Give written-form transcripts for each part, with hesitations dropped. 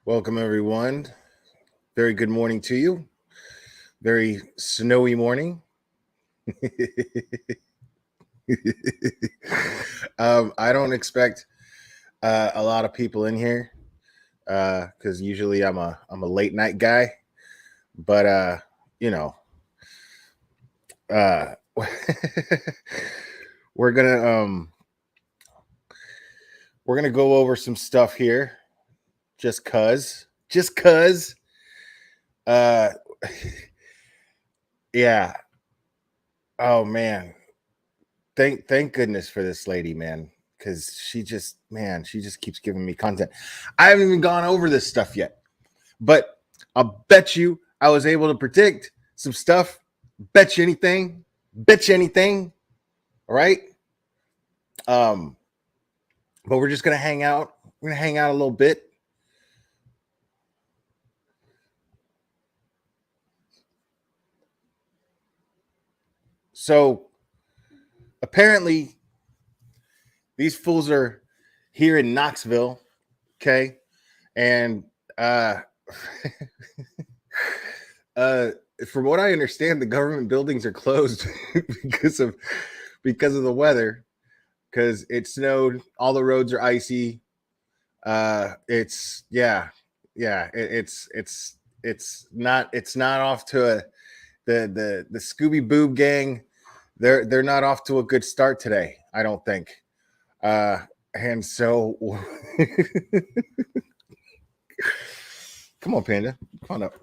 Welcome, everyone. Very good morning to you. Very snowy morning. I don't expect a lot of people in here because usually I'm a late night guy, but you know, uh, we're gonna we're gonna go over some stuff here, just cause. Uh, yeah. Oh man, thank goodness for this lady, man, because she just keeps giving me content. I haven't even gone over this stuff yet, but I'll bet you I was able to predict some stuff. Bet you anything. Bet you anything. All right. Um, but we're just gonna hang out. We're gonna hang out a little bit. So apparently these fools are here in Knoxville, okay? And uh from what I understand, the government buildings are closed because of the weather, because it snowed, all the roads are icy. It's it's not off to the Scooby Boob gang. They're not off to a good start today, I don't think. And so come on, Panda. Come on up.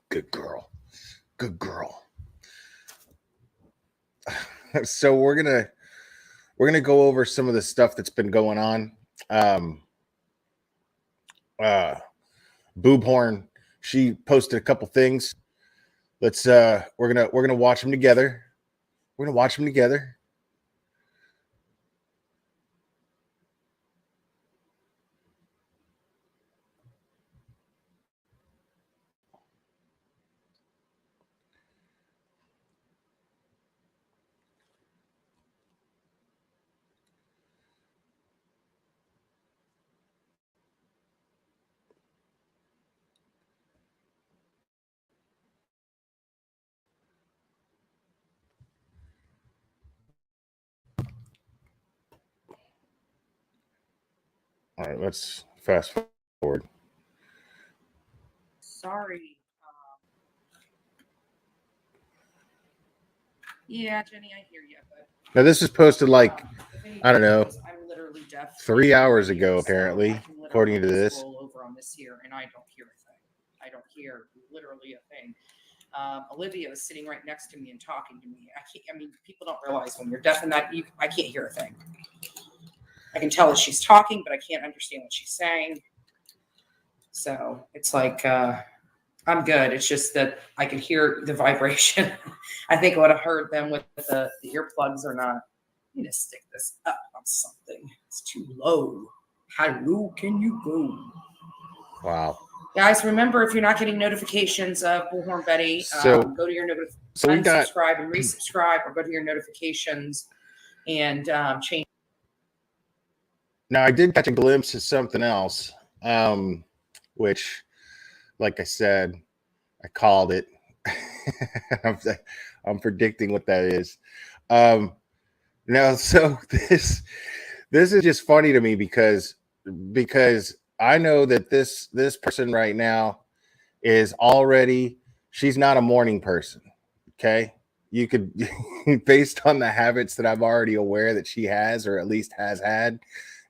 Good girl. Good girl. So we're gonna go over some of the stuff that's been going on. Boobhorn, she posted a couple things. Let's we're gonna watch them together. We're gonna watch them together. All right, let's fast forward. Sorry. Yeah, Jenny, I hear you. But Now this is posted like I don't know, I'm literally deaf 3 hours ago, apparently, according to this. Roll over on this here, and I don't hear a thing. I don't hear literally a thing. Olivia is sitting right next to me and talking to me. I mean, people don't realize when you're deaf and that I can't hear a thing. I can tell that she's talking, but I can't understand what she's saying. So it's like I'm good. It's just that I could hear the vibration. I think I would have heard them with the earplugs or not. I need to stick this up on something. It's too low. How low can you go? Wow. Guys, remember, if you're not getting notifications of Bullhorn Betty, go to your notifications, unsubscribe and resubscribe, or go to your notifications and change. Now, I did catch a glimpse of something else, which, like I said, I called it. I'm predicting what that is. Now, so this is just funny to me because I know that this person right now is already, she's not a morning person. Okay. You could, based on the habits that I'm already aware that she has, or at least has had,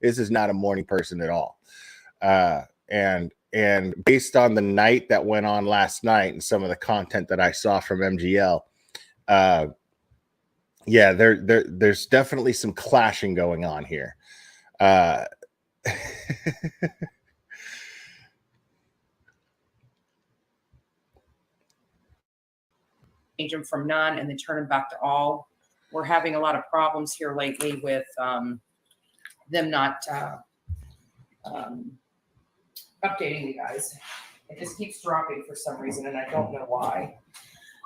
this is not a morning person at all. And based on the night that went on last night and some of the content that I saw from MGL, yeah, there's definitely some clashing going on here. Change them from none and then turn them back to all. We're having a lot of problems here lately with them not updating you guys. It just keeps dropping for some reason, and I don't know why.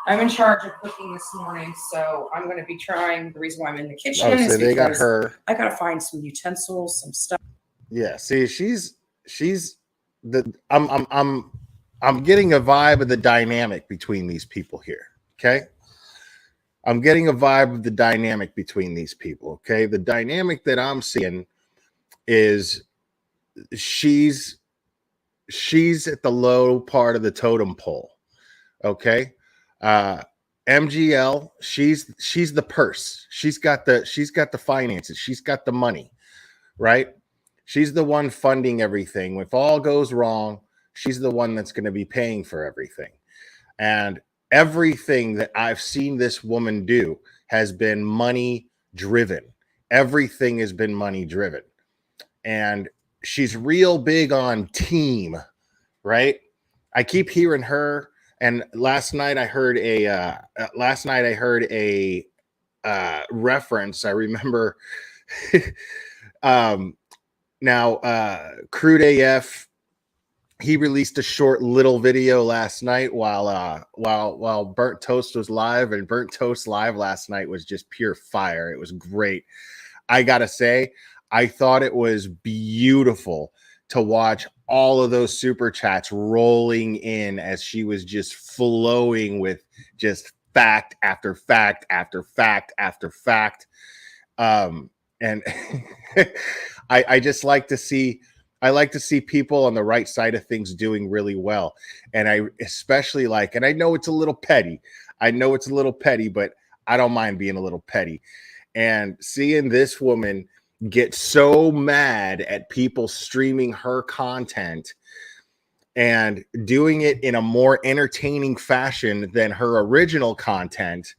I'm in charge of cooking this morning, so I'm going to be trying. The reason why I'm in the kitchen is they got because her. I got to find some utensils, some stuff. Yeah, see, she's she's the I'm getting a vibe of the dynamic between these people here. Okay. I'm getting a vibe of the dynamic between these people. Okay. The dynamic that I'm seeing is she's at the low part of the totem pole. Okay. Uh MGL, she's the purse. She's got the finances. She's got the money, right? She's the one funding everything. If all goes wrong, she's the one that's going to be paying for everything. And everything that I've seen this woman do has been money driven. Everything has been money driven. And she's real big on team, right? I keep hearing her. And last night I heard a reference. I remember Crude AF, he released a short little video last night while Burnt Toast was live, and Burnt Toast live last night was just pure fire. It was great. I gotta say, I thought it was beautiful to watch all of those super chats rolling in as she was just flowing with just fact after fact after fact after fact. And I just like to see people on the right side of things doing really well. And I especially like, and I know it's a little petty. But I don't mind being a little petty. And seeing this woman get so mad at people streaming her content and doing it in a more entertaining fashion than her original content,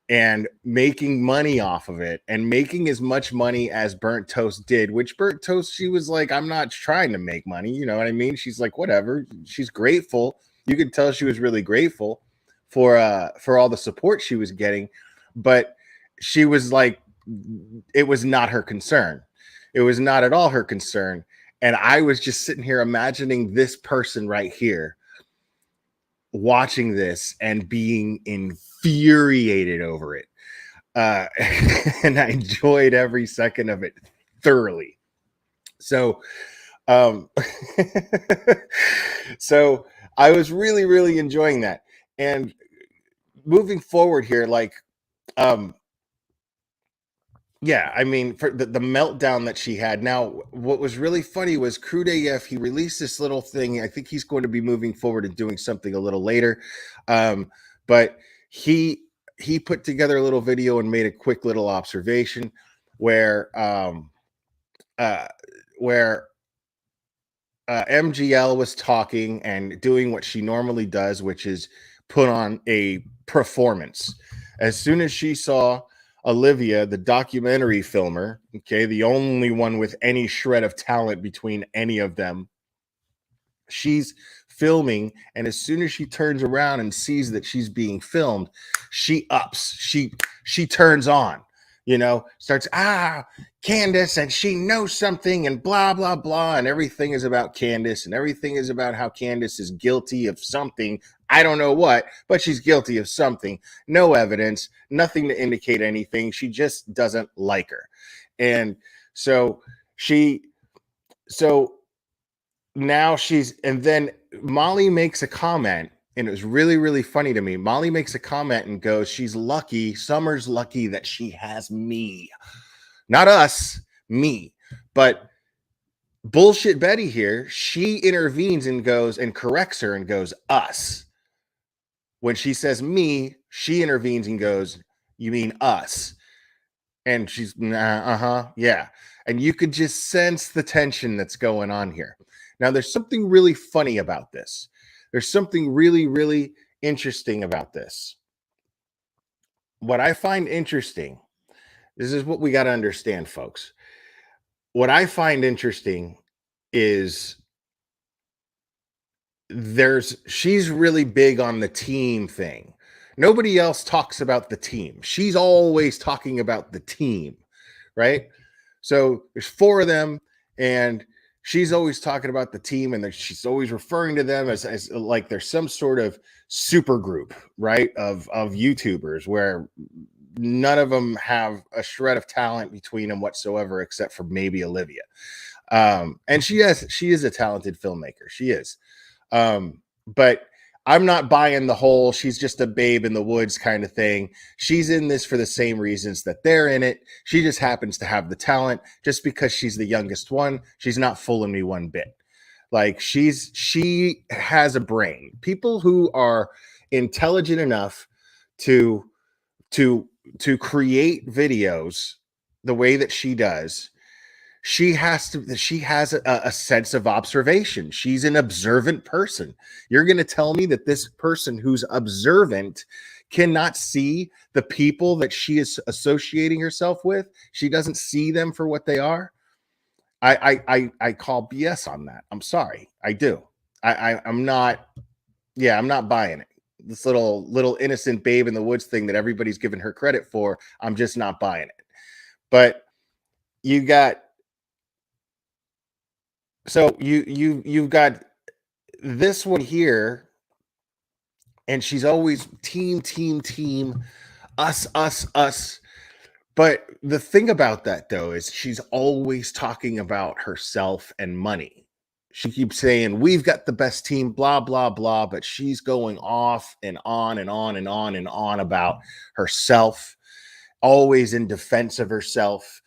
and making money off of it, and making as much money as Burnt Toast did, which Burnt Toast, she was like, I'm not trying to make money. You know what I mean? She's like, whatever. She's grateful. You could tell she was really grateful for all the support she was getting, but she was like, it was not her concern. It was not at all her concern. And I was just sitting here imagining this person right here watching this and being infuriated over it. And I enjoyed every second of it thoroughly. So, so I was really, really enjoying that. And moving forward here, like, yeah, I mean, for the meltdown that she had. Now, what was really funny was Crude AF, he released this little thing. I think he's going to be moving forward and doing something a little later. But he put together a little video and made a quick little observation where MGL was talking and doing what she normally does, which is put on a performance. As soon as she saw Olivia, the documentary filmer, okay, the only one with any shred of talent between any of them, she's filming, and as soon as she turns around and sees that she's being filmed, she ups, she turns on, starts, Candace, and she knows something, and blah blah blah, and everything is about Candace, and everything is about how Candace is guilty of something. I don't know what, but she's guilty of something. No evidence, nothing to indicate anything. She just doesn't like her. And so now and then Molly makes a comment, and it was really, really funny to me. Molly makes a comment and goes, she's lucky, Summer's lucky that she has me. Not us, me. But Bullshit Betty here, she intervenes and goes and corrects her and goes, us. When she says me, she intervenes and goes, you mean us? And she's, yeah. And you could just sense the tension that's going on here. Now, there's something really funny about this. There's something really, really interesting about this. What I find interesting, this is what we got to understand, folks. What I find interesting is she's really big on the team thing. Nobody else talks about the team. She's always talking about the team, right? So there's 4 of them, and she's always talking about the team, and she's always referring to them as like there's some sort of super group, right, of YouTubers where none of them have a shred of talent between them whatsoever, except for maybe Olivia. And she is a talented filmmaker. She is. But I'm not buying the whole she's just a babe in the woods kind of thing. She's in this for the same reasons that they're in it. She just happens to have the talent. Just because she's the youngest one, she's not fooling me one bit. Like she has a brain. People who are intelligent enough to create videos the way that she does, she has a sense of observation. She's an observant person. You're going to tell me that this person who's observant cannot see the people that she is associating herself with? She doesn't see them for what they are. I call BS on that. I'm sorry. I do. I'm not buying it. This little innocent babe in the woods thing that everybody's given her credit for, I'm just not buying it. But you've got this one here, and she's always team, us. But the thing about that, though, is she's always talking about herself and money. She keeps saying, we've got the best team, blah, blah, blah. But she's going off and on and on and on and on about herself, always in defense of herself.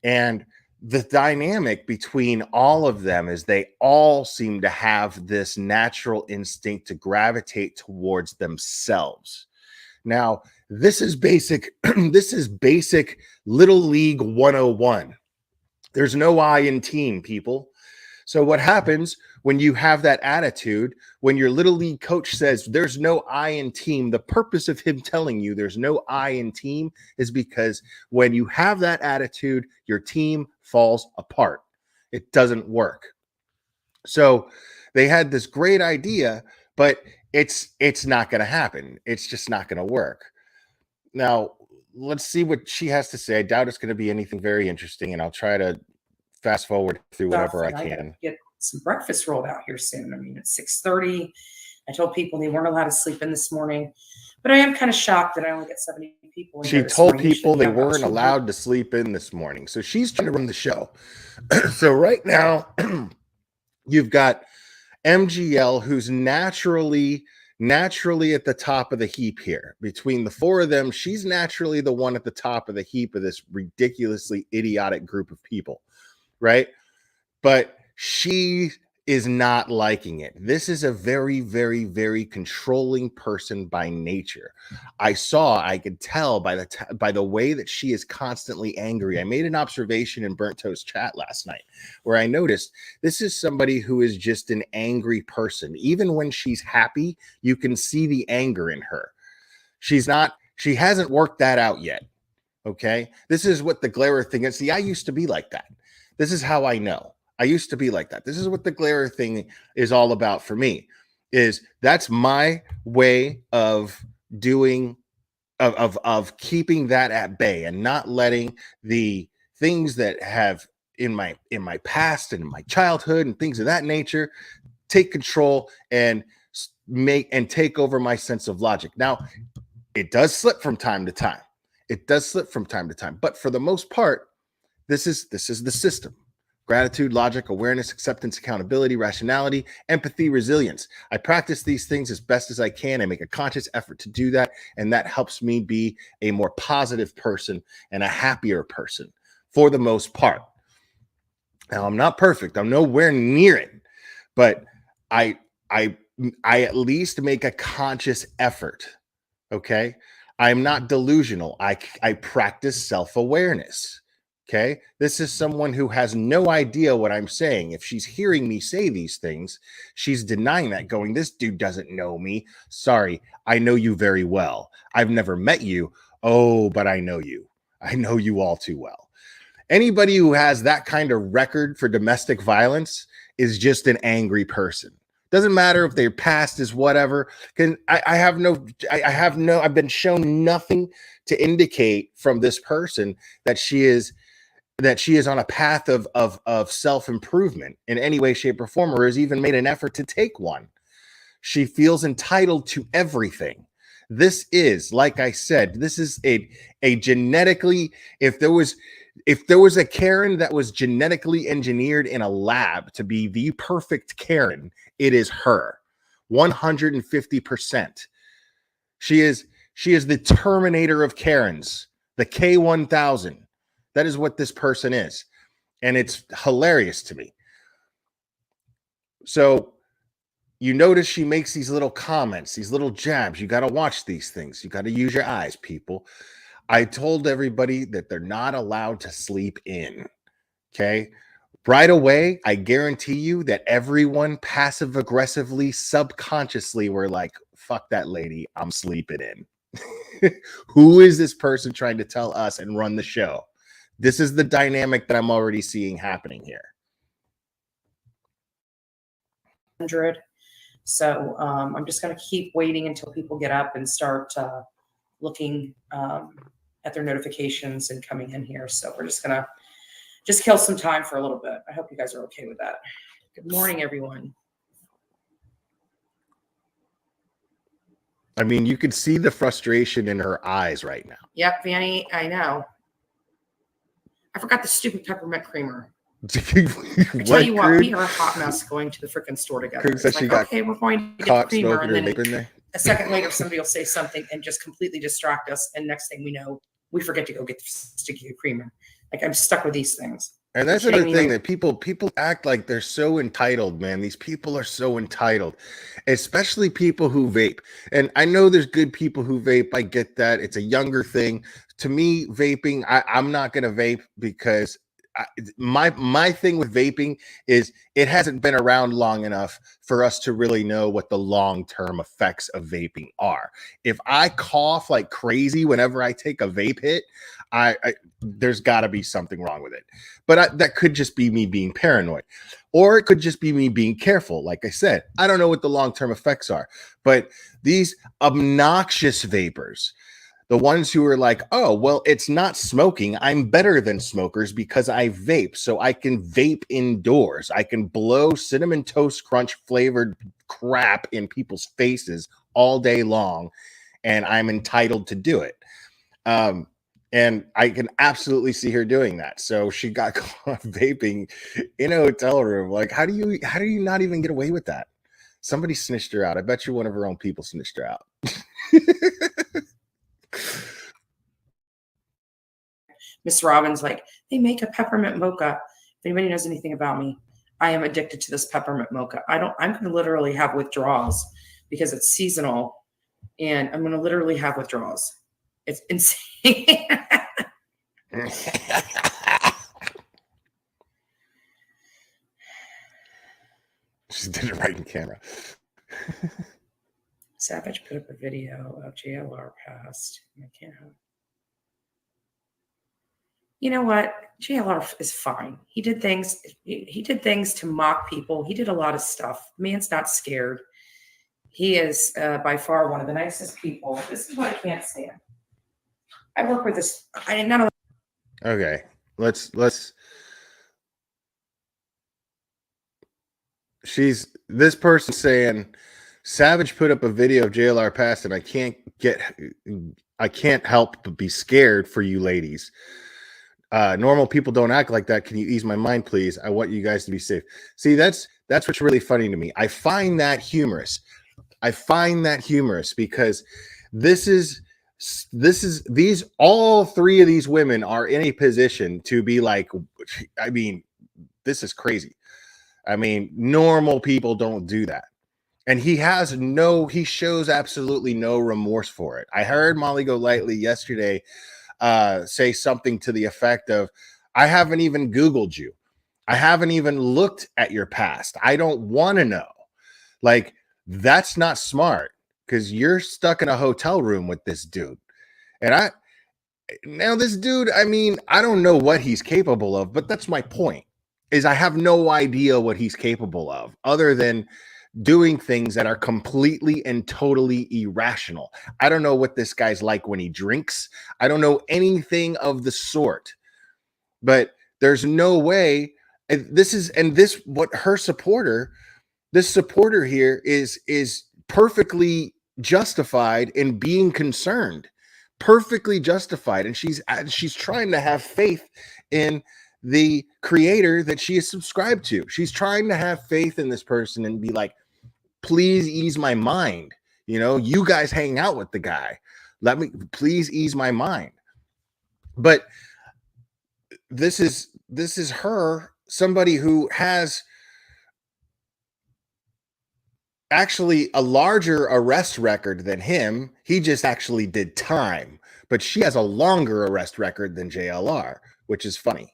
And the dynamic between all of them is they all seem to have this natural instinct to gravitate towards themselves. Now, this is basic. This is basic Little League 101. There's no I in team, people. So what happens when you have that attitude, when your Little League coach says there's no I in team, the purpose of him telling you there's no I in team is because when you have that attitude, your team falls apart. It doesn't work. So they had this great idea, but it's not going to happen. It's just not going to work. Now, let's see what she has to say. I doubt it's going to be anything very interesting, and I'll try to fast forward through whatever I can. Get some breakfast rolled out here soon. I mean, it's 6:30. I told people they weren't allowed to sleep in this morning, but I am kind of shocked that I only get 70 people. She told people they weren't allowed to sleep in this morning. So she's trying to run the show. So right now, you've got MGL, who's naturally at the top of the heap here. Between the four of them, she's naturally the one at the top of the heap of this ridiculously idiotic group of people, right? But she is not liking it. This is a very, very, very controlling person by nature. I could tell by the way that she is constantly angry. I made an observation in Burnt Toast chat last night where I noticed this is somebody who is just an angry person. Even when she's happy, you can see the anger in her. She hasn't worked that out yet. Okay. This is what the glare thing is. See, I used to be like that. This is how I know. I used to be like that. This is what the glare thing is all about for me. That's my way of doing, of keeping that at bay and not letting the things that have in my past and in my childhood and things of that nature take control and take over my sense of logic. Now, it does slip from time to time. But for the most part, this is the system. Gratitude, logic, awareness, acceptance, accountability, rationality, empathy, resilience. I practice these things as best as I can. I make a conscious effort to do that, and that helps me be a more positive person and a happier person for the most part. Now, I'm not perfect. I'm nowhere near it, but I at least make a conscious effort. Okay? I'm not delusional. I practice self-awareness. Okay, this is someone who has no idea what I'm saying. If she's hearing me say these things, she's denying that, going, this dude doesn't know me. Sorry, I know you very well. I've never met you. Oh, but I know you. I know you all too well. Anybody who has that kind of record for domestic violence is just an angry person. Doesn't matter if their past is whatever. I've been shown nothing to indicate from this person that she is on a path of self-improvement in any way, shape, or form, or has even made an effort to take one. She feels entitled to everything. This is, like I said, this is a genetically, if there was If there was a Karen that was genetically engineered in a lab to be the perfect Karen, it is her. 150%. She is the Terminator of Karens, the K1000. That is what this person is. And it's hilarious to me. So you notice she makes these little comments, these little jabs. You got to watch these things. You got to use your eyes, people. I told everybody that they're not allowed to sleep in. Okay. Right away, I guarantee you that everyone passive aggressively, subconsciously were like, fuck that lady, I'm sleeping in. Who is this person trying to tell us and run the show? This is the dynamic that I'm already seeing happening here. So I'm just going to keep waiting until people get up and start looking at their notifications and coming in here. So we're just going to kill some time for a little bit. I hope you guys are okay with that. Good morning, everyone. I mean, you could see the frustration in her eyes right now. Yep, Vanny, I know. I forgot the stupid peppermint creamer. I tell you what, we are a hot mess going to the freaking store together. It's like, okay, we're going to get the creamer, and then a second later somebody will say something and just completely distract us, and next thing we know, we forget to go get the sticky creamer. Like, I'm stuck with these things. And that's another thing that people act like they're so entitled, man. These people are so entitled, especially people who vape. And I know there's good people who vape. I get that. It's a younger thing. To me, vaping, I'm not going to vape because my thing with vaping is it hasn't been around long enough for us to really know what the long-term effects of vaping are. If I cough like crazy whenever I take a vape hit, there's got to be something wrong with it. But that could just be me being paranoid, or it could just be me being careful. Like I said, I don't know what the long-term effects are, but these obnoxious vapors, the ones who are like, oh, well, it's not smoking. I'm better than smokers because I vape. So I can vape indoors. I can blow Cinnamon Toast Crunch flavored crap in people's faces all day long, and I'm entitled to do it. And I can absolutely see her doing that. So she got caught vaping in a hotel room. Like, how do you not even get away with that? Somebody snitched her out. I bet you one of her own people snitched her out. Miss Robbins, like, they make a peppermint mocha. If anybody knows anything about me, I am addicted to this peppermint mocha. I'm going to literally have withdrawals because it's seasonal, and I'm going to literally have withdrawals. It's insane. She did it right in camera. Savage put up a video of JLR passed. I can't. You know what? JLR is fine. He did things to mock people. He did a lot of stuff. The man's not scared. He is by far one of the nicest people. This is what I can't stand. I work with this. Okay, let's. This person saying, Savage put up a video of JLR passed, and I can't help but be scared for you ladies. Normal people don't act like that. Can you ease my mind, please? I want you guys to be safe. See, that's what's really funny to me. I find that humorous because all three of these women are in a position to be like, I mean, this is crazy. I mean, normal people don't do that. And he shows absolutely no remorse for it. I heard Molly Golightly yesterday say something to the effect of, I haven't even Googled you. I haven't even looked at your past. I don't want to know. Like, that's not smart because you're stuck in a hotel room with this dude. And this dude, I mean, I don't know what he's capable of, but that's my point, is I have no idea what he's capable of other than doing things that are completely and totally irrational. I don't know what this guy's like when he drinks. I don't know anything of the sort. But there's no way. This supporter here is perfectly justified in being concerned. perfectly justified, and she's trying to have faith in the creator that she is subscribed to. She's trying to have faith in this person and be like, please ease my mind. You know, you guys hang out with the guy. Let me please ease my mind. But this is her, somebody who has actually a larger arrest record than him. He just actually did time, but she has a longer arrest record than JLR, which is funny.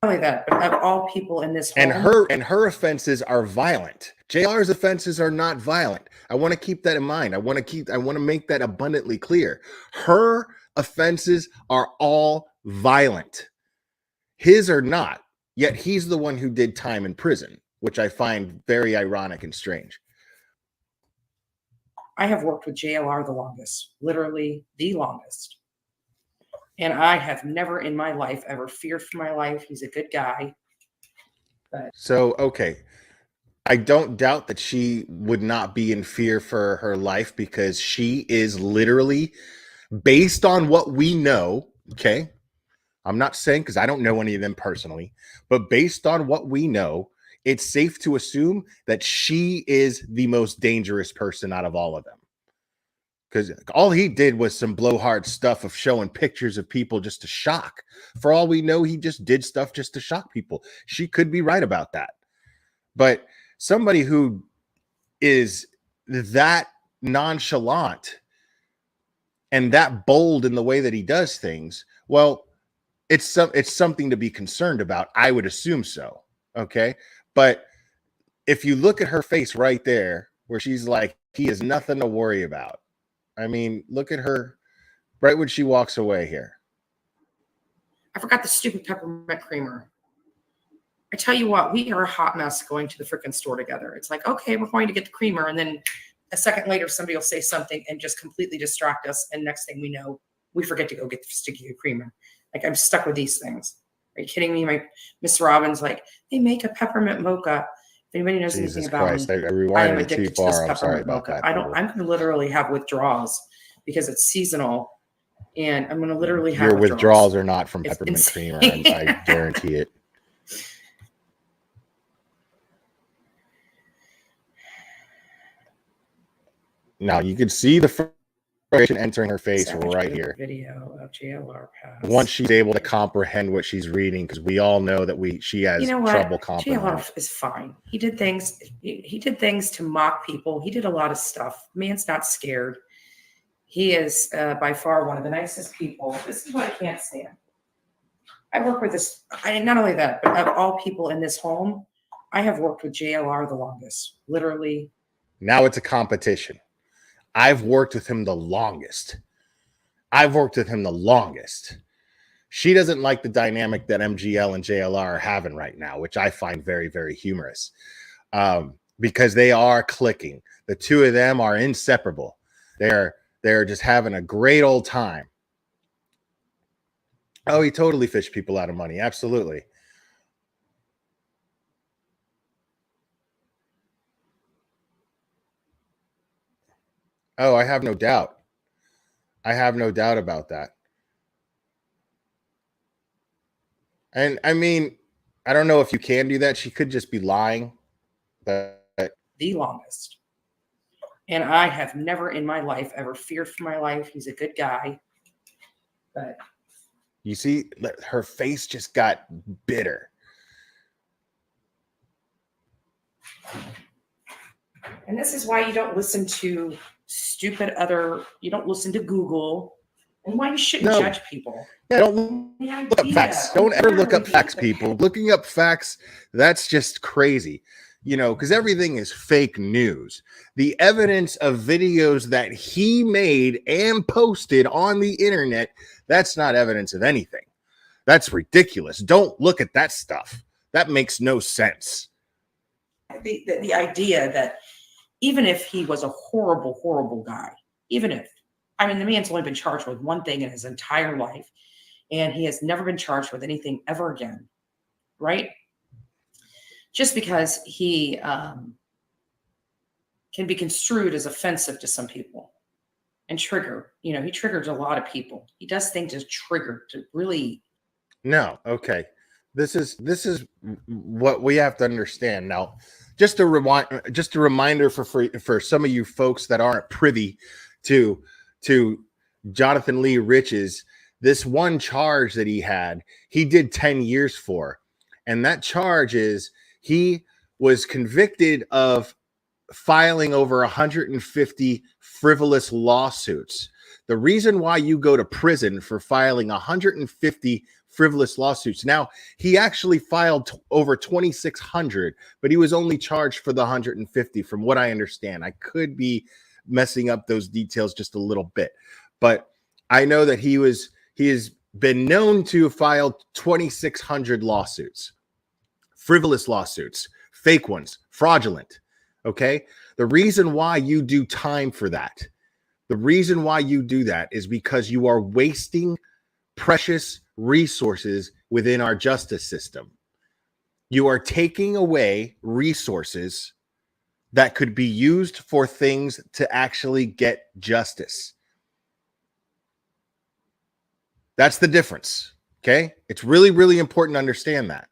Not only that, but of all people in this And home, her offenses are violent. JLR's offenses are not violent. I want to keep that in mind. I want to make that abundantly clear. Her offenses are all violent. His are not. Yet he's the one who did time in prison, which I find very ironic and strange. I have worked with JLR the longest, literally the longest. And I have never in my life ever feared for my life. He's a good guy. But so, okay. I don't doubt that she would not be in fear for her life, because she is literally, based on what we know, okay? I'm not saying, because I don't know any of them personally, but based on what we know, it's safe to assume that she is the most dangerous person out of all of them. Because all he did was some blowhard stuff of showing pictures of people just to shock. For all we know, he just did stuff just to shock people. She could be right about that. But somebody who is that nonchalant and that bold in the way that he does things, well, it's something to be concerned about. I would assume so. Okay. But if you look at her face right there, where she's like, he is nothing to worry about. I mean, look at her right when she walks away here. I forgot the stupid peppermint creamer. I tell you what, we are a hot mess going to the freaking store together. It's like, okay, we're going to get the creamer. And then a second later, somebody will say something and just completely distract us. And next thing we know, we forget to go get the sticky creamer. Like, I'm stuck with these things. Are you kidding me? My Miss Robin's like, they make a peppermint mocha. If anybody knows Jesus anything about Christ, me, I I am rewinded it addicted too to this far. I'm sorry peppermint about mocha. that. I'm going to literally have withdrawals because it's seasonal, and I'm going to literally have Your withdrawals are not from It's peppermint insane. creamer. I guarantee it. Now you can see the frustration entering her face right here. Video of JLR pass. Once she's able to comprehend what she's reading, because we all know that she has trouble comprehending. JLR is fine. He did things. He did things to mock people. He did a lot of stuff. Man's not scared. He is by far one of the nicest people. This is what I can't stand. I work with this. Not only that, but of all people in this home, I have worked with JLR the longest. Literally. Now it's a competition. I've worked with him the longest. She doesn't like the dynamic that MGL and JLR are having right now, which I find very, very humorous, because they are clicking. The two of them are inseparable. They're just having a great old time. Oh, he totally fished people out of money. Absolutely. Oh, I have no doubt. I have no doubt about that. And I mean, I don't know if you can do that. She could just be lying. But the longest. And I have never in my life ever feared for my life. He's a good guy. But you see, her face just got bitter. And this is why you don't listen to you don't listen to Google, and why you shouldn't judge people. Yeah, don't look up facts. Don't ever look up facts, people. Looking up facts, that's just crazy. You know, because everything is fake news. The evidence of videos that he made and posted on the internet, that's not evidence of anything. That's ridiculous. Don't look at that stuff. That makes no sense. The idea that even if he was a horrible, horrible guy, even if, I mean, the man's only been charged with one thing in his entire life, and he has never been charged with anything ever again, right? Just because he can be construed as offensive to some people. and trigger. You know, he triggered a lot of people. He does things to trigger, to really. No, okay. This is what we have to understand now. Just a reminder for some of you folks that aren't privy to Jonathan Lee Rich's, this one charge that he did 10 years for. And that charge is he was convicted of filing over 150 frivolous lawsuits. The reason why you go to prison for filing 150 frivolous lawsuits. Now, he actually filed over 2,600, but he was only charged for the 150 from what I understand. I could be messing up those details just a little bit, but I know that he has been known to file 2,600 lawsuits, frivolous lawsuits, fake ones, fraudulent. Okay. The reason why you do time for that, the reason why you do that is because you are wasting precious resources within our justice system. You are taking away resources that could be used for things to actually get justice. That's the difference. Okay. It's really, really important to understand that.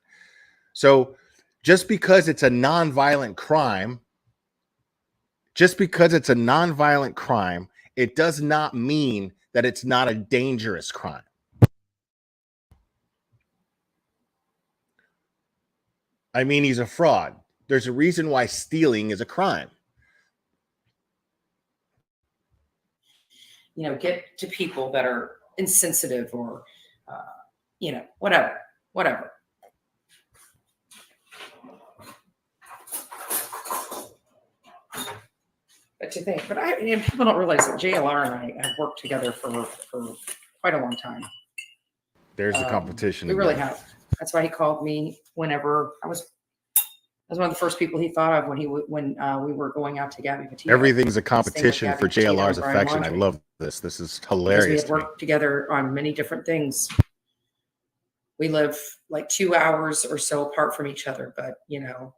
So just because it's a nonviolent crime, it does not mean that it's not a dangerous crime. I mean, he's a fraud. There's a reason why stealing is a crime. You know, get to people that are insensitive or, you know, whatever. But to think, people don't realize that JLR and I have worked together for quite a long time. There's a competition. We really have. That's why he called me whenever I was one of the first people he thought of when we were going out to Gabby Petito. Everything's a competition for JLR's affection. I love this. This is hilarious. We had worked together on many different things. We live like 2 hours or so apart from each other, but you know,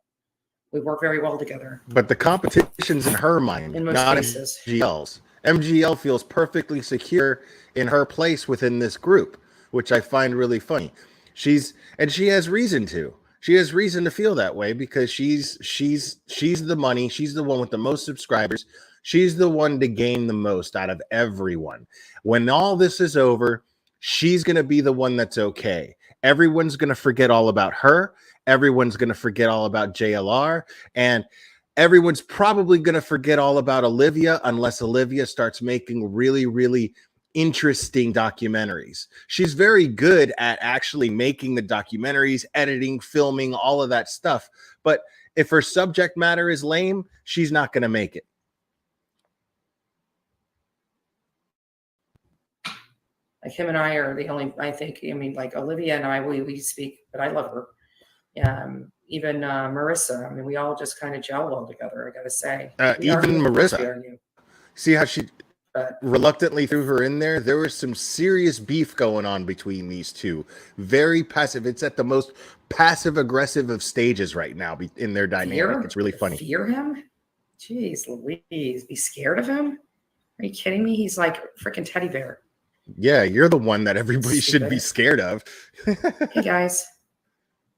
we work very well together. But the competition's in her mind, in most not cases. MGL's. MGL feels perfectly secure in her place within this group, which I find really funny. She has reason to. She has reason to feel that way because she's the money. She's the one with the most subscribers. She's the one to gain the most out of everyone. When all this is over, she's going to be the one that's okay. Everyone's going to forget all about her. Everyone's going to forget all about JLR. And everyone's probably going to forget all about Olivia unless Olivia starts making really, really interesting documentaries. She's very good at actually making the documentaries, editing, filming, all of that stuff. But if her subject matter is lame, she's not going to make it. Like him and I are the only, I think, I mean, like Olivia and I, we speak, but I love her. Even Marissa, I mean, we all just kind of gel well together, I got to say. Even Marissa. See how she reluctantly threw her in there? There was some serious beef going on between these two. Very passive. It's at the most passive-aggressive of stages right now in their dynamic. It's really funny. Fear him? Jeez Louise. Be scared of him? Are you kidding me? He's like a freaking teddy bear. Yeah, you're the one that everybody should be scared of. Hey, guys.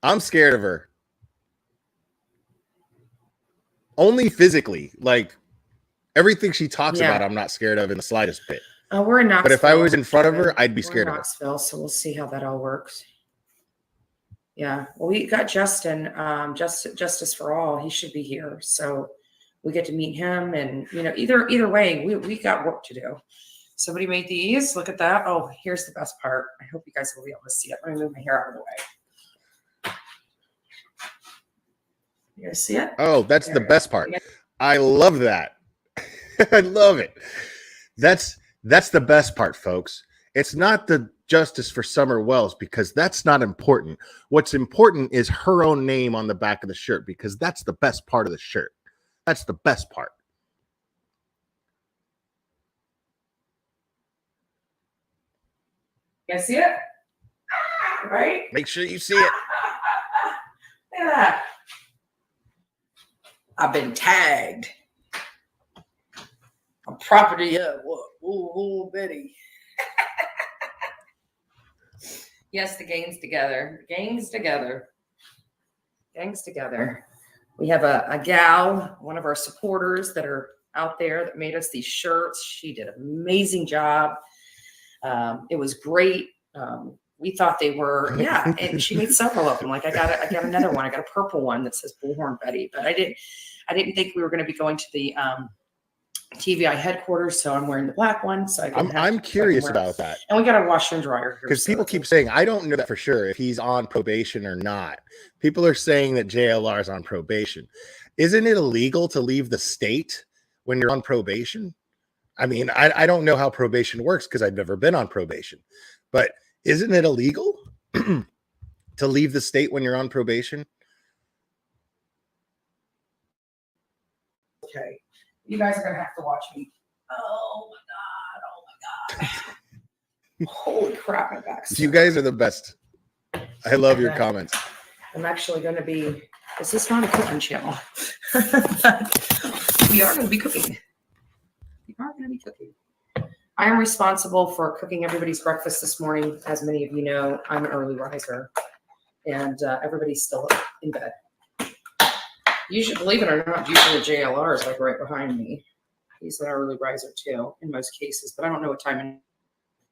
I'm scared of her. Only physically. Like, everything she talks about, I'm not scared of in the slightest bit. We're in Knoxville. But if I was in front of her, I'd be scared of her. Knoxville, so we'll see how that all works. Yeah. Well, we got Justin, Justice for All. He should be here. So we get to meet him. And, you know, either way, we got work to do. Somebody made these. Look at that. Oh, here's the best part. I hope you guys will be able to see it. Let me move my hair out of the way. You guys see it? Oh, that's the best part. I love that. I love it. That's the best part, folks. It's not the justice for Summer Wells because that's not important. What's important is her own name on the back of the shirt because that's the best part of the shirt. That's the best part. You guys see it? Right? Make sure you see it. Look at that. I've been tagged. I'm property of Ooh, Betty. Yes, the gang's together. Gangs together. We have a gal, one of our supporters that are out there that made us these shirts. She did an amazing job. It was great. We thought they were, yeah, and she made several of them. Like I got another one. I got a purple one that says Bullhorn Betty, but I didn't think we were going to be going to the TVI headquarters, so I'm wearing the black one. So I'm curious about that. And we got a washer and dryer here because people keep saying, I don't know that for sure if he's on probation or not. People are saying that JLR is on probation. Isn't it illegal to leave the state when you're on probation? I mean, I don't know how probation works because I've never been on probation, but isn't it illegal to leave the state when you're on probation? Okay. You guys are going to have to watch me. Oh my God. Holy crap, my back's You guys are the best. I love your comments. I'm actually going to be, this is not a cooking channel. We are going to be cooking. I am responsible for cooking everybody's breakfast this morning. As many of you know, I'm an early riser, and everybody's still in bed. Usually, believe it or not, usually JLR is like right behind me. He's an early riser too, in most cases, but I don't know what time.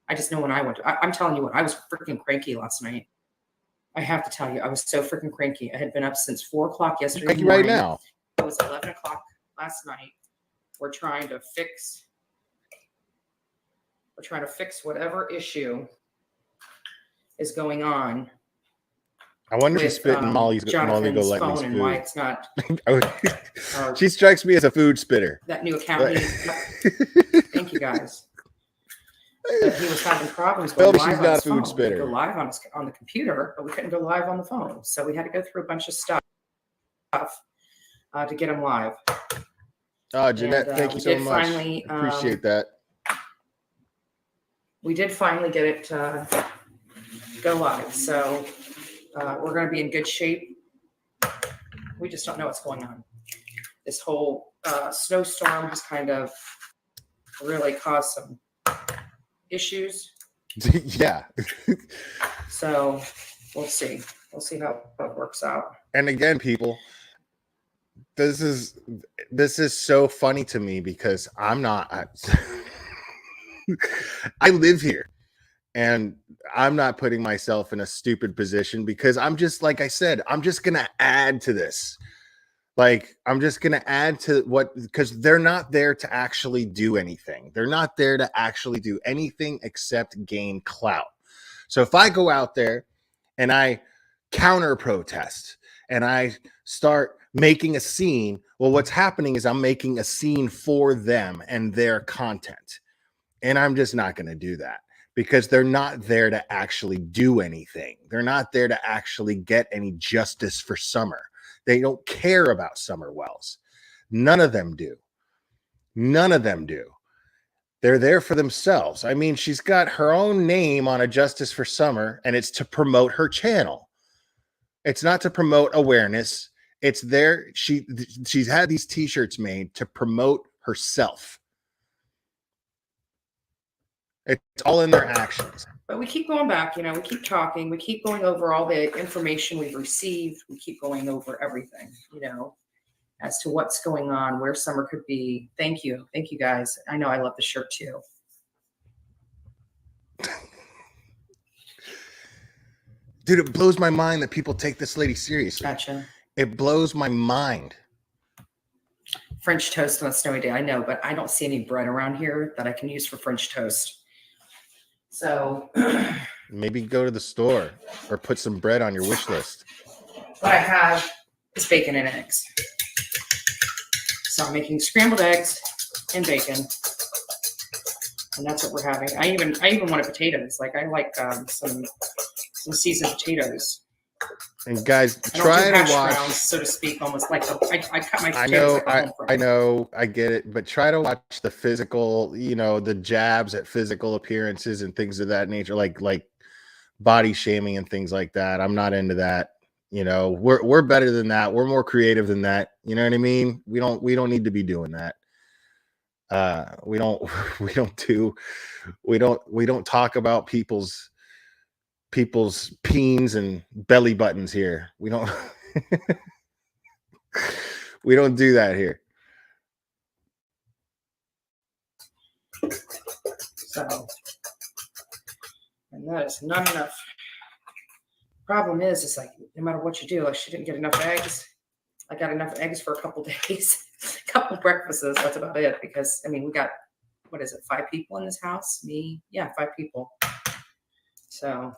I just know when I went. I'm telling you what, I was freaking cranky last night. I have to tell you, I was so freaking cranky. I had been up since 4 o'clock yesterday morning. Right now. It was 11 o'clock last night. We're trying to fix whatever issue is going on. I wonder if he's spitting Molly's going to go let me and why it's not. She strikes me as a food spitter. That new account. Thank you guys. But he was having problems going live she's on not his a food phone. spitter. We could go live on the computer, but we couldn't go live on the phone. So we had to go through a bunch of stuff to get him live. Oh, Jeanette, thank you so much. Finally, appreciate that. We did finally get it go live. So we're going to be in good shape. We just don't know what's going on. This whole snowstorm has kind of really caused some issues. Yeah. So we'll see. We'll see how it works out. And again, people, this is so funny to me because I'm not. I live here, and I'm not putting myself in a stupid position because I'm just, like I said, I'm just gonna add to this. Like, I'm just going to add to what, because they're not there to actually do anything. They're not there to actually do anything except gain clout. So if I go out there and I counter protest and I start making a scene, well, what's happening is I'm making a scene for them and their content. And I'm just not going to do that because they're not there to actually do anything. They're not there to actually get any justice for Summer. They don't care about Summer Wells. None of them do. None of them do. They're there for themselves. I mean, she's got her own name on a Justice for Summer, and it's to promote her channel. It's not to promote awareness. It's there. She's had these t-shirts made to promote herself. It's all in their actions. But we keep going back, we keep talking, we keep going over all the information we've received. We keep going over everything, as to what's going on, where Summer could be. Thank you. Thank you guys. I know I love the shirt too. Dude, it blows my mind that people take this lady seriously. Gotcha. It blows my mind. French toast on a snowy day. I know, but I don't see any bread around here that I can use for French toast. So maybe go to the store or put some bread on your wish list. What I have is bacon and eggs. So I'm making scrambled eggs and bacon. And that's what we're having. I even wanted potatoes. Like I like some seasoned potatoes. And guys, try to watch, browns, so to speak, almost like I cut my potatoes. I know, I get it, but try to watch the physical, the jabs at physical appearances and things of that nature, like body shaming and things like that. I'm not into that. We're better than that. We're more creative than that. You know what I mean? We don't need to be doing that. We don't we don't talk about people's peens and belly buttons here. We don't we don't do that here. So, and that is not enough. Problem is like no matter what you do, like she didn't get enough eggs. I got enough eggs for a couple days, a couple breakfasts. That's about it. Because I mean, we got, what is it, 5 people in this house? Me, yeah, 5 people. So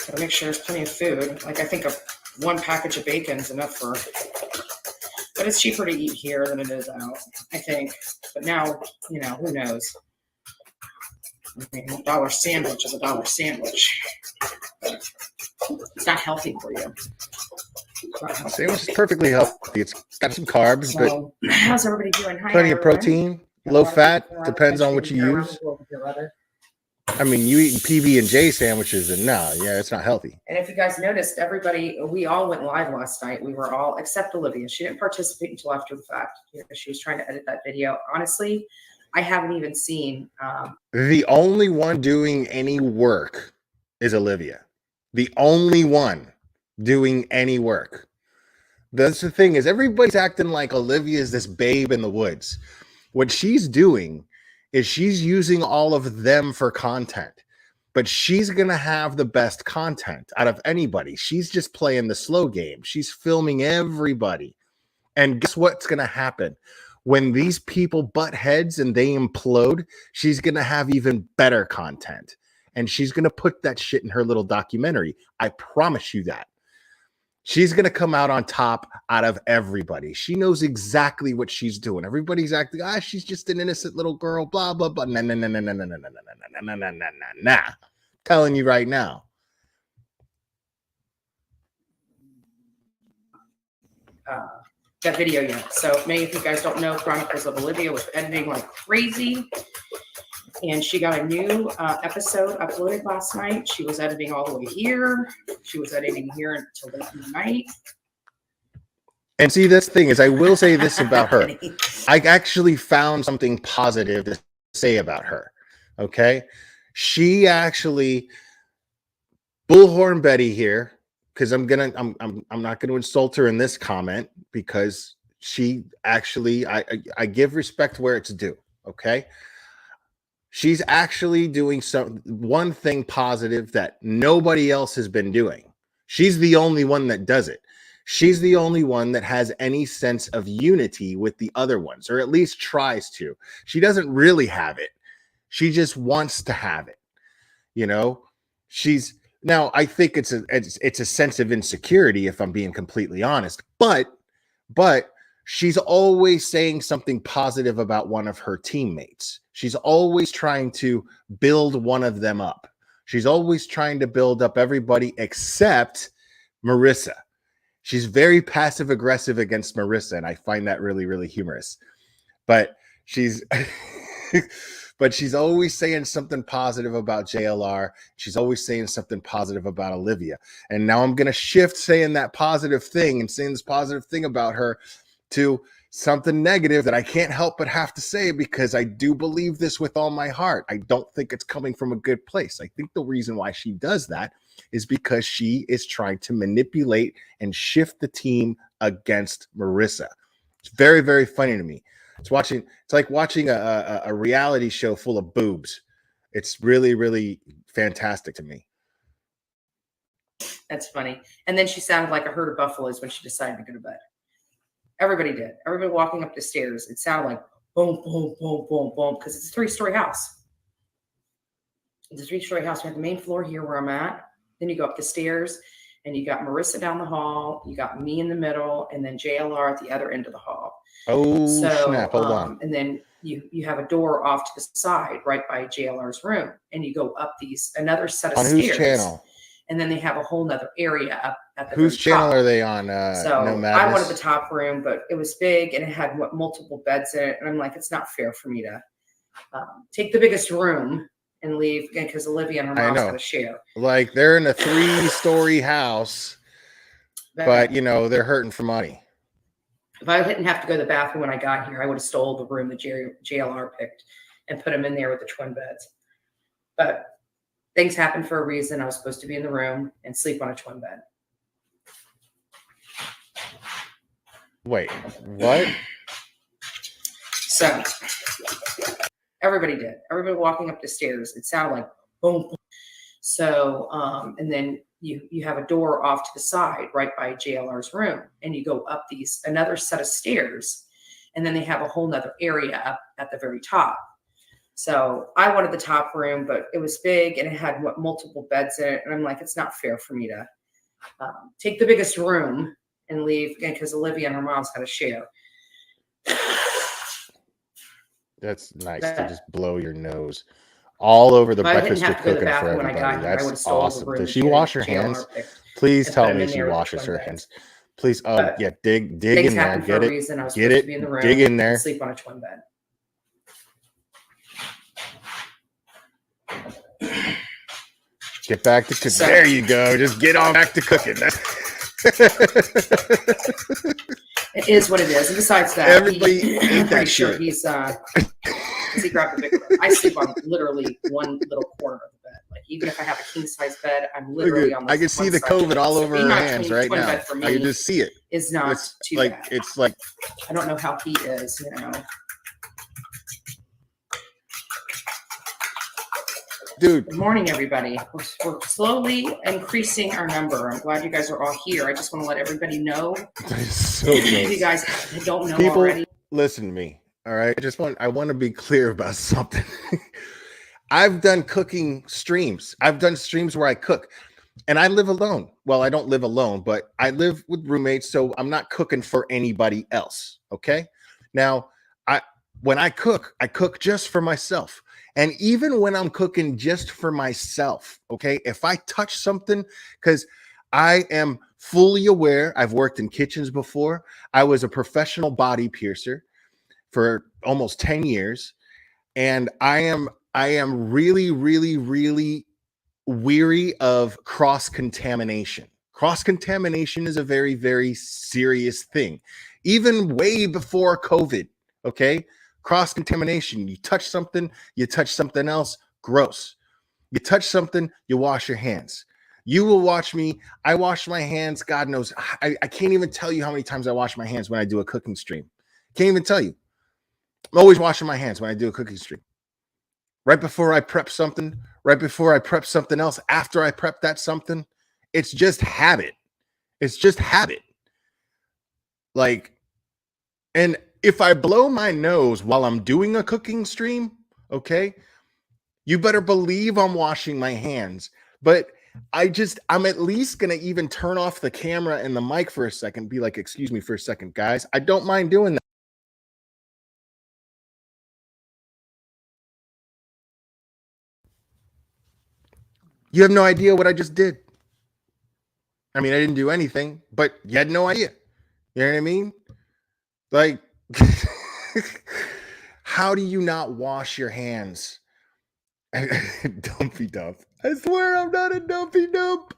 gotta make sure there's plenty of food. Like I think one package of bacon is enough for, but it's cheaper to eat here than it is out, I think. But now, you know, who knows? I mean, $1 sandwich is $1 sandwich. It's not healthy for you. Sandwich is perfectly healthy. It's got some carbs, so, but how's everybody doing? Hi, plenty of protein, low fat. Depends on what you use. I mean, you eating PB&J sandwiches, and no, yeah, it's not healthy. And if you guys noticed, we all went live last night. We were all, except Olivia. She didn't participate until after the fact. You know, she was trying to edit that video. Honestly, I haven't even seen. The only one doing any work is Olivia. The only one doing any work. That's the thing, is everybody's acting like Olivia is this babe in the woods. What she's doing is she's using all of them for content, but she's going to have the best content out of anybody. She's just playing the slow game. She's filming everybody. And guess what's going to happen? When these people butt heads and they implode, she's going to have even better content. And she's going to put that shit in her little documentary. I promise you that. She's going to come out on top out of everybody. She knows exactly what she's doing. Everybody's acting, she's just an innocent little girl, blah, blah, blah. Nah. Telling you right now. That video yet. So many of you guys don't know, Chronicles of Olivia was editing like crazy. And she got a new episode uploaded last night. She was editing all the way here. She was editing here until late in the night. And see, this thing is, I will say this about her. I actually found something positive to say about her. Okay. She actually, Bullhorn Betty here, because I'm not gonna insult her in this comment, because she actually, I give respect where it's due. Okay. She's actually doing one thing positive that nobody else has been doing. She's the only one that does it. She's the only one that has any sense of unity with the other ones, or at least tries to. She doesn't really have it. She just wants to have it. You know, now I think it's a sense of insecurity, if I'm being completely honest, but she's always saying something positive about one of her teammates. She's always trying to build one of them up. She's always trying to build up everybody except Marissa. She's very passive aggressive against Marissa, and I find that really, really humorous. But she's always saying something positive about JLR. She's always saying something positive about Olivia. And now I'm going to shift saying that positive thing and saying this positive thing about her to something negative that I can't help but have to say, because I do believe this with all my heart. I don't think it's coming from a good place. I think the reason why she does that is because she is trying to manipulate and shift the team against Marissa. It's very, very funny to me. It's like watching a reality show full of boobs. It's really, really fantastic to me. That's funny. And then she sounded like a herd of buffaloes when she decided to go to bed. Everybody did. Everybody walking up the stairs. It sounded like boom, boom, boom, boom, boom, because it's a 3-story house. It's a 3-story house. We have the main floor here where I'm at. Then you go up the stairs, and you got Marissa down the hall. You got me in the middle, and then JLR at the other end of the hall. Oh, snap. Hold on. And then you have a door off to the side right by JLR's room, and you go up another set of stairs. On whose channel? And then they have a whole nother area up at the Whose channel top. Are they on? So No I wanted the top room, but it was big and it had multiple beds in it. And I'm like, it's not fair for me to take the biggest room and leave, because Olivia and her mom's got to share. Like, they're in a 3-story house, but you know, they're hurting for money. If I didn't have to go to the bathroom when I got here, I would have stole the room that JLR picked and put him in there with the twin beds. But things happen for a reason. I was supposed to be in the room and sleep on a twin bed. Wait, what? So everybody did. Everybody walking up the stairs. It sounded like boom. So, and then you have a door off to the side right by JLR's room, and you go up another set of stairs, and then they have a whole nother area up at the very top. So I wanted the top room, but it was big and it had multiple beds in it. And I'm like, it's not fair for me to take the biggest room and leave, because Olivia and her mom's got to share. That's nice to just blow your nose all over the breakfast you're cooking for everybody. That's awesome. Does she wash her hands? Please tell me she washes her hands. Please, yeah, dig in there, get it, dig in there. Sleep on a twin bed. Get back to cooking. There you go. Just get on back to cooking. It is what it is. And besides that, everybody I'm pretty sure he's he grabbed the big bed. I sleep on literally one little corner of the bed. Like, even if I have a king size bed, I'm literally on the I can see the COVID all over her hands right now. I can just see it. Is not too like bad. It's like, I don't know how he is, you know. Dude. Good morning, everybody. We're slowly increasing our number. I'm glad you guys are all here. I just want to let everybody know. That is so you guys don't know already. Listen to me. All right. I want to be clear about something. I've done cooking streams. I've done streams where I cook, and I live alone. Well, I don't live alone, but I live with roommates, so I'm not cooking for anybody else. Okay. Now, when I cook just for myself. And even when I'm cooking just for myself, okay, if I touch something, because I am fully aware, I've worked in kitchens before. I was a professional body piercer for almost 10 years. And I am really, really, really weary of cross-contamination. Cross-contamination is a very, very serious thing, even way before COVID, okay? Cross-contamination. You touch something else, gross. You touch something, you wash your hands. You will watch me. I wash my hands. God knows. I can't even tell you how many times I wash my hands when I do a cooking stream. Can't even tell you. I'm always washing my hands when I do a cooking stream. Right before I prep something, right before I prep something else, after I prep that something. It's just habit. It's just habit. Like, and if I blow my nose while I'm doing a cooking stream, okay, you better believe I'm washing my hands. But I'm at least going to even turn off the camera and the mic for a second, be like, excuse me for a second, guys. I don't mind doing that. You have no idea what I just did. I mean, I didn't do anything, but you had no idea. You know what I mean? Like, how do you not wash your hands? Dumpy dump. I swear I'm not a dumpy dump.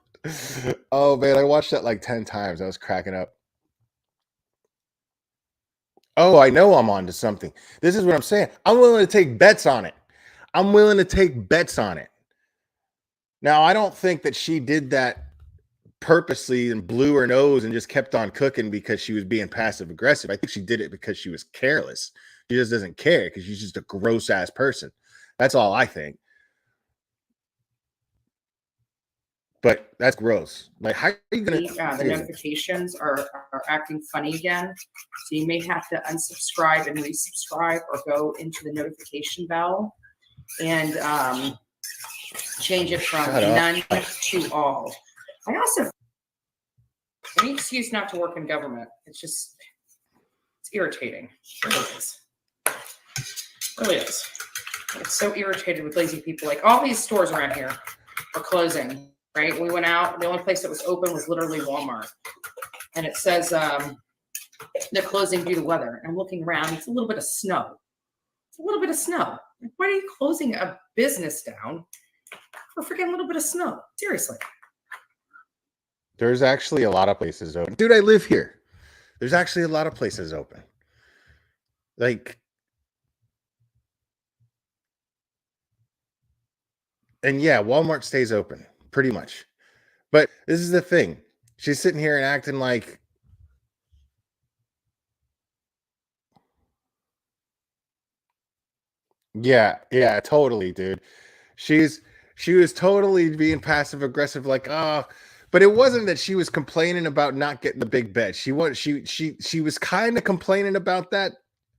Oh man, I watched that like 10 times. I was cracking up. Oh, I know I'm on to something. This is what I'm saying. I'm willing to take bets on it. Now, I don't think that she did that purposely and blew her nose and just kept on cooking because she was being passive aggressive. I think she did it because she was careless. She just doesn't care because she's just a gross ass person. That's all I think. But that's gross. Like, how are you gonna? The notifications are acting funny again, so you may have to unsubscribe and resubscribe, or go into the notification bell and change it from none to all. I also, any excuse not to work in government. It's irritating. It really is. It really is. It's so irritated with lazy people. Like, all these stores around here are closing, right? We went out. The only place that was open was literally Walmart. And it says they're closing due to weather. And I'm looking around. It's a little bit of snow. Like, why are you closing a business down for freaking little bit of snow? Seriously. There's actually a lot of places open. Dude, I live here. There's actually a lot of places open. Like, and yeah, Walmart stays open pretty much. But this is the thing. She's sitting here and acting like, yeah, totally, dude. She was totally being passive aggressive, like, oh, but it wasn't that she was complaining about not getting the big bed. She was kind of complaining about that.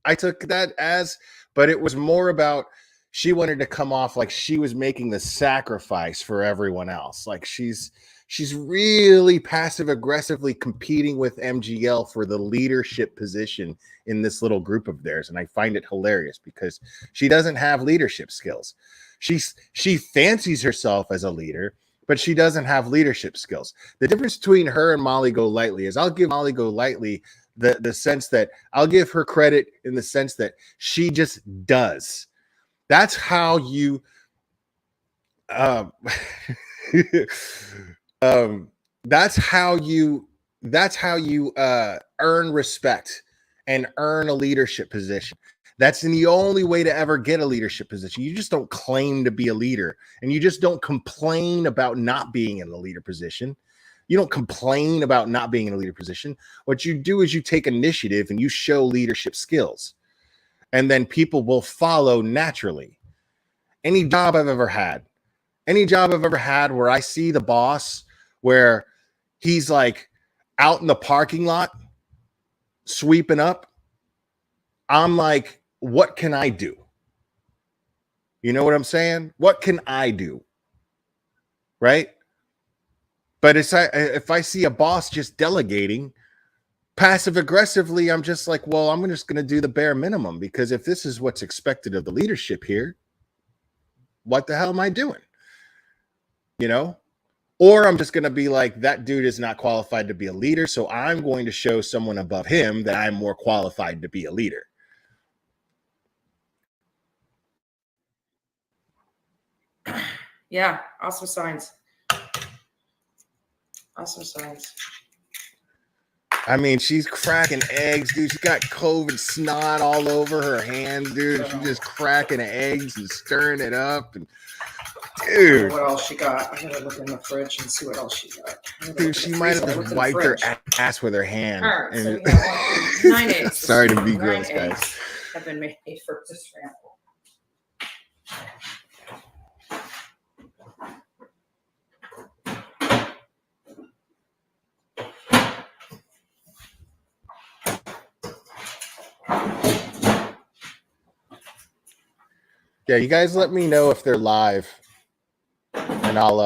I took that as, but it was more about she wanted to come off like she was making the sacrifice for everyone else. Like she's really passive aggressively competing with MGL for the leadership position in this little group of theirs. And I find it hilarious because she doesn't have leadership skills. She fancies herself as a leader, but she doesn't have leadership skills. The difference between her and Molly Golightly is I'll give Molly Golightly the sense that I'll give her credit in the sense that she just does. That's how you um, that's how you earn respect and earn a leadership position. That's the only way to ever get a leadership position. You just don't claim to be a leader, and you just don't complain about not being in the leader position. You don't complain about not being in a leader position. What you do is you take initiative and you show leadership skills, and then people will follow naturally. Any job I've ever had where I see the boss where he's like out in the parking lot sweeping up, I'm like, what can I do? You know what I'm saying? What can I do? Right? But if I see a boss just delegating passive aggressively, I'm just like, well, I'm just going to do the bare minimum, because if this is what's expected of the leadership here, what the hell am I doing? You know? Or I'm just going to be like, that dude is not qualified to be a leader, so I'm going to show someone above him that I'm more qualified to be a leader. Yeah, also signs. Also signs. I mean, she's cracking eggs, dude. She's got COVID snot all over her hands, dude. She's just cracking eggs and stirring it up. And dude, what else she got? I gotta look in the fridge and see what else she got. Dude, she might have just wiped her ass with her hand. All right, so we have 9 eggs. Sorry to be gross, guys. Have been made for this scramble. Yeah, you guys let me know if they're live, and I'll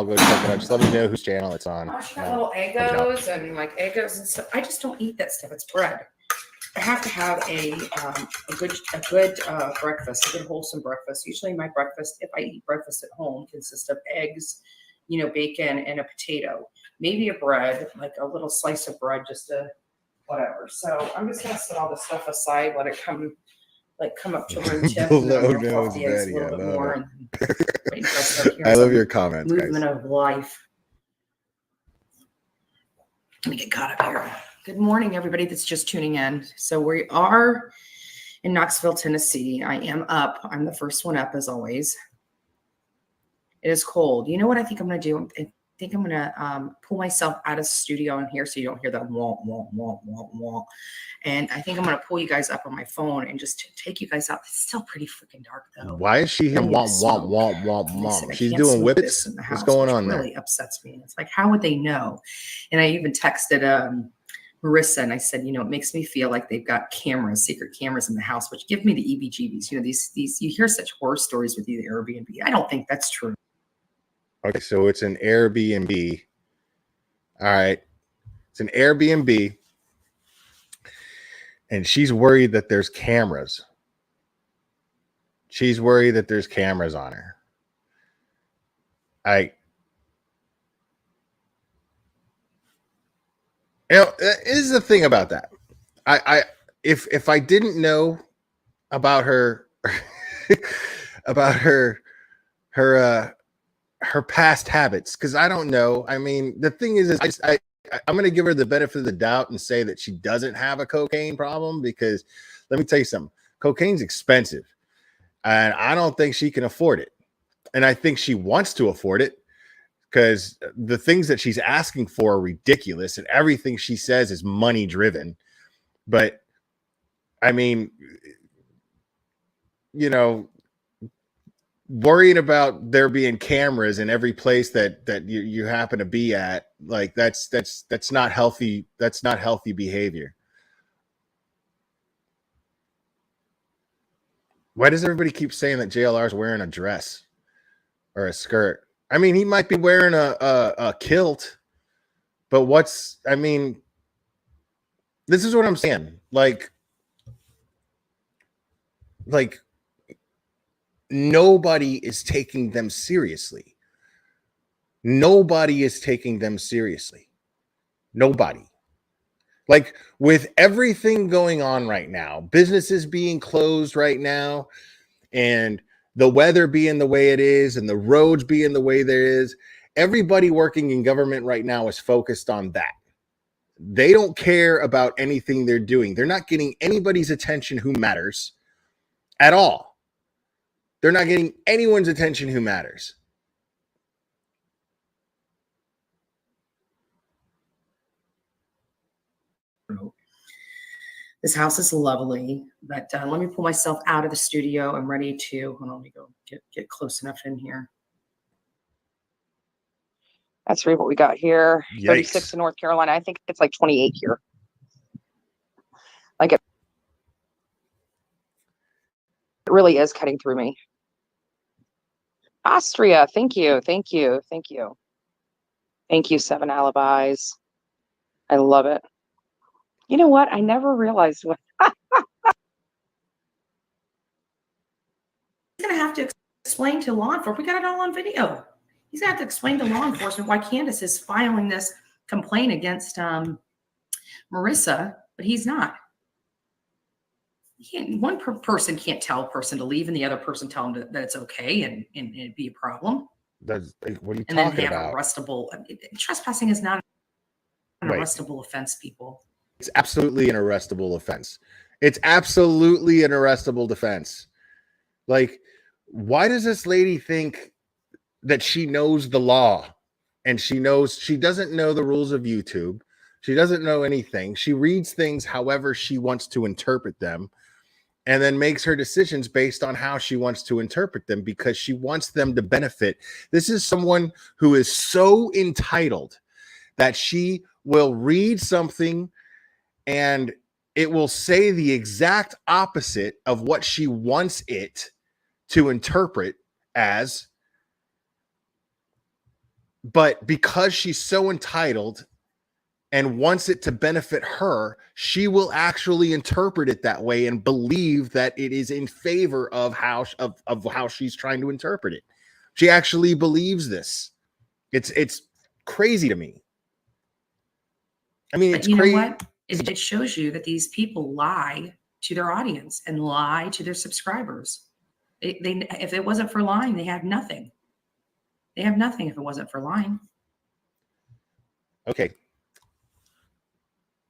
go check it out. Just let me know whose channel it's on. Oh, she got little Eggos and like Eggos and stuff. I just don't eat that stuff. It's bread. I have to have a good breakfast, a good wholesome breakfast. Usually my breakfast, if I eat breakfast at home, consists of eggs, bacon and a potato, maybe a bread, like a little slice of bread, just a whatever. So I'm just gonna set all this stuff aside, let it come up to room temp. I love your comments, movement guys. Of life. Let me get caught up here. Good morning, everybody that's just tuning in. So we are in Knoxville, Tennessee. I am up. I'm the first one up, as always. It is cold. You know what I think I'm going to do? I think I'm going to pull myself out of the studio in here so you don't hear that womp, womp, womp, womp, womp. And I think I'm going to pull you guys up on my phone and just take you guys out. It's still pretty freaking dark, though. Why is she here? Womp, womp, womp, womp, womp. She's doing whippets? What's going on there? It really upsets me. It's like, how would they know? And I even texted Marissa and I said, it makes me feel like they've got secret cameras in the house, which give me the EBGBs. These you hear such horror stories with the Airbnb. I don't think that's true. Okay, so it's an Airbnb. All right. It's an Airbnb. And she's worried that there's cameras. She's worried that there's cameras on her. Is the thing about that. If I didn't know about her about her past habits, because I don't know. I mean, the thing is I I'm going to give her the benefit of the doubt and say that she doesn't have a cocaine problem, because let me tell you something. Cocaine's expensive, and I don't think she can afford it. And I think she wants to afford it because the things that she's asking for are ridiculous, and everything she says is money driven. But I mean, you know, worrying about there being cameras in every place that you happen to be at, like that's not healthy. That's not healthy behavior. Why does everybody keep saying that JLR is wearing a dress or a skirt? I mean, he might be wearing a kilt, but I mean, this is what I'm saying. Like nobody is taking them seriously. Nobody is taking them seriously. Nobody. Like with everything going on right now, businesses being closed right now, and the weather being the way it is, and the roads being the way there is, everybody working in government right now is focused on that. They don't care about anything they're doing. They're not getting anybody's attention who matters at all. They're not getting anyone's attention who matters. This house is lovely, but let me pull myself out of the studio. I'm ready to, hold on, let me go get close enough in here. That's really what we got here. Yikes. 36 in North Carolina. I think it's like 28 here. Like it really is cutting through me. Austria, thank you, thank you, thank you. Thank you, 7 Alibis. I love it. You know what? I never realized what. He's going to have to explain to law enforcement. We got it all on video. He's going to have to explain to law enforcement why Candace is filing this complaint against Marissa, but he's not. One person can't tell a person to leave and the other person tell them that it's okay and it'd be a problem. That's, what are you and talking then have about? Arrestable. Trespassing is not an arrestable offense, people. It's absolutely an arrestable offense. It's absolutely an arrestable defense. Like, why does this lady think that she knows the law? And she doesn't know the rules of YouTube. She doesn't know anything. She reads things however she wants to interpret them, and then makes her decisions based on how she wants to interpret them because she wants them to benefit. This is someone who is so entitled that she will read something and it will say the exact opposite of what she wants it to interpret as. But because she's so entitled and wants it to benefit her, she will actually interpret it that way and believe that it is in favor of how she's trying to interpret it. She actually believes this. It's crazy to me. I mean, it's crazy. You know what? It shows you that these people lie to their audience and lie to their subscribers. If it wasn't for lying, they have nothing. They have nothing if it wasn't for lying. Okay.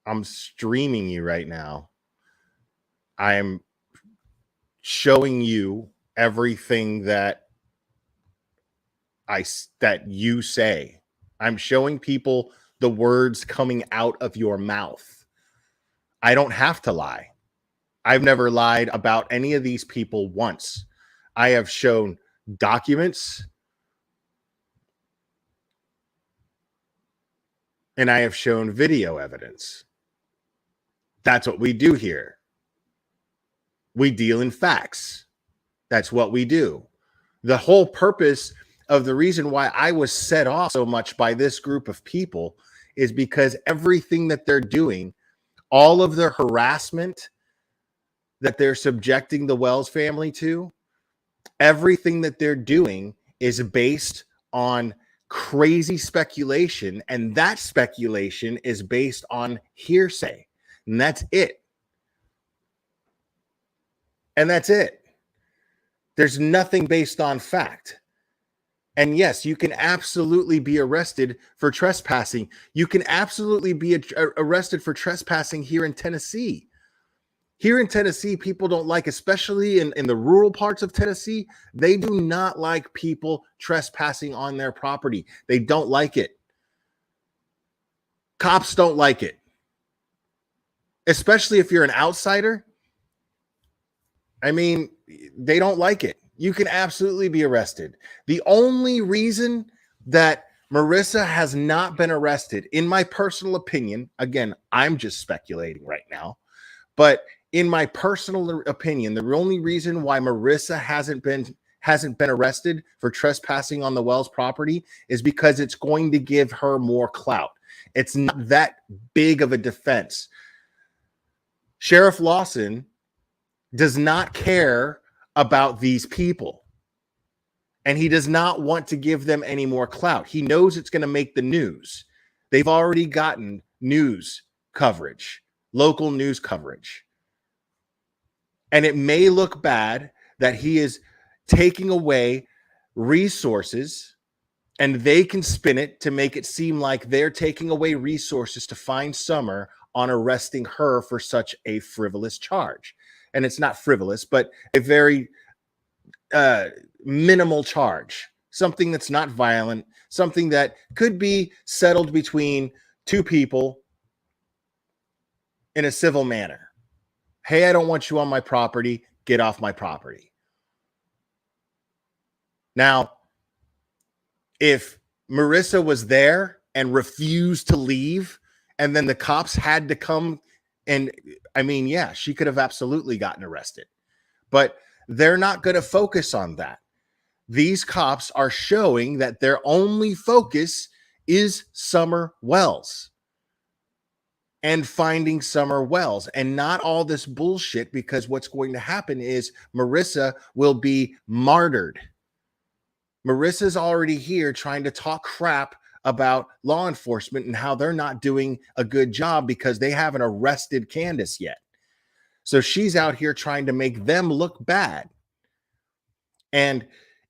I'm streaming you right now. I'm showing you everything that you say. I'm showing people the words coming out of your mouth. I don't have to lie. I've never lied about any of these people once. I have shown documents, and I have shown video evidence. That's what we do here. We deal in facts. That's what we do. The whole purpose of the reason why I was set off so much by this group of people is because everything that they're doing, all of their harassment that they're subjecting the Wells family to, everything that they're doing is based on crazy speculation, and that speculation is based on hearsay. And that's it. And that's it. There's nothing based on fact. And yes, you can absolutely be arrested for trespassing. You can absolutely be arrested for trespassing here in Tennessee. Here in Tennessee, people don't like, especially in the rural parts of Tennessee, they do not like people trespassing on their property. They don't like it. Cops don't like it. Especially if you're an outsider. I mean, they don't like it. You can absolutely be arrested. The only reason that Marissa has not been arrested, in my personal opinion, again, I'm just speculating right now, but in my personal opinion, the only reason why Marissa hasn't been arrested for trespassing on the Wells property is because it's going to give her more clout. It's not that big of a defense. Sheriff Lawson does not care about these people, and he does not want to give them any more clout. He knows it's going to make the news. They've already gotten news coverage, local news coverage. And it may look bad that he is taking away resources, and they can spin it to make it seem like they're taking away resources to find Summer on arresting her for such a frivolous charge. And it's not frivolous, but a very minimal charge, something that's not violent, something that could be settled between two people in a civil manner. Hey, I don't want you on my property. Get off my property. Now, if Marissa was there and refused to leave, and then the cops had to come, and I mean, yeah, she could have absolutely gotten arrested. But they're not going to focus on that. These cops are showing that their only focus is Summer Wells and finding Summer Wells, and not all this bullshit, because what's going to happen is Marissa will be martyred. Marissa's already here trying to talk crap about law enforcement and how they're not doing a good job because they haven't arrested Candace yet. So she's out here trying to make them look bad. And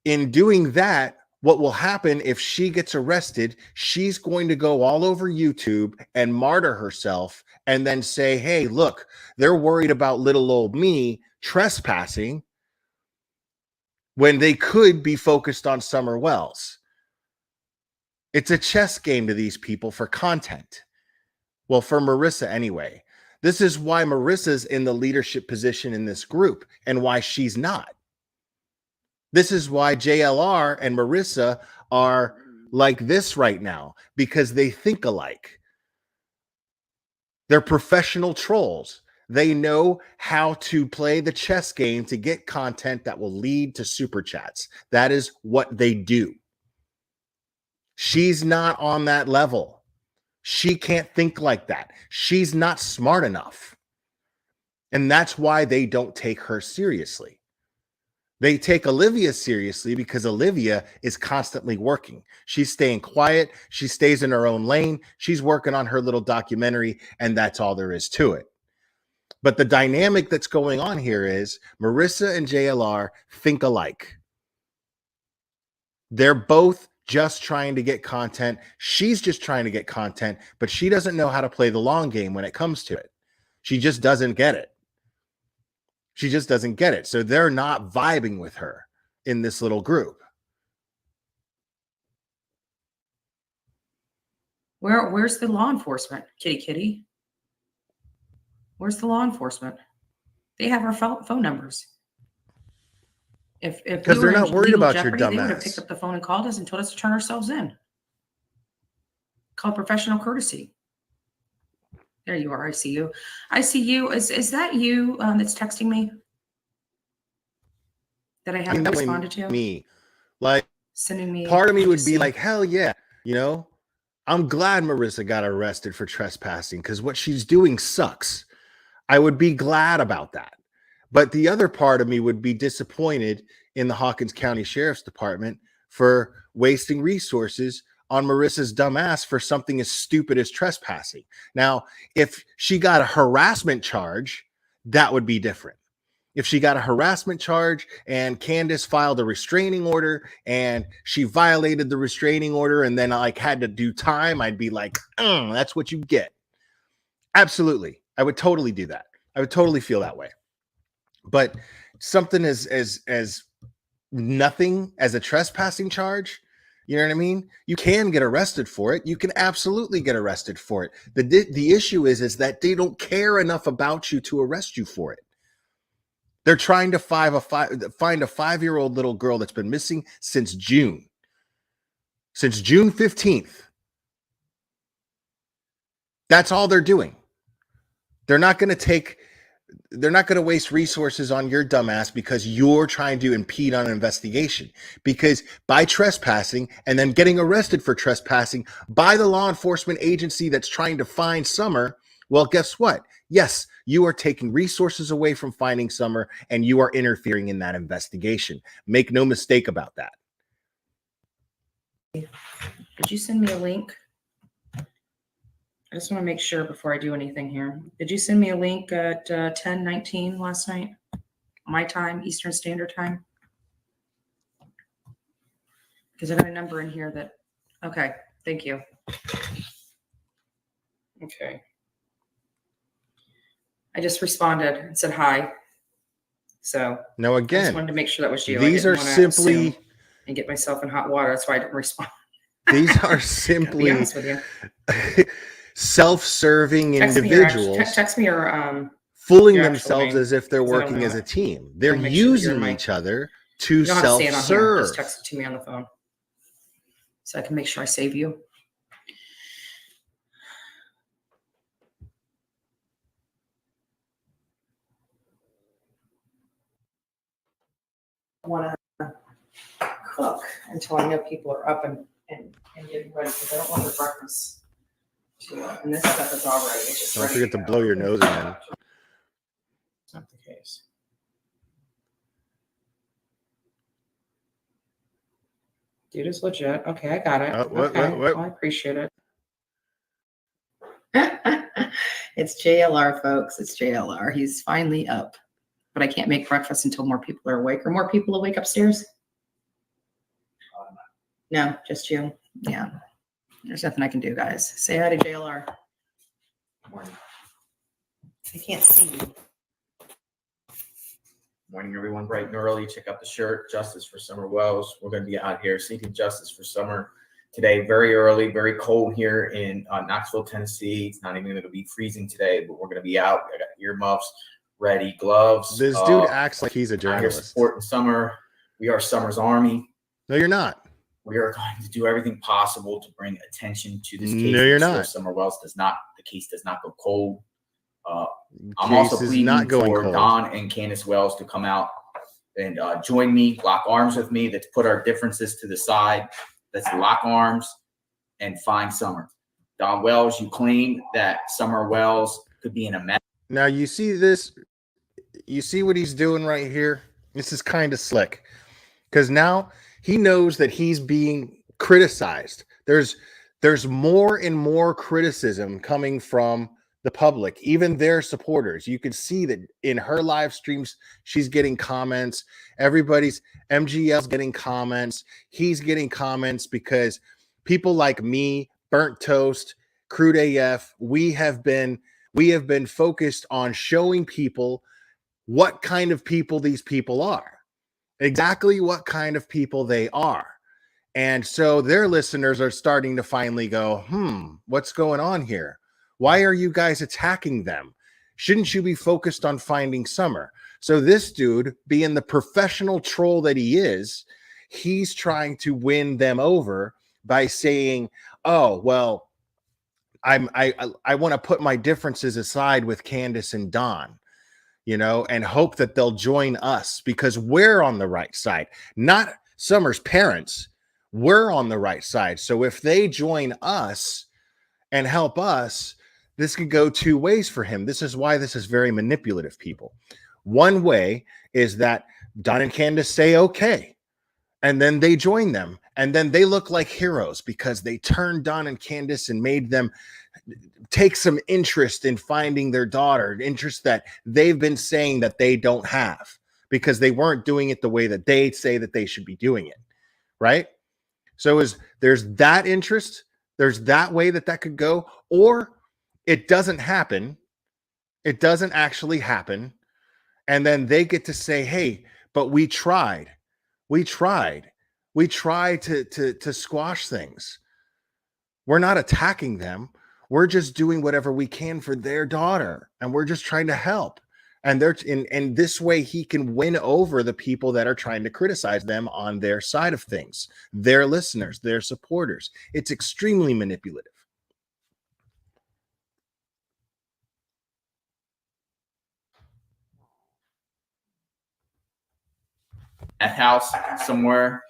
in doing that, what will happen if she gets arrested, she's going to go all over YouTube and martyr herself and then say, hey, look, they're worried about little old me trespassing when they could be focused on Summer Wells. It's a chess game to these people for content. Well, for Marissa anyway. This is why Marissa's in the leadership position in this group and why she's not. This is why JLR and Marissa are like this right now, because they think alike. They're professional trolls. They know how to play the chess game to get content that will lead to super chats. That is what they do. She's not on that level. She can't think like that. She's not smart enough. And that's why they don't take her seriously. They take Olivia seriously because Olivia is constantly working. She's staying quiet. She stays in her own lane. She's working on her little documentary, and that's all there is to it. But the dynamic that's going on here is Marissa and JLR think alike. They're both just trying to get content. She's just trying to get content, but she doesn't know how to play the long game when it comes to it. She just doesn't get it. She just doesn't get it. So they're not vibing with her in this little group. Where's the law enforcement? Kitty. Where's the law enforcement? They have our phone numbers. If because they're not worried about your dumb they would have ass. picked up the phone and called us and told us to turn ourselves in. Called professional courtesy. There you are. I see you. Is that you that's texting me? That I haven't responded to? Me. Like, sending me. Part of me would be like, hell yeah. You know, I'm glad Marissa got arrested for trespassing because what she's doing sucks. I would be glad about that. But the other part of me would be disappointed in the Hawkins County Sheriff's Department for wasting resources on Marissa's dumb ass for something as stupid as trespassing. Now, if she got a harassment charge, that would be different. if she got a harassment charge and Candace filed a restraining order and she violated the restraining order and then like had to do time, I'd be like, that's what you get. Absolutely. I would totally do that. I would totally feel that way. But something as nothing as a trespassing charge, you know what I mean? You can get arrested for it. You can absolutely get arrested for it. The issue is that they don't care enough about you to arrest you for it. They're trying to find a 5-year-old little girl that's been missing since June 15th. That's all they're doing. They're not going to waste resources on your dumbass because you're trying to impede on an investigation. Because by trespassing and then getting arrested for trespassing by the law enforcement agency that's trying to find Summer, well, guess what? Yes, you are taking resources away from finding Summer and you are interfering in that investigation. Make no mistake about that. Did you send me a link? I just want to make sure before I do anything here. Did you send me a link at 10:19 last night? My time, Eastern Standard Time? Because I got a number in here that, okay, thank you. Okay. I just responded and said hi. So now I again, just wanted to make sure that was you. These are simply and get myself in hot water. That's why I didn't respond. These are simply be honest with you. self-serving individuals text me your fooling your themselves as if they're working as a team. They're sure using each other to self-serve. Just text it to me on the phone so I can make sure I save you. I want to cook until I know people are up and getting ready because I don't want their breakfast. And this stuff is already. It's just don't forget to blow your nose again. It's not the case. Dude is legit. Okay, I got it. What? Well, I appreciate it. It's JLR, folks. It's JLR. He's finally up. But I can't make breakfast until more people are awake. Are more people awake upstairs? No, just you. Yeah. There's nothing I can do, guys. Say hi to JLR. Morning. I can't see you. Morning, everyone. Bright and early. Check out the shirt. Justice for Summer Wells. We're going to be out here seeking justice for Summer today. Very early, very cold here in Knoxville, Tennessee. It's not even going to be freezing today, but we're going to be out. I got earmuffs ready, gloves. This dude acts like he's a Out here journalist. supporting Summer. We are Summer's army. No, you're not. We are going to do everything possible to bring attention to this case. No, you're not. Summer Wells the case does not go cold. I'm Case also is pleading not going for cold. Don and Candace Wells to come out and join me, lock arms with me. Let's put our differences to the side. Let's lock arms and find Summer. Don Wells, you claim that Summer Wells could be in a mess. Now you see this. You see what he's doing right here? This is kind of slick because now he knows that he's being criticized. There's more and more criticism coming from the public, even their supporters. You can see that in her live streams, she's getting comments. MGL's getting comments. He's getting comments because people like me, Burnt Toast, Crude AF, we have been focused on showing people what kind of people these people are. Exactly what kind of people they are. And so their listeners are starting to finally go, what's going on here? Why are you guys attacking them? Shouldn't you be focused on finding Summer? So this dude, being the professional troll that he is, he's trying to win them over by saying, oh, well, I want to put my differences aside with Candace and Don, and hope that they'll join us because we're on the right side, not Summer's parents. We're on the right side. So if they join us and help us, this could go two ways for him. This is why this is very manipulative, people. One way is that Don and Candace say, okay, and then they join them. And then they look like heroes because they turned Don and Candace and made them take some interest in finding their daughter, interest that they've been saying that they don't have because they weren't doing it the way that they say that they should be doing it. Right. So there's that interest. There's that way that could go, or it doesn't happen. It doesn't actually happen. And then they get to say, hey, but we tried. We tried to squash things. We're not attacking them. We're just doing whatever we can for their daughter. And we're just trying to help. And they're in this way, he can win over the people that are trying to criticize them on their side of things, their listeners, their supporters. It's extremely manipulative. Meth house somewhere.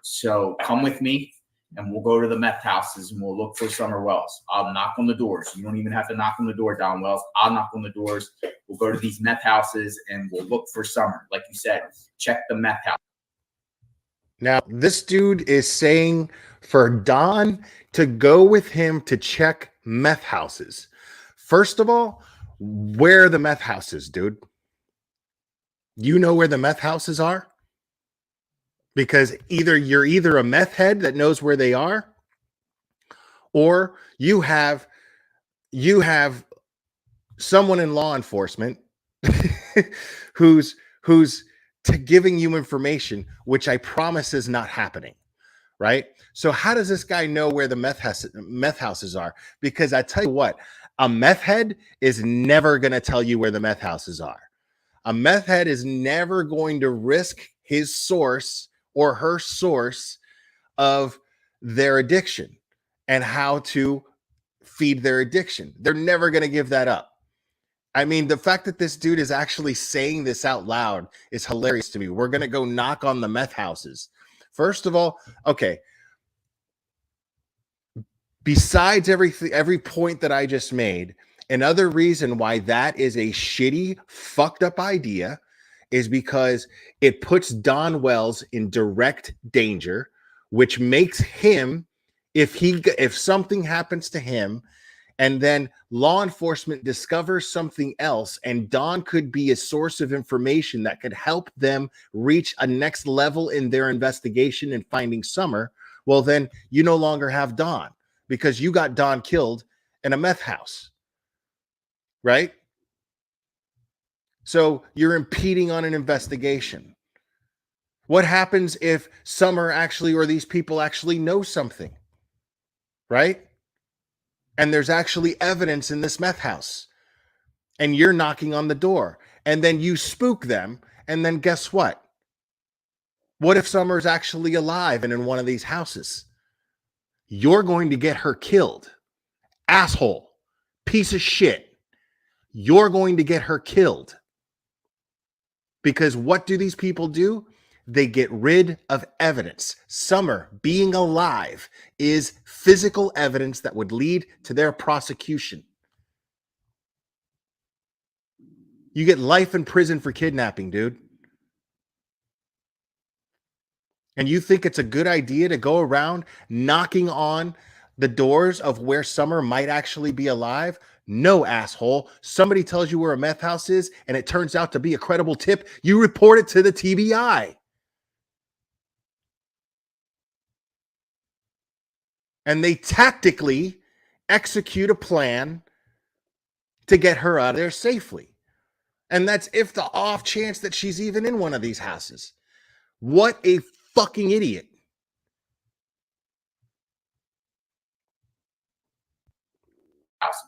So come with me and we'll go to the meth houses and we'll look for Summer Wells. I'll knock on the doors. You don't even have to knock on the door, Don Wells. I'll knock on the doors. We'll go to these meth houses and we'll look for Summer. Like you said, check the meth house. Now, this dude is saying for Don to go with him to check meth houses. First of all, where are the meth houses, dude? You know where the meth houses are? Because you're either a meth head that knows where they are, or you have someone in law enforcement who's giving you information, which I promise is not happening, right? So how does this guy know where the meth houses are? Because I tell you what, a meth head is never going to tell you where the meth houses are. A meth head is never going to risk his source or her source of their addiction and how to feed their addiction. They're never going to give that up. I mean, the fact that this dude is actually saying this out loud is hilarious to me. We're going to go knock on the meth houses. First of all, okay. Besides every point that I just made, another reason why that is a shitty, fucked up idea is because it puts Don Wells in direct danger, which makes him, if something happens to him, and then law enforcement discovers something else, and Don could be a source of information that could help them reach a next level in their investigation and finding Summer, well, then you no longer have Don because you got Don killed in a meth house, right? So you're impeding on an investigation. What happens if Summer actually, or these people actually know something, right? And there's actually evidence in this meth house and you're knocking on the door and then you spook them. And then guess what? What if Summer's actually alive and in one of these houses? You're going to get her killed. Asshole. Piece of shit. You're going to get her killed. Because what do these people do? They get rid of evidence. Summer being alive is physical evidence that would lead to their prosecution. You get life in prison for kidnapping, dude. And you think it's a good idea to go around knocking on the doors of where Summer might actually be alive? No, asshole. Somebody tells you where a meth house is and it turns out to be a credible tip. You report it to the TBI. And they tactically execute a plan to get her out of there safely. And that's if the off chance that she's even in one of these houses. What a fucking idiot.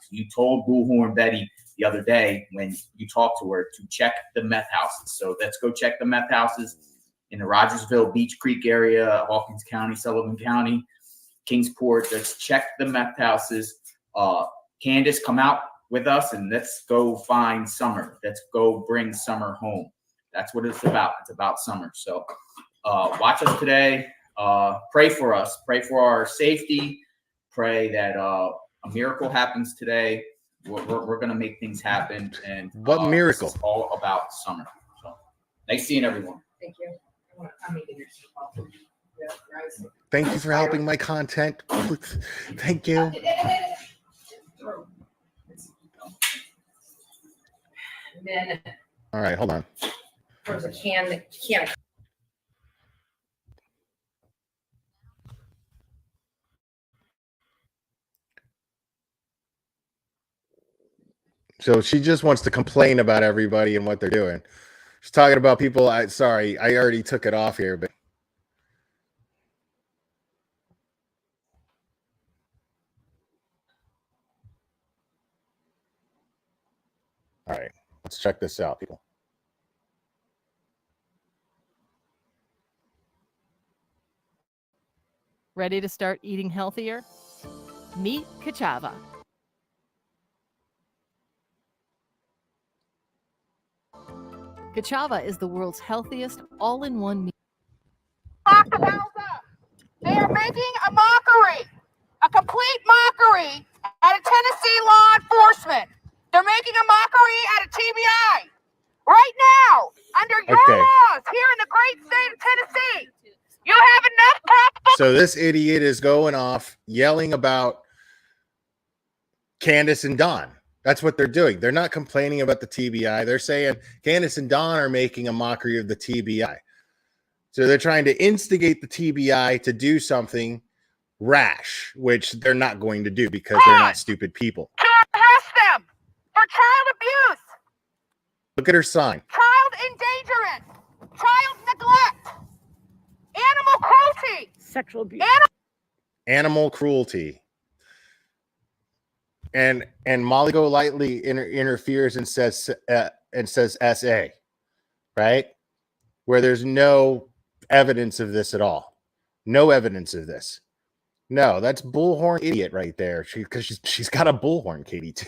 You told Bullhorn Betty the other day when you talked to her to check the meth houses. So let's go check the meth houses in the Rogersville, Beach Creek area, Hawkins County, Sullivan County, Kingsport. Let's check the meth houses. Candace, come out with us and let's go find Summer. Let's go bring Summer home. That's what it's about. It's about Summer. So watch us today. Pray for us. Pray for our safety. Pray that a miracle happens today. We're going to make things happen. And what miracle? It's all about Summer. So nice seeing everyone. Thank you. I'm making your Thank you for helping my content. Thank you. Then All right, hold on. there's a can. So she just wants to complain about everybody and what they're doing. She's talking about people. Sorry, I already took it off here, but all right, let's check this out, people. Ready to start eating healthier? Meet Kachava. Kachava is the world's healthiest all-in-one meal. Lock the hell up. They are making a mockery, a complete mockery out of Tennessee law enforcement. They're making a mockery out of TBI. Right now, under your laws here in the great state of Tennessee, you have enough probable. So this idiot is going off yelling about Candace and Don. That's what they're doing. They're not complaining about the TBI. They're saying Candace and Don are making a mockery of the TBI. So they're trying to instigate the TBI to do something rash, which they're not going to do because they're not stupid people. To arrest them for child abuse, Look at her sign. child endangerment, child neglect, animal cruelty, Sexual abuse. Animal cruelty. And Molly Golightly interferes and says SA, right? Where there's no evidence of this at all. No evidence of this. No, that's bullhorn idiot right there. Because she's got a bullhorn, Katie, too.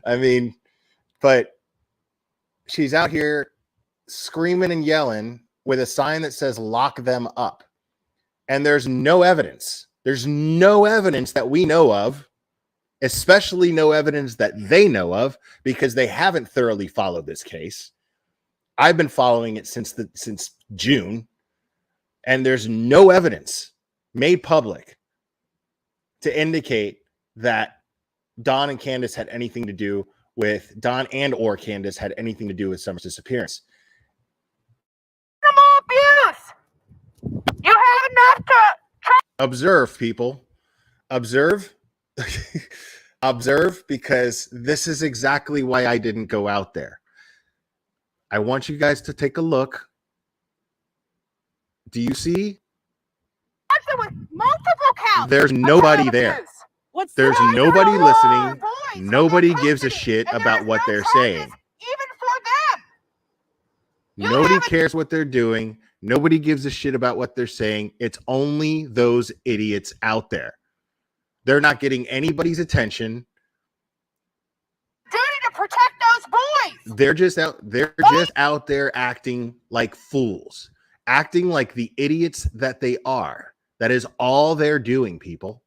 I mean, but she's out here screaming and yelling with a sign that says lock them up. And there's no evidence. There's no evidence that we know of, especially no evidence that they know of, because they haven't thoroughly followed this case. I've been following it since June, and there's no evidence made public to indicate that Don and Candace had anything to do with Don and or Candace had anything to do with Summer's disappearance. animal abuse. You have enough to Observe, people. Observe. Observe, because this is exactly why I didn't go out there. I want you guys to take a look. Do you see? with multiple counts. There's of nobody child there. abuse. What's There's that? nobody Boys listening. in Nobody their gives a custody, shit and about there's what no they're charges saying. Even for them. You Nobody haven't- cares what they're doing. Nobody gives a shit about what they're saying. It's only those idiots out there. They're not getting anybody's attention. Duty to protect those boys. They're just out there acting like fools, acting like the idiots that they are. That is all they're doing, people.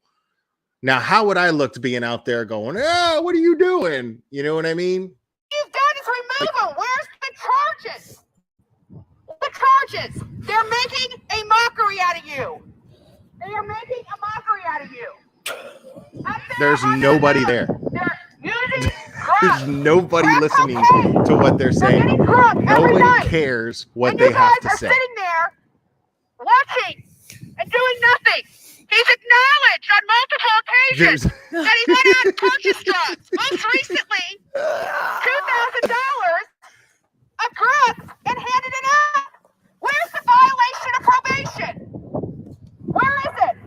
Now, how would I look to being out there going, "Oh, what are you doing?" You know what I mean? You've done is remove them. Where's the charges? The charges. They're making a mockery out of you. They are making a mockery out of you. Up there There's on nobody their there. They're using There's drugs. nobody Crack listening cocaine. to what they're They're saying. getting drunk every Nobody night. cares what And they you have guys to are say. sitting there watching and doing nothing. He's acknowledged on multiple occasions There's that he went out and purchased drugs. Most recently, $2,000 of drugs and handed it out. Where's the violation of probation? Where is it?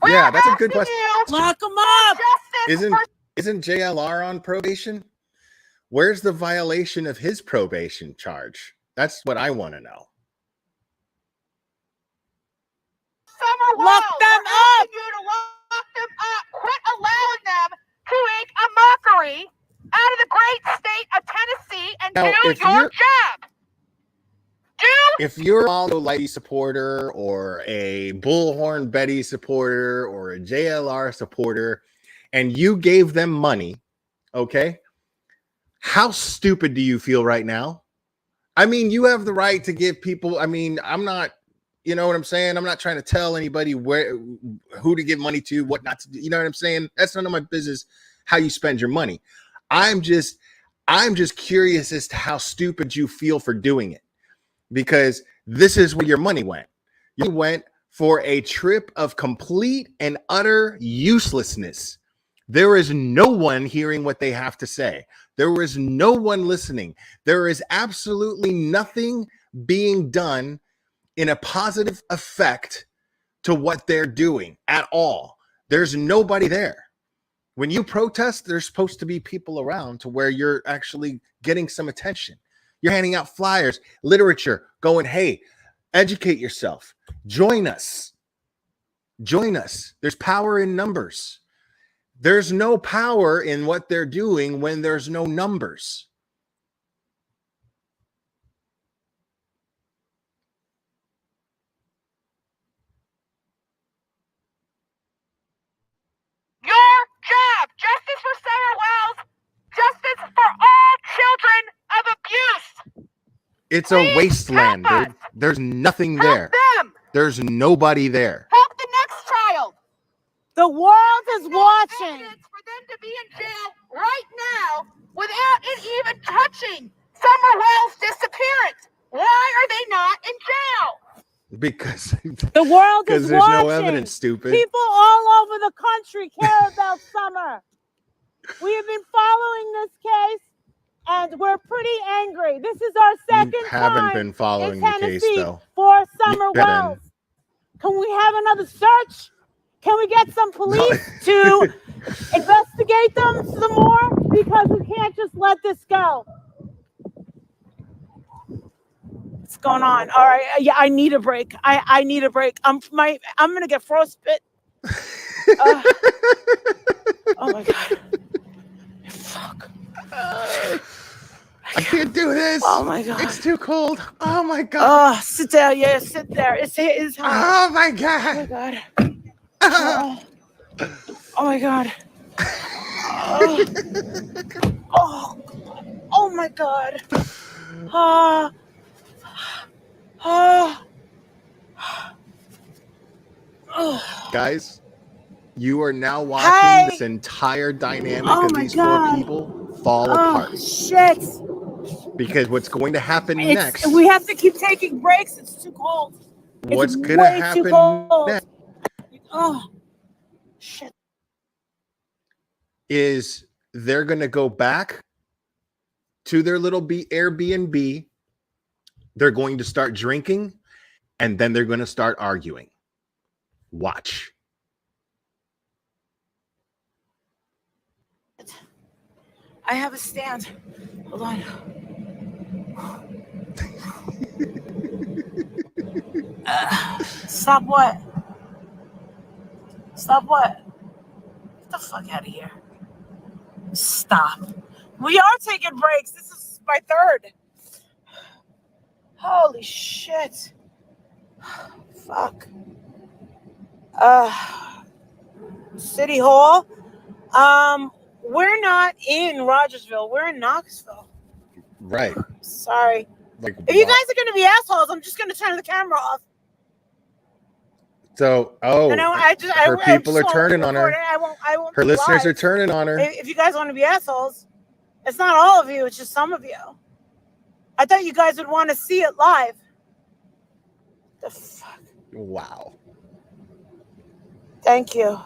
We're Yeah, that's a good asking question. you Lock them for up. justice for Isn't JLR on probation? Where's the violation of his probation charge? That's what I want to know. Summer Lock Wells. them We're asking you to lock them up. Quit allowing them to make a mockery out of the great state of Tennessee and Now, do if your you're- job. If you're a Aldo Lighty supporter or a Bullhorn Betty supporter or a JLR supporter and you gave them money, okay, how stupid do you feel right now? I mean, you have the right to give people, I mean, I'm not You know what I'm saying? I'm not trying to tell anybody who to give money to, what not to do. You know what I'm saying? That's none of my business how you spend your money. I'm just curious as to how stupid you feel for doing it, because this is where your money went. You went for a trip of complete and utter uselessness. There is no one hearing what they have to say. There is no one listening. There is absolutely nothing being done in a positive effect to what they're doing at all. There's nobody there. When you protest, there's supposed to be people around to where you're actually getting some attention. You're handing out flyers, literature, going, hey, educate yourself. Join us. Join us. There's power in numbers. There's no power in what they're doing when there's no numbers. Your job, justice for Sarah Wells, justice for all children of abuse. It's Please a wasteland, help dude. us. There's nothing Help there. them. There's nobody there. Help the next child. The world is watching. Evidence for them to be in jail right now without it even touching Summer Wells' disappearance. Why are they not in jail? Because The world is there's watching. no evidence, stupid. People all over the country care about Summer. We have been following this case, and we're pretty angry. This is our second You haven't time been following in the case, Tennessee though. for Summer You haven't. Wells. Can we have another search? Can we get some police to investigate them some more? Because we can't just let this go. What's going on? All right, yeah, I need a break. I need a break. I'm gonna get frostbite. Oh my god! Fuck! I can't do this. Oh my god! It's too cold. Oh my god. Oh, sit down. Yeah, sit there. It's hot. Oh my Oh god. my god! Oh my god! Oh my god! Guys, you are now watching Hey. this entire dynamic Oh of my these God. four people fall Oh apart. shit! Because what's going to happen next? We have to keep taking breaks. It's too cold. It's What's going to way too happen cold. next Oh shit! is they're going to go back to their little Airbnb. They're going to start drinking, and then they're going to start arguing. Watch. I have a stand. Hold on. Stop what? Stop what? Get the fuck out of here. Stop. We are taking breaks. This is my third. Holy shit. Fuck. City Hall. We're not in Rogersville. We're in Knoxville. Right. Sorry. Like, If you guys are going to be assholes, I'm just going to turn the camera off. So, her people are turning on her. I won't. Her be listeners live. are turning on her. If you guys want to be assholes, it's not all of you. It's just some of you. I thought you guys would want to see it live. The fuck? Wow. Thank you.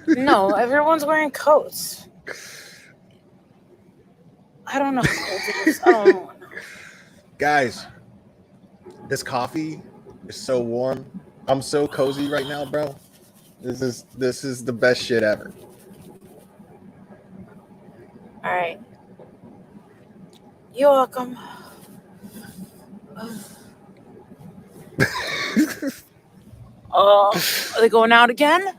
No, everyone's wearing coats. I don't know how cold it is. I don't know. Guys, this coffee is so warm. I'm so cozy right now, bro. This is the best shit ever. All right. You're welcome. Are they going out again?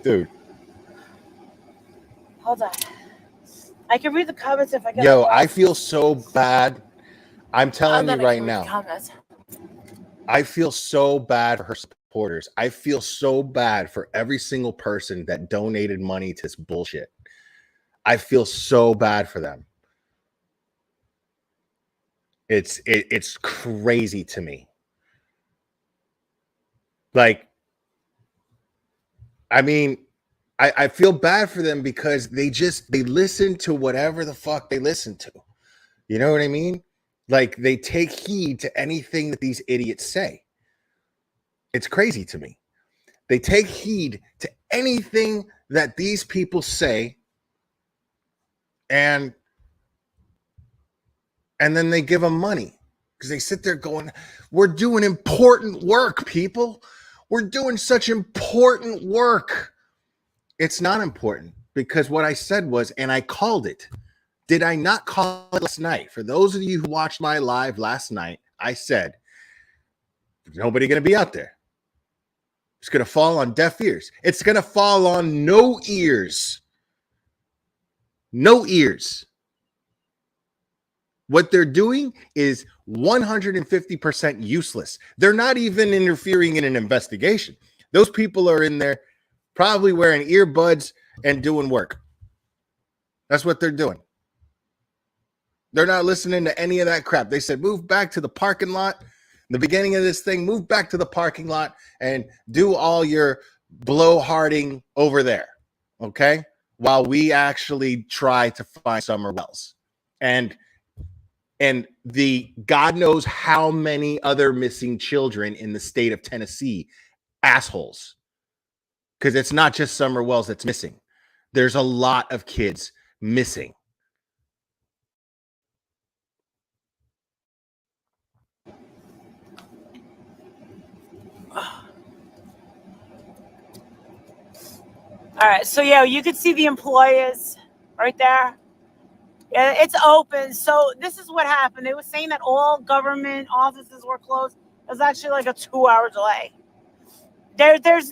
Dude. Hold on. I can read the comments if I get. Yo, I feel so bad. I'm telling you right now. Comments. I feel so bad for her supporters. I feel so bad for every single person that donated money to this bullshit. I feel so bad for them. It's crazy to me. Like, I mean, I feel bad for them because they listen to whatever the fuck they listen to. You know what I mean? Like, they take heed to anything that these idiots say. It's crazy to me. They take heed to anything that these people say, and then they give them money because they sit there going, we're doing important work, people. We're doing such important work. It's not important, because what I said was, and I called it. Did I not call it last night? For those of you who watched my live last night, I said, there's nobody going to be out there. It's going to fall on deaf ears. It's going to fall on no ears. No ears. What they're doing is 150% useless. They're not even interfering in an investigation. Those people are in there probably wearing earbuds and doing work. That's what they're doing. They're not listening to any of that crap. They said, move back to the parking lot. In the beginning of this thing, move back to the parking lot and do all your blowharding over there. Okay? While we actually try to find Summer Wells. And the God knows how many other missing children in the state of Tennessee, assholes. Because it's not just Summer Wells that's missing. There's a lot of kids missing. All right, so yeah, you could see the employers right there. Yeah, it's open. So this is what happened. They were saying that all government offices were closed. It was actually like a 2-hour delay. There's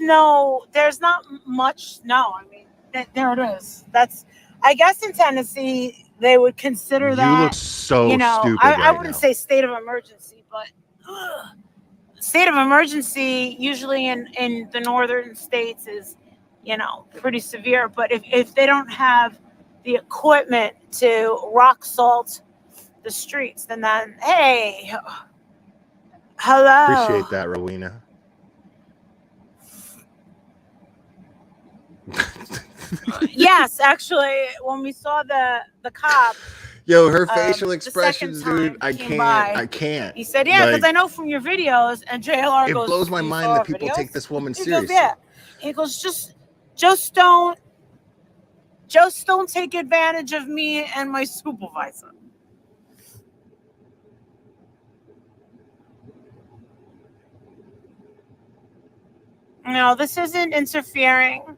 not much snow. I mean, there it is. That's, I guess in Tennessee they would consider that. You look so stupid I right wouldn't now. say state of emergency, but state of emergency usually in the northern states is, pretty severe. But if they don't have the equipment to rock salt the streets, then hey, hello. Appreciate that, Rowena. Yes, actually, when we saw the cop, Yo, her facial expressions, time dude, I came by, can't. he said, "Yeah, because Like, I know from your videos." And JLR it goes, blows my "You mind saw that our people videos?" take this woman He seriously. goes, "Yeah." He goes, just don't take advantage of me and my supervisor. No, this isn't interfering.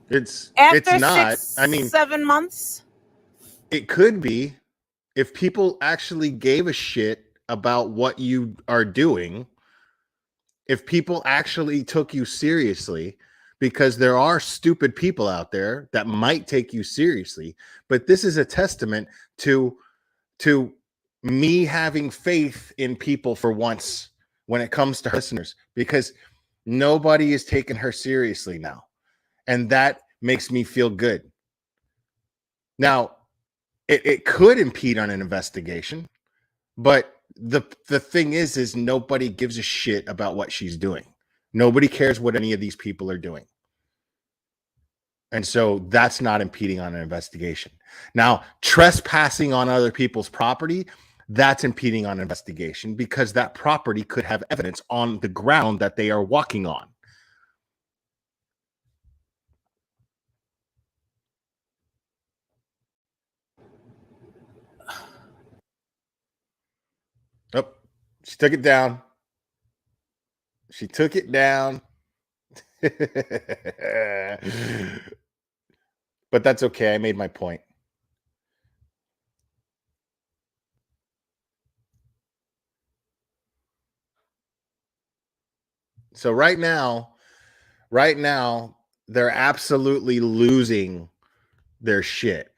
It's After not. 7 months. It could be if people actually gave a shit about what you are doing. If people actually took you seriously, because there are stupid people out there that might take you seriously, but this is a testament to me having faith in people for once when it comes to her listeners, because nobody is taking her seriously now. And that makes me feel good. Now, it could impede on an investigation, but the thing is nobody gives a shit about what she's doing. Nobody cares what any of these people are doing. And so that's not impeding on an investigation. Now, trespassing on other people's property, that's impeding on an investigation, because that property could have evidence on the ground that they are walking on. Oh, she took it down. She took it down. But that's okay. I made my point. So right now, they're absolutely losing their shit.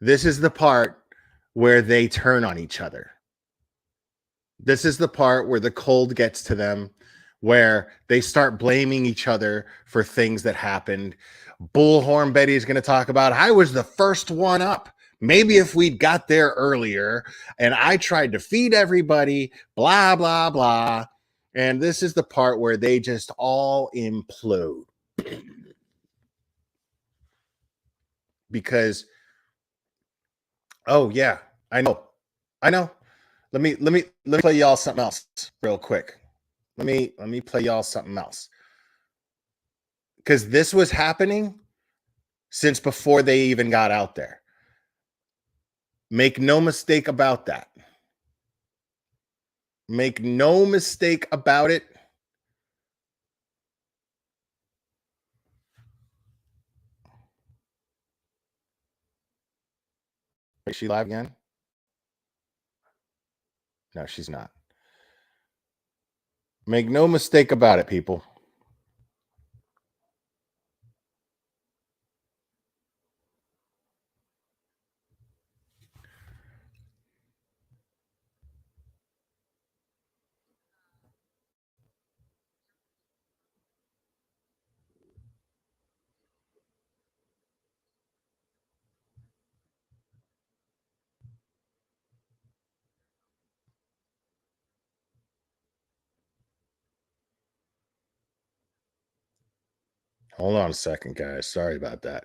This is the part where they turn on each other. This is the part where the cold gets to them where they start blaming each other for things that happened. Bullhorn Betty is going to talk about, I was the first one up. Maybe if we'd got there earlier and I tried to feed everybody, blah, blah, blah. And this is the part where they just all implode. Because, oh yeah, I know. Let me play y'all something else real quick. Let me play y'all something else. Because this was happening since before they even got out there. Make no mistake about that. Make no mistake about it. Is she live again? No, she's not. Make no mistake about it, people. Hold on a second, guys. Sorry about that.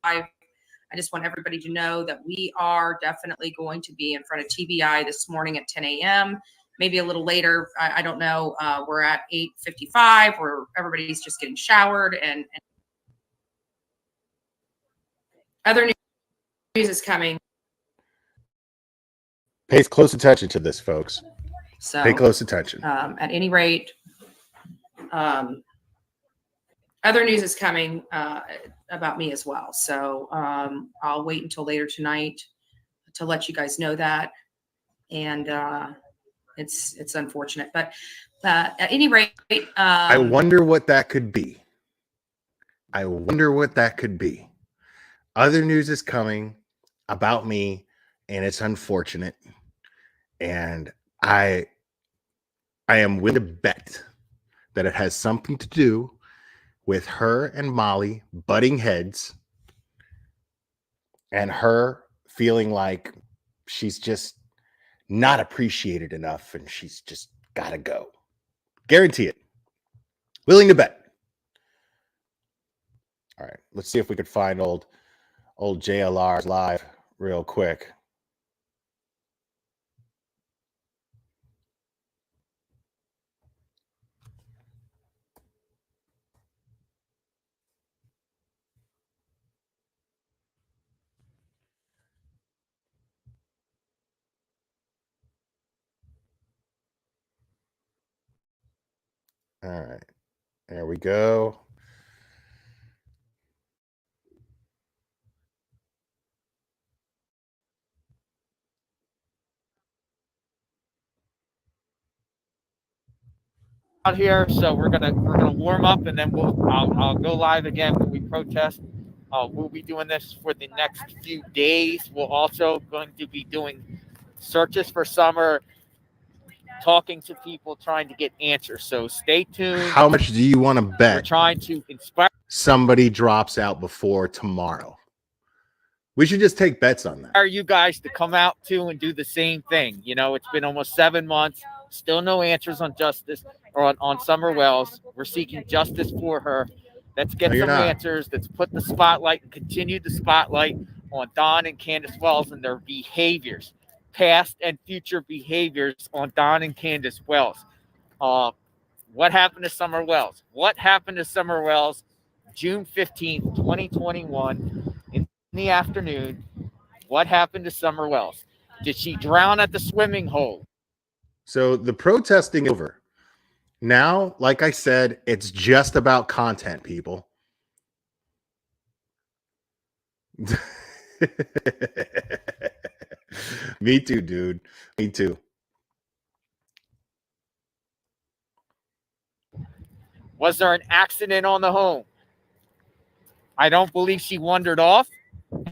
I just want everybody to know that we are definitely going to be in front of TBI this morning at 10 a.m. Maybe a little later. I don't know. We're at 8:55 where everybody's just getting showered and other news is coming. Pay close attention to this, folks. So pay close attention. At any rate, other news is coming about me as well. So I'll wait until later tonight to let you guys know that. And it's unfortunate, but at any rate, I wonder what that could be. I wonder what that could be. Other news is coming about me, and it's unfortunate. And I am willing to bet that it has something to do with her and Molly butting heads and her feeling like she's just not appreciated enough and she's just got to go. Guarantee it. Willing to bet. All right, let's see if we could find old JLR's live real quick. All right, there we go. Out here, so we're gonna warm up, and then I'll go live again when we protest. We'll be doing this for the next few days. We're also going to be doing searches for summer, talking to people, trying to get answers. So stay tuned. How much do you want to bet? We're trying to inspire Somebody drops out before tomorrow. We should just take bets on that. you guys to come out too and do the same thing. You know, it's been almost 7 months, still no answers on justice or on Summer Wells. We're seeking justice for her. Let's get some answers. Let's put the spotlight and continue the spotlight on Don and Candace Wells and their behaviors, past and future behaviors on Don and Candace Wells. What happened to Summer Wells? What happened to Summer Wells June 15th, 2021 in the afternoon? What happened to Summer Wells? Did she drown at the swimming hole? So the protesting is over. Now, like I said, it's just about content, people. Me too, dude. Me too. Was there an accident on the home? I don't believe she wandered off,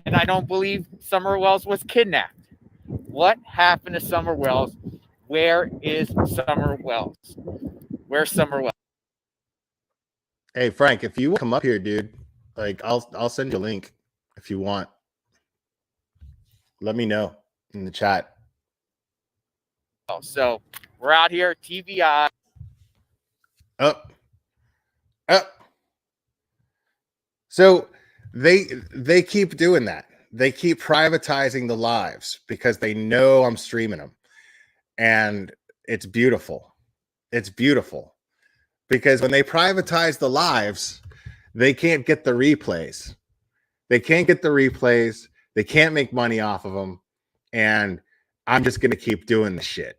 and I don't believe Summer Wells was kidnapped. What happened to Summer Wells? Where is Summer Wells? Where's Summer Wells? Hey Frank, if you come up here, dude, like I'll send you a link if you want. Let me know in the chat. So we're out here, TVI. Up. So they keep doing that. They keep privatizing the lives because they know I'm streaming them. And it's beautiful. It's beautiful. Because when they privatize the lives, they can't get the replays. They can't get the replays. They can't make money off of them. And I'm just going to keep doing the shit.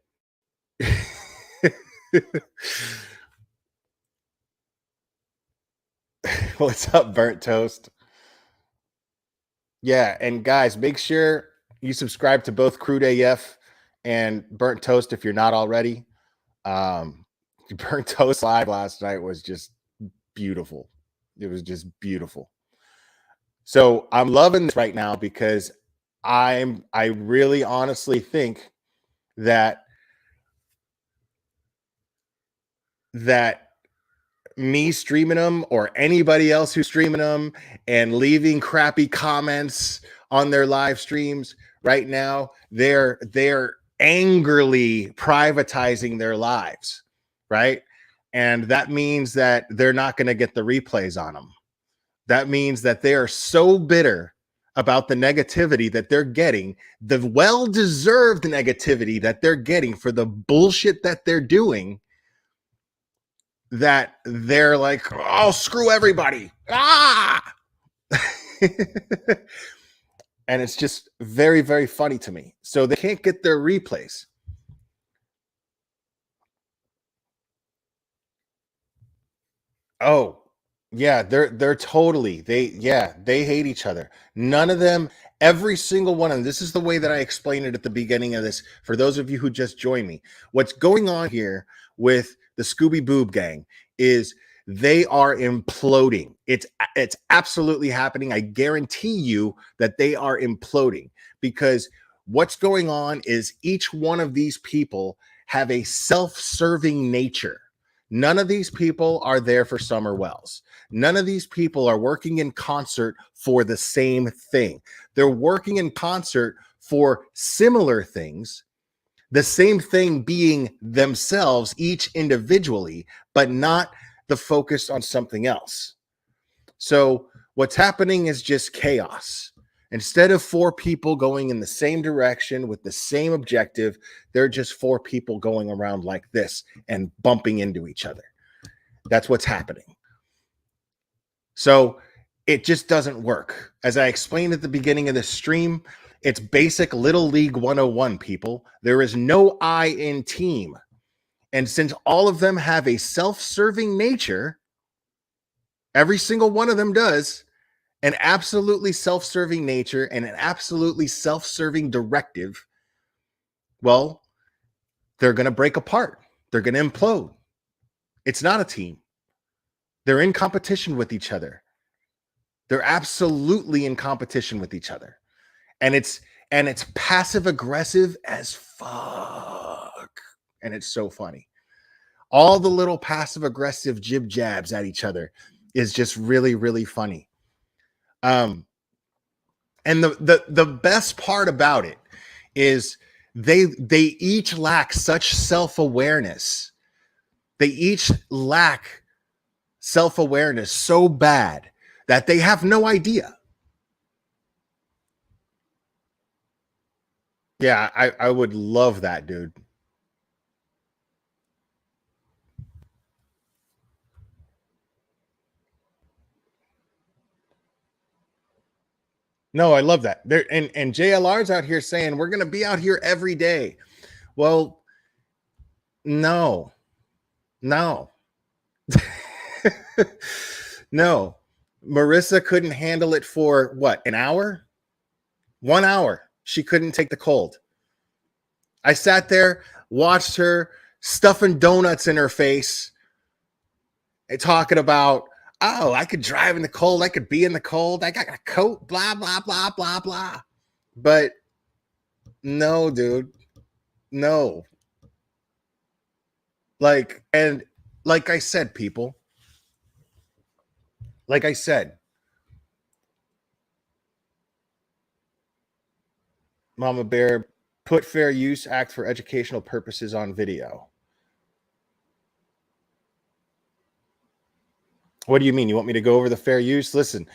What's up, Burnt Toast? Yeah, and guys, make sure you subscribe to both Crude AF and Burnt Toast if you're not already. Burnt Toast live last night was just beautiful. It was just beautiful. So I'm loving this right now because I really honestly think that me streaming them or anybody else who's streaming them and leaving crappy comments on their live streams right now, they're angrily privatizing their lives, right? And that means that they're not going to get the replays on them. That means that they are so bitter about the negativity that they're getting, the well-deserved negativity that they're getting for the bullshit that they're doing, that they're like, oh, screw everybody. Ah! And it's just very, very funny to me. So they can't get their replays. Oh, yeah, they're totally, they hate each other. None of them, every single one of them, this is the way that I explained it at the beginning of this, for those of you who just joined me. What's going on here with the Scooby Boob gang is they are imploding. It's absolutely happening. I guarantee you that they are imploding, because what's going on is each one of these people have a self-serving nature. None of these people are there for Summer Wells. None of these people are working in concert for the same thing. They're working in concert for similar things, the same thing being themselves, each individually, but not the focus on something else. So what's happening is just chaos. Instead of 4 people going in the same direction with the same objective, they're just 4 people going around like this and bumping into each other. That's what's happening. So it just doesn't work. As I explained at the beginning of the stream, it's basic Little League 101, people. There is no I in team. And since all of them have a self-serving nature, every single one of them does, an absolutely self-serving nature and an absolutely self-serving directive, well, they're going to break apart. They're going to implode. It's not a team. They're in competition with each other. They're absolutely in competition with each other. And it's passive aggressive as fuck. And it's so funny. All the little passive aggressive jib jabs at each other is just really, really funny. And the best part about it is they each lack such self-awareness. They each lack self-awareness so bad that they have no idea. Yeah, I would love that, dude. No, I love that. There and JLR's out here saying we're gonna be out here every day. Well, no. No. Marissa couldn't handle it for what, an hour? 1 hour. She couldn't take the cold. I sat there, watched her stuffing donuts in her face talking about, oh, I could drive in the cold. I could be in the cold. I got a coat, blah, blah, blah, blah, blah. But no, dude, no. Like, and like I said, people, like I said, Mama Bear, put fair use act for educational purposes on video. What do you mean? You want me to go over the fair use? Listen,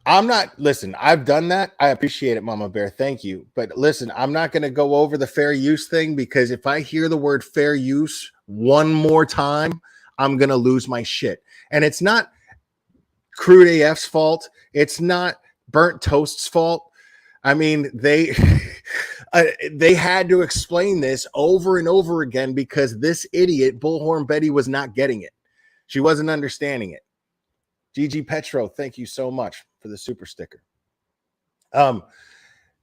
I've done that. I appreciate it, Mama Bear. Thank you. But listen, I'm not going to go over the fair use thing, because if I hear the word fair use one more time, I'm going to lose my shit. And it's not Crude AF's fault. It's not Burnt Toast's fault. I mean, they had to explain this over and over again, because this idiot, Bullhorn Betty, was not getting it. She wasn't understanding it. GG Petro, thank you so much for the super sticker.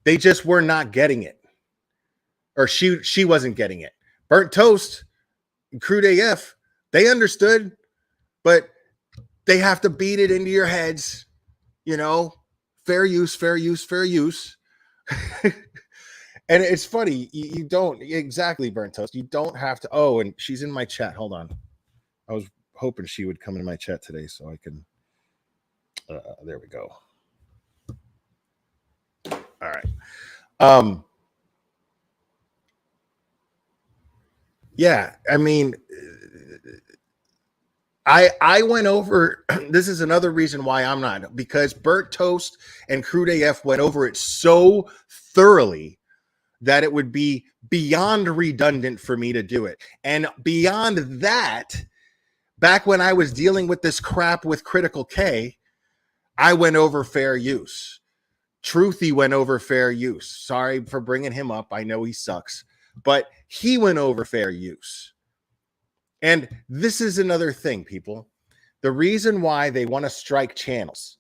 They just were not getting it. Or she wasn't getting it. Burnt Toast, Crude AF, they understood, but they have to beat it into your heads, you know, fair use, fair use, fair use. And it's funny, you don't, exactly, Burnt Toast, you don't have to, oh, and she's in my chat, hold on. I was hoping she would come into my chat today so I can, there we go. All right. Yeah, I mean, I went over, this is another reason why I'm not, because Burnt Toast and Crude AF went over it so thoroughly that it would be beyond redundant for me to do it. And beyond that, back when I was dealing with this crap with Critical K, I went over fair use. Truthy went over fair use. Sorry for bringing him up. I know he sucks, but he went over fair use. And this is another thing, people. The reason why they want to strike channels,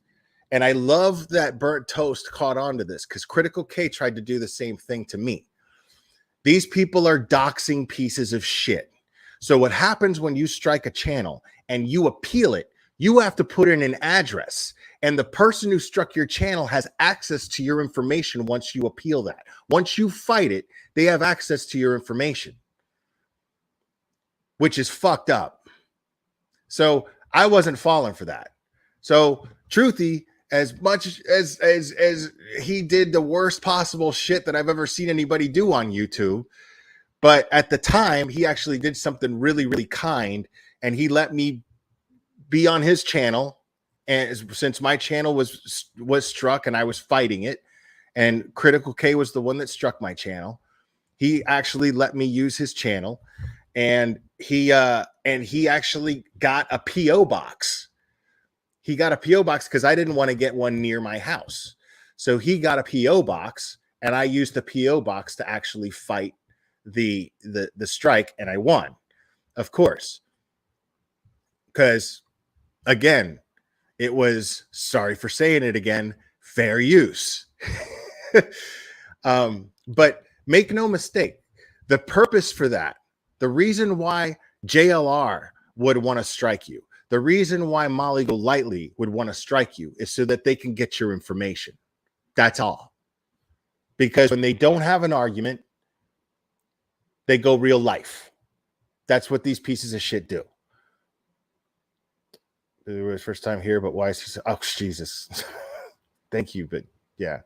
and I love that Burnt Toast caught on to this, because Critical K tried to do the same thing to me. These people are doxing pieces of shit. So what happens when you strike a channel and you appeal it, you have to put in an address. And the person who struck your channel has access to your information once you appeal that. Once you fight it, they have access to your information, which is fucked up. So I wasn't falling for that. So Truthy, as much as he did the worst possible shit that I've ever seen anybody do on YouTube, but at the time he actually did something really, really kind, and he let me be on his channel. And since my channel was struck and I was fighting it, and Critical K was the one that struck my channel, he actually let me use his channel. And he actually got a PO box. He got a PO box because I didn't want to get one near my house. So he got a PO box, and I used the PO box to actually fight the strike, and I won, of course. Because again, it was, sorry for saying it again, fair use. But make no mistake, the purpose for that, the reason why JLR would want to strike you, the reason why Molly Golightly would want to strike you, is so that they can get your information. That's all. Because when they don't have an argument, they go real life. That's what these pieces of shit do. It was first time here, but why is he so, oh Jesus. Thank you, but yeah.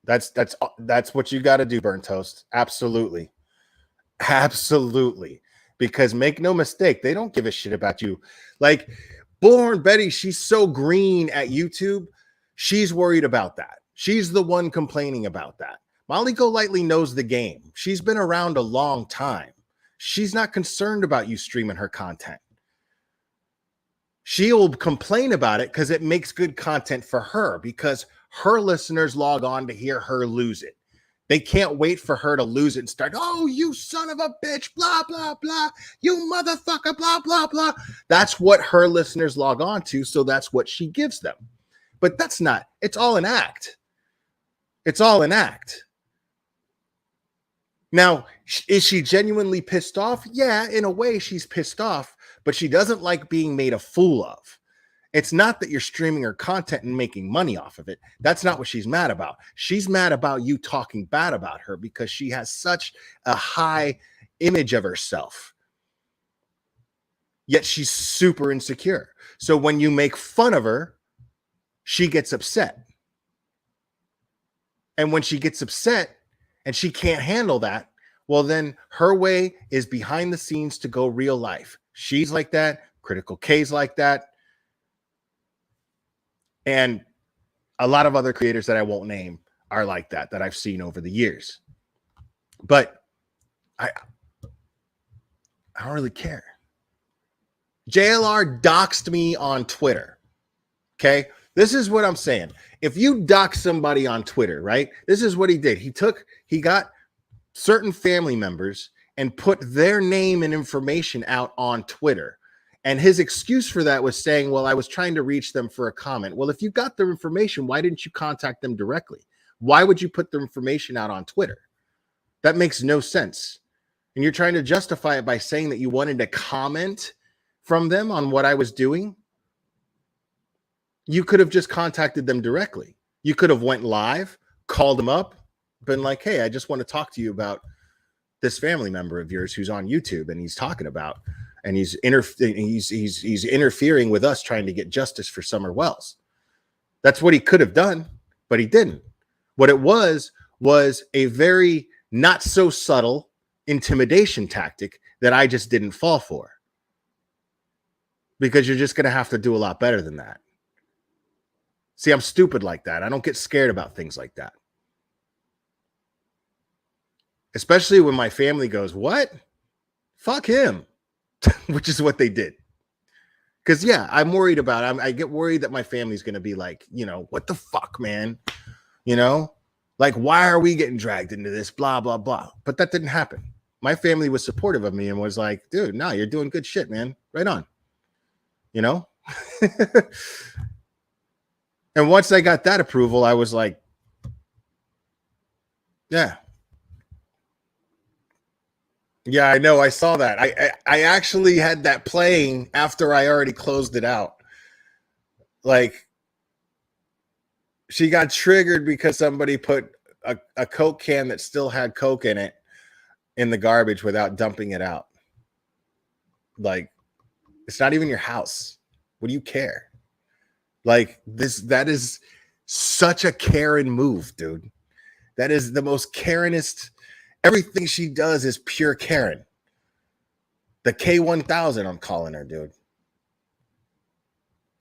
That's what you got to do, Burnt Toast. Absolutely. Absolutely. Because make no mistake, they don't give a shit about you. Like Bullhorn Betty, she's so green at YouTube. She's worried about that. She's the one complaining about that. Molly Golightly knows the game. She's been around a long time. She's not concerned about you streaming her content. She'll complain about it because it makes good content for her, because her listeners log on to hear her lose it. They can't wait for her to lose it and start, oh, you son of a bitch, blah, blah, blah, you motherfucker, blah, blah, blah. That's what her listeners log on to, so that's what she gives them. But that's not, it's all an act. It's all an act. Now, is she genuinely pissed off? Yeah, in a way, she's pissed off, but she doesn't like being made a fool of. It's not that you're streaming her content and making money off of it. That's not what she's mad about. She's mad about you talking bad about her because she has such a high image of herself. Yet she's super insecure. So when you make fun of her, she gets upset. And when she gets upset and she can't handle that, well, then her way is behind the scenes to go real life. She's like that. Critical K's like that. And a lot of other creators that I won't name are like that I've seen over the years. But I don't really care. JLR doxed me on Twitter. Okay? This is what I'm saying. If you dox somebody on Twitter, right? This is what he did. He got certain family members and put their name and information out on Twitter. And his excuse for that was saying, well, I was trying to reach them for a comment. Well, if you got their information, why didn't you contact them directly? Why would you put their information out on Twitter? That makes no sense. And you're trying to justify it by saying that you wanted to comment from them on what I was doing. You could have just contacted them directly. You could have went live, called them up, been like, hey, I just want to talk to you about this family member of yours who's on YouTube and he's talking about, and he's interfering with us trying to get justice for Summer Wells. That's what he could have done, but he didn't. What it was a very not so subtle intimidation tactic that I just didn't fall for. Because you're just going to have to do a lot better than that. See, I'm stupid like that. I don't get scared about things like that. Especially when my family goes, what? Fuck him. Which is what they did. Because, yeah, I'm worried about it. I get worried that my family's going to be like, what the fuck, man? Like, why are we getting dragged into this? Blah, blah, blah. But that didn't happen. My family was supportive of me and was like, dude, no, you're doing good shit, man. Right on. And once I got that approval, I was like, yeah. Yeah, I know. I saw that. I actually had that playing after I already closed it out. Like, she got triggered because somebody put a Coke can that still had Coke in it in the garbage without dumping it out. Like, it's not even your house. What do you care? Like, that is such a Karen move, dude. That is the most Karenist. Everything she does is pure Karen. The K1000, I'm calling her, dude.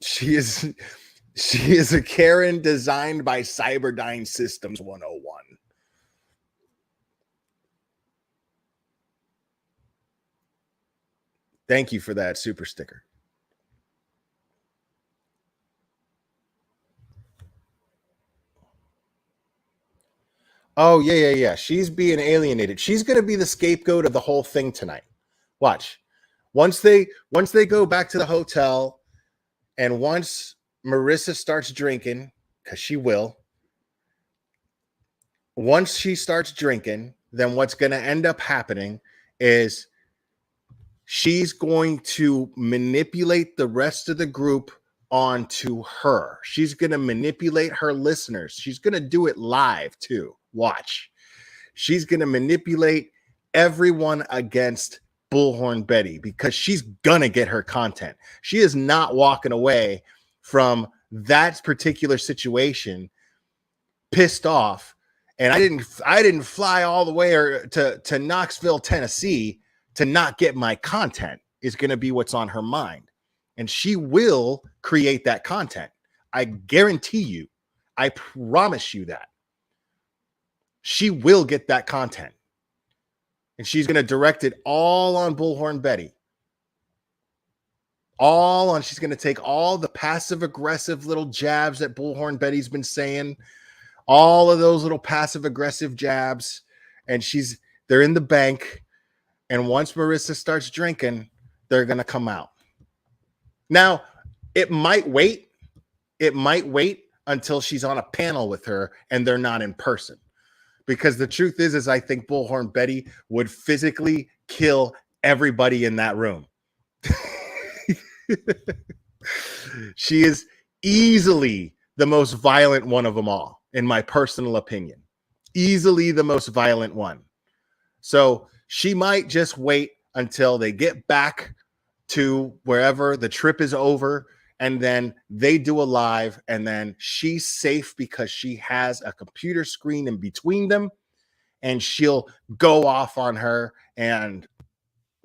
She is a Karen designed by Cyberdyne Systems 101. Thank you for that super sticker. Oh, yeah. She's being alienated. She's going to be the scapegoat of the whole thing tonight. Watch. Once they go back to the hotel, and once Marissa starts drinking, because she will, once she starts drinking, then what's going to end up happening is she's going to manipulate the rest of the group onto her. She's going to manipulate her listeners. She's going to do it live too. Watch. She's going to manipulate everyone against Bullhorn Betty because she's going to get her content. She is not walking away from that particular situation pissed off. And I didn't fly all the way to Knoxville, Tennessee to not get my content is going to be what's on her mind. And she will create that content. I guarantee you. I promise you that. She will get that content. And she's going to direct it all on Bullhorn Betty. She's going to take all the passive aggressive little jabs that Bullhorn Betty's been saying, all of those little passive aggressive jabs, and they're in the bank. And once Marissa starts drinking, they're going to come out. Now, it might wait. It might wait until she's on a panel with her and they're not in person. because the truth is I think Bullhorn Betty would physically kill everybody in that room. She is easily the most violent one of them all, in my personal opinion. Easily the most violent one. So she might just wait until they get back to wherever the trip is over, and then they do a live, and then she's safe because she has a computer screen in between them, and she'll go off on her.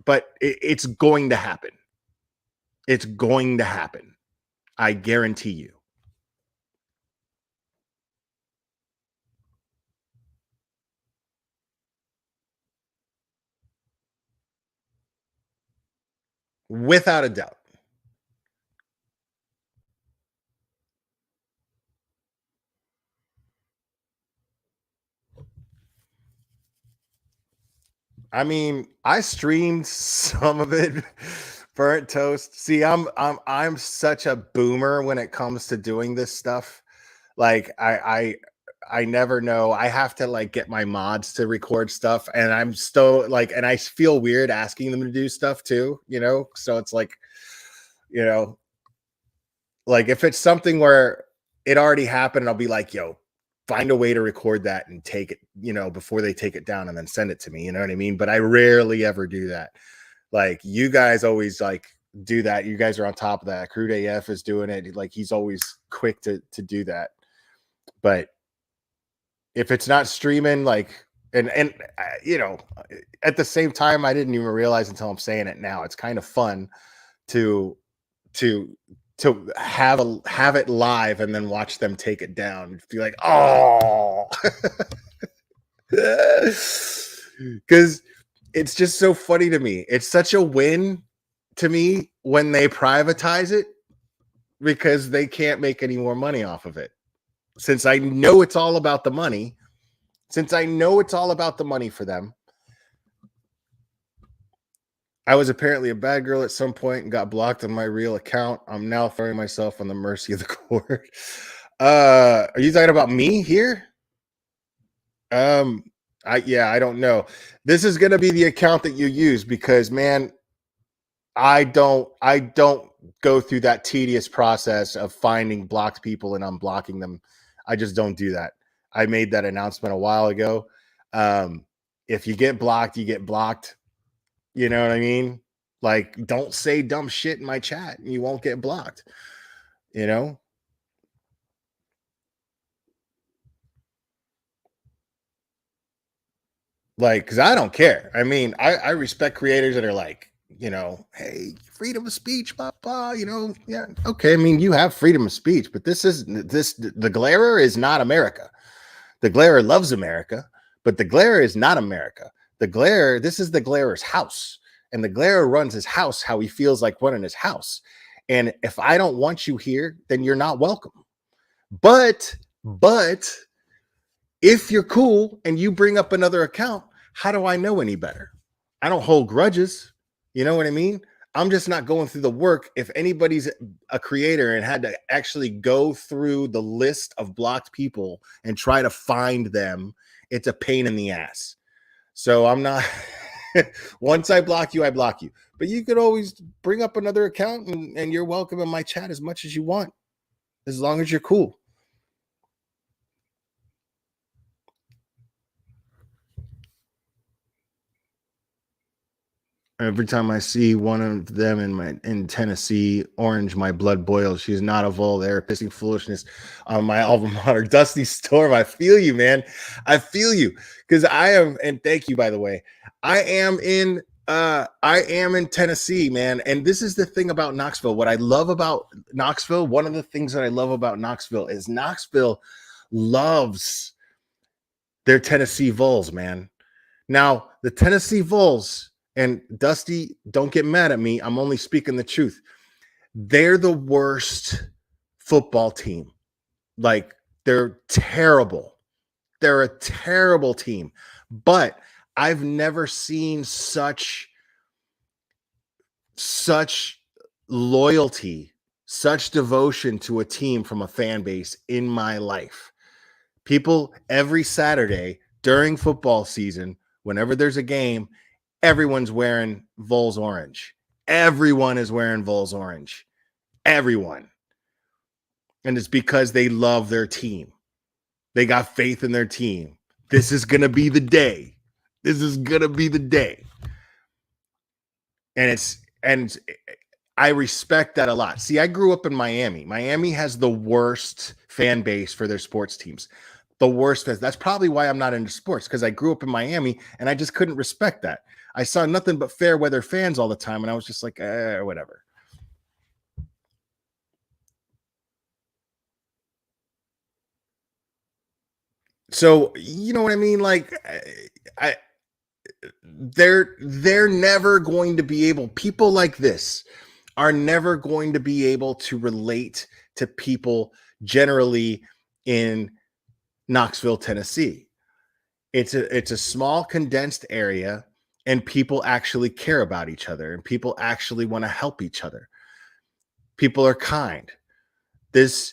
But it's going to happen. It's going to happen. I guarantee you. Without a doubt. I mean, I streamed some of it. Burnt toast. See, I'm such a boomer when it comes to doing this stuff. Like I never know. I have to like get my mods to record stuff, and I'm still like, and I feel weird asking them to do stuff too, you know? So it's like, you know, like if it's something where it already happened, I'll be like, yo, find a way to record that and take it, you know, before they take it down and then send it to me. You know what I mean? But I rarely ever do that. Like you guys always like do that. You guys are on top of that. Crude AF is doing it. Like he's always quick to do that. But if it's not streaming, like, and you know, at the same time, I didn't even realize until I'm saying it now. It's kind of fun to have it live and then watch them take it down. Be like, oh, because it's just so funny to me. It's such a win to me when they privatize it, because they can't make any more money off of it. Since I know it's all about the money, for them. I was apparently a bad girl at some point and got blocked on my real account. I'm now throwing myself on the mercy of the court. Are you talking about me here? I don't know. This is going to be the account that you use, because man, I don't go through that tedious process of finding blocked people and unblocking them. I just don't do that. I made that announcement a while ago. If you get blocked, you get blocked. You know what I mean? Like, don't say dumb shit in my chat and you won't get blocked. You know? Like, because I don't care. I mean, I respect creators that are like, you know, hey, freedom of speech, blah, blah, you know, yeah, okay. I mean, you have freedom of speech, but the Glairer is not America. The Glairer loves America, but the Glairer is not America. This is the Glairer's house, and the Glairer runs his house how he feels like running his house. And if I don't want you here, then you're not welcome. But if you're cool and you bring up another account, how do I know any better? I don't hold grudges. You know what I mean? I'm just not going through the work. If anybody's a creator and had to actually go through the list of blocked people and try to find them, it's a pain in the ass. So I'm not, once I block you, I block you. But you could always bring up another account and you're welcome in my chat as much as you want, as long as you're cool. Every time I see one of them in Tennessee, Orange, my blood boils. She's not a vole. They're pissing foolishness on my alma mater, Dusty Storm. I feel you, man. I feel you, because I am, and thank you, by the way. I am in Tennessee, man. And this is the thing about Knoxville. What I love about Knoxville, one of the things that I love about Knoxville is Knoxville loves their Tennessee Vols, man. Now, the Tennessee Vols. And Dusty, don't get mad at me. I'm only speaking the truth. They're the worst football team. Like, they're terrible. They're a terrible team. But I've never seen such loyalty, such devotion to a team from a fan base in my life. People every Saturday during football season, whenever there's a game, everyone's wearing Vols orange. Everyone is wearing Vols orange. Everyone. And it's because they love their team. They got faith in their team. This is going to be the day. This is going to be the day. And I respect that a lot. See, I grew up in Miami. Miami has the worst fan base for their sports teams. The worst. That's probably why I'm not into sports, because I grew up in Miami and I just couldn't respect that. I saw nothing but fair weather fans all the time, and I was just like, whatever. So, you know what I mean? Like, they're never going to be able, people like this are never going to be able to relate to people generally in Knoxville, Tennessee. It's a small condensed area, and people actually care about each other, and people actually want to help each other. People are kind. There's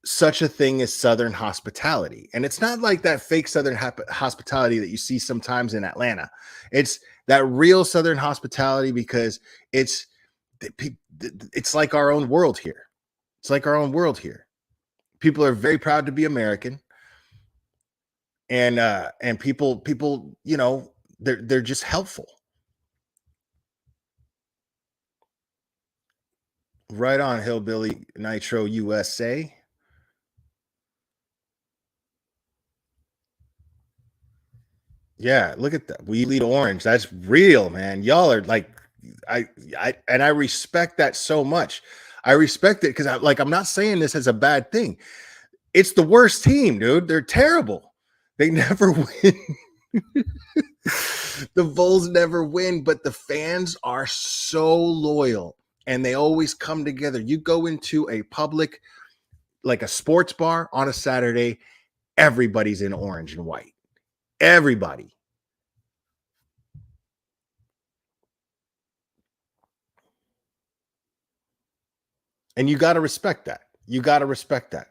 such a thing as Southern hospitality. And it's not like that fake Southern hospitality that you see sometimes in Atlanta. It's that real Southern hospitality, because it's like our own world here. It's like our own world here. People are very proud to be American. And people, you know, they're just helpful. Right on, Hillbilly Nitro USA. Yeah, look at that. We lead orange. That's real, man. Y'all are like, I respect that so much. I respect it because I'm not saying this as a bad thing. It's the worst team, dude. They're terrible. They never win. The Vols never win, but the fans are so loyal and they always come together. You go into a public, like a sports bar on a Saturday, everybody's in orange and white. Everybody. And you got to respect that. You got to respect that.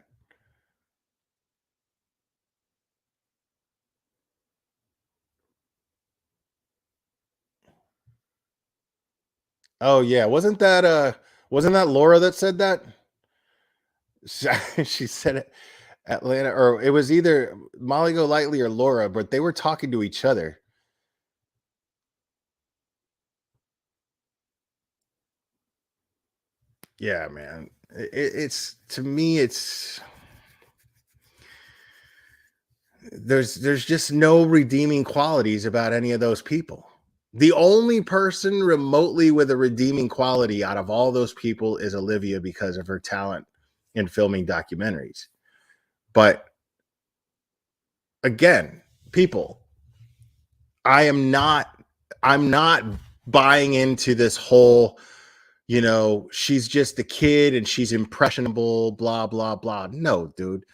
Oh yeah, wasn't that Laura that said that? She said it, Atlanta, or it was either Molly Golightly or Laura, but they were talking to each other. Yeah, man. It's to me, there's just no redeeming qualities about any of those people. The only person remotely with a redeeming quality out of all those people is Olivia, because of her talent in filming documentaries. But again, people, I'm not buying into this whole, you know, she's just a kid and she's impressionable, blah, blah, blah. No, dude.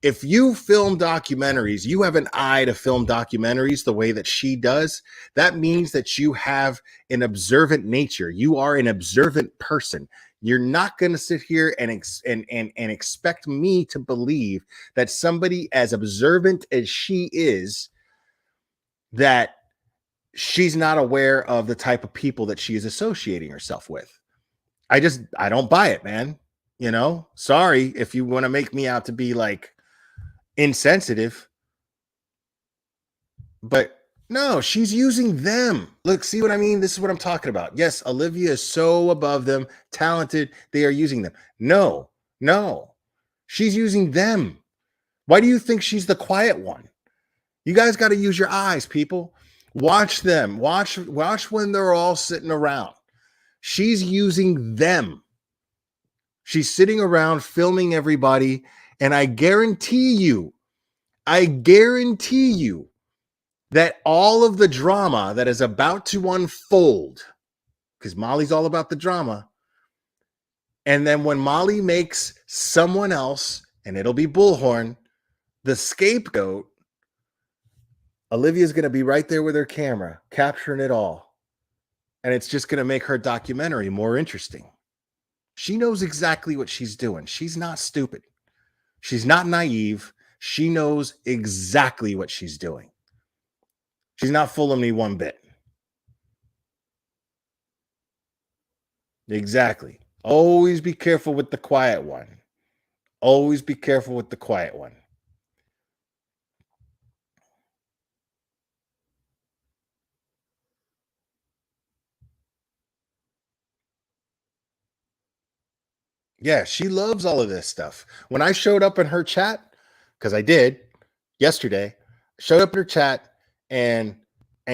If you film documentaries, you have an eye to film documentaries the way that she does. That means that you have an observant nature. You are an observant person. You're not going to sit here and expect me to believe that somebody as observant as she is, that she's not aware of the type of people that she is associating herself with. I don't buy it, man. You know, sorry if you want to make me out to be like insensitive, but no, she's using them. Look, see what I mean? This is what I'm talking about. Yes, Olivia is so above them, talented. They are using them. No, she's using them. Why do you think she's the quiet one? You guys got to use your eyes, people. Watch them. Watch when they're all sitting around. She's using them. She's sitting around filming everybody. And I guarantee you that all of the drama that is about to unfold, because Molly's all about the drama, and then when Molly makes someone else, and it'll be Bullhorn, the scapegoat, Olivia's going to be right there with her camera, capturing it all. And it's just going to make her documentary more interesting. She knows exactly what she's doing. She's not stupid. She's not naive. She knows exactly what she's doing. She's not fooling me one bit. Exactly. Always be careful with the quiet one. Always be careful with the quiet one. Yeah, she loves all of this stuff. When I showed up in her chat, because I did yesterday, showed up in her chat and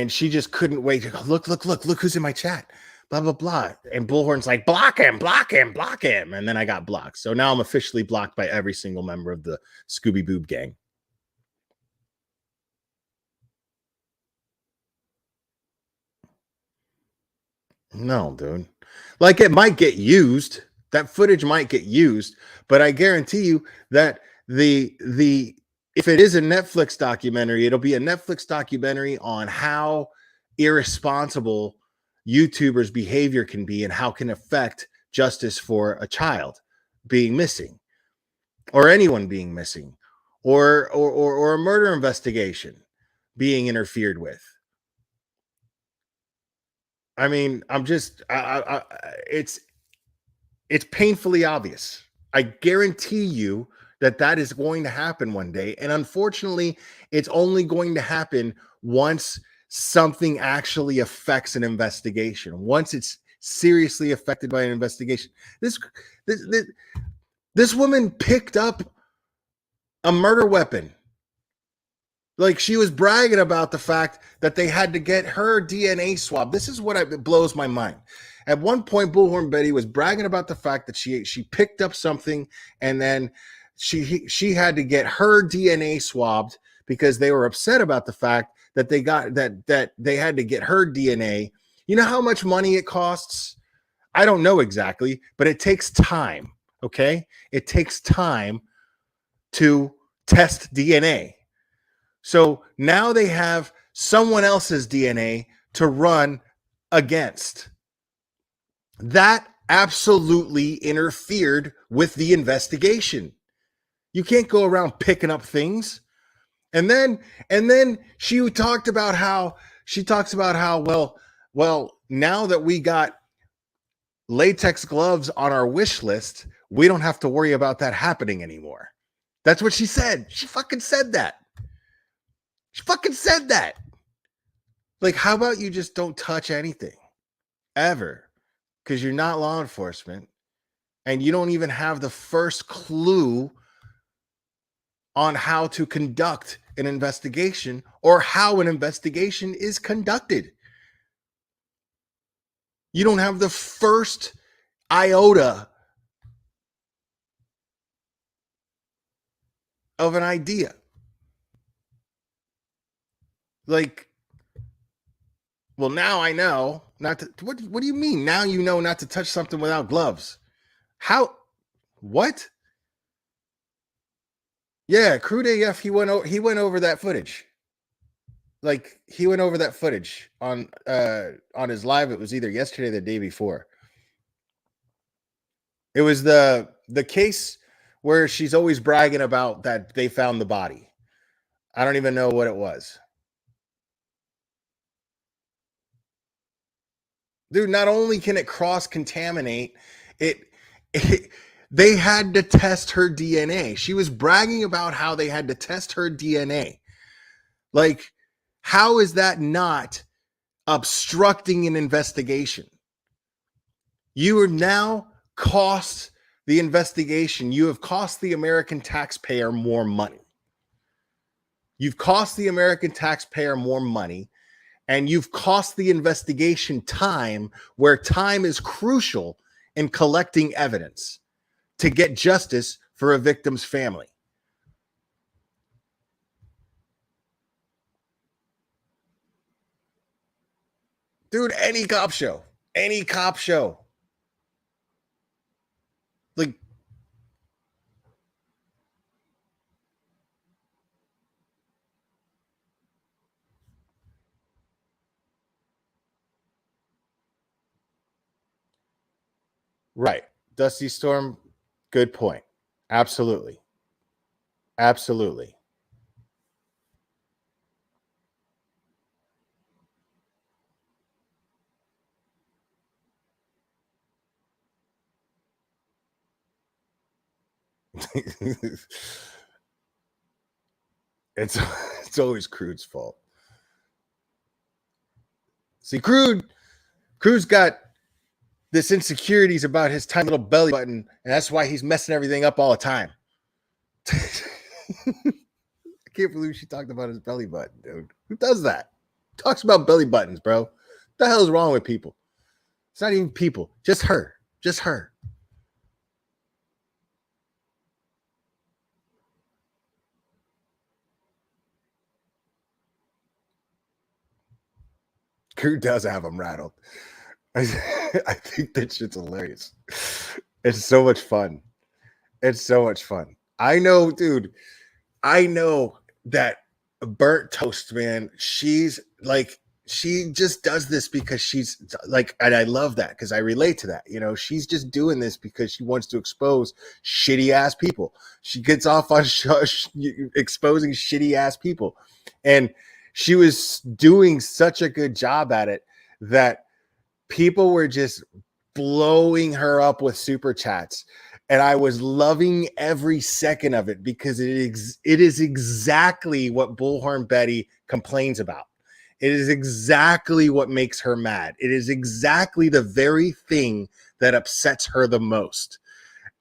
she just couldn't wait to go, look who's in my chat. Blah, blah, blah. And Bullhorn's like, block him. And then I got blocked. So now I'm officially blocked by every single member of the Scooby Boob gang. No, dude. Like, it might get used. That footage might get used, but I guarantee you that the if it is a Netflix documentary, it'll be a Netflix documentary on how irresponsible YouTubers' behavior can be and how it can affect justice for a child being missing, or anyone being missing, or a murder investigation being interfered with. I mean, I'm just, it's painfully obvious. I guarantee you that is going to happen one day. And unfortunately, it's only going to happen once something actually affects an investigation, once it's seriously affected by an investigation. This woman picked up a murder weapon. Like, she was bragging about the fact that they had to get her DNA swab. This is what it blows my mind. At one point, Bullhorn Betty was bragging about the fact that she picked up something, and then she had to get her DNA swabbed because they were upset about the fact that they got that they had to get her DNA. You know how much money it costs? I don't know exactly, but it takes time. Okay, it takes time to test DNA. So now they have someone else's DNA to run against. That absolutely interfered with the investigation. You can't go around picking up things. And then she talks about how well, now that we got latex gloves on our wish list, we don't have to worry about that happening anymore. That's what she said. She fucking said that. She fucking said that. Like, how about you just don't touch anything ever? Because you're not law enforcement and you don't even have the first clue on how to conduct an investigation or how an investigation is conducted. You don't have the first iota of an idea. Like, well, now I know not to. What do you mean? Now you know not to touch something without gloves. How? What? Yeah, Crude AF. He went over that footage. Like, he went over that footage on his live. It was either yesterday or the day before. It was the case where she's always bragging about that they found the body. I don't even know what it was. Dude, not only can it cross-contaminate, they had to test her DNA. She was bragging about how they had to test her DNA. Like, how is that not obstructing an investigation? You are now cost the investigation. You have cost the American taxpayer more money. You've cost the American taxpayer more money. And you've cost the investigation time, where time is crucial in collecting evidence to get justice for a victim's family. Dude, any cop show. Like, right. Dusty Storm, good point. Absolutely. It's always Crude's fault. See, Crude's got this insecurities about his tiny little belly button, and that's why he's messing everything up all the time. I can't believe she talked about his belly button, dude. Who does that? Talks about belly buttons, bro. What the hell is wrong with people? It's not even people, just her. Just her. Crude does have him rattled. I think that shit's hilarious. It's so much fun. It's so much fun. I know, dude. I know that burnt toast, man. She's like, she just does this because she's like, and I love that because I relate to that. You know, she's just doing this because she wants to expose shitty ass people. She gets off on exposing shitty ass people, and she was doing such a good job at it that people were just blowing her up with super chats. And I was loving every second of it because it is exactly what Bullhorn Betty complains about. It is exactly what makes her mad. It is exactly the very thing that upsets her the most.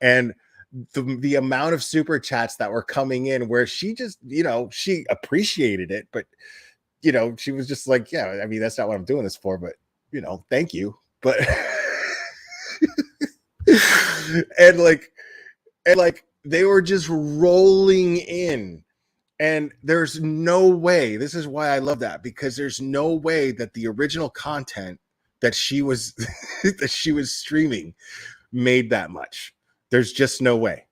And the amount of super chats that were coming in where she just, you know, she appreciated it, but, you know, she was just like, yeah, I mean, that's not what I'm doing this for, but, you know, thank you. But and like they were just rolling in, and there's no way, this is why I love that, because there's no way that the original content that she was that she was streaming made that much. There's just no way.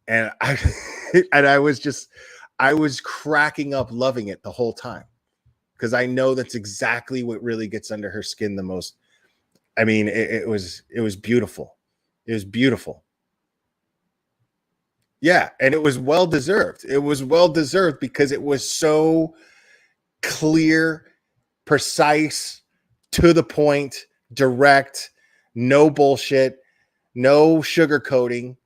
And I was cracking up loving it the whole time, because I know that's exactly what really gets under her skin the most. I mean, it was beautiful. It was beautiful. Yeah, and it was well deserved. It was well deserved because it was so clear, precise, to the point, direct, no bullshit, no sugarcoating.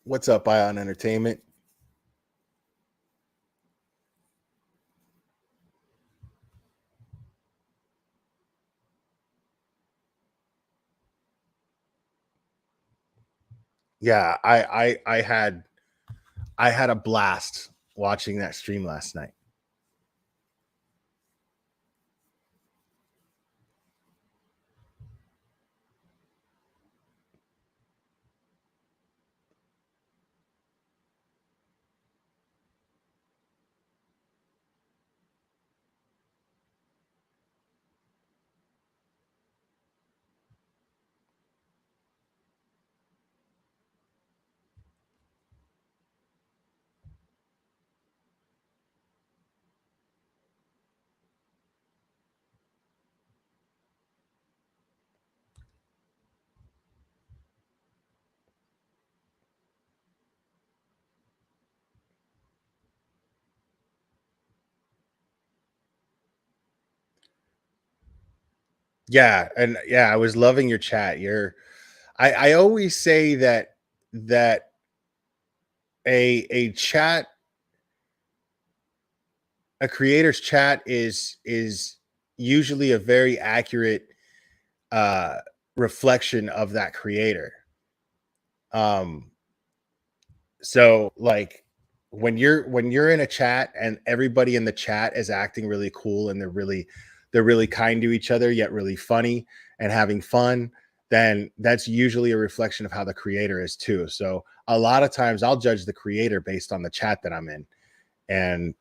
What's up, Ion Entertainment? Yeah, I had a blast watching that stream last night. Yeah, and yeah, I was loving your chat. I always say that a chat, a creator's chat is usually a very accurate uh reflection of that creator. Um so like when you're in a chat and everybody in the chat is acting really cool and they're really kind to each other yet really funny and having fun, then that's usually a reflection of how the creator is too. So a lot of times I'll judge the creator based on the chat that I'm in. And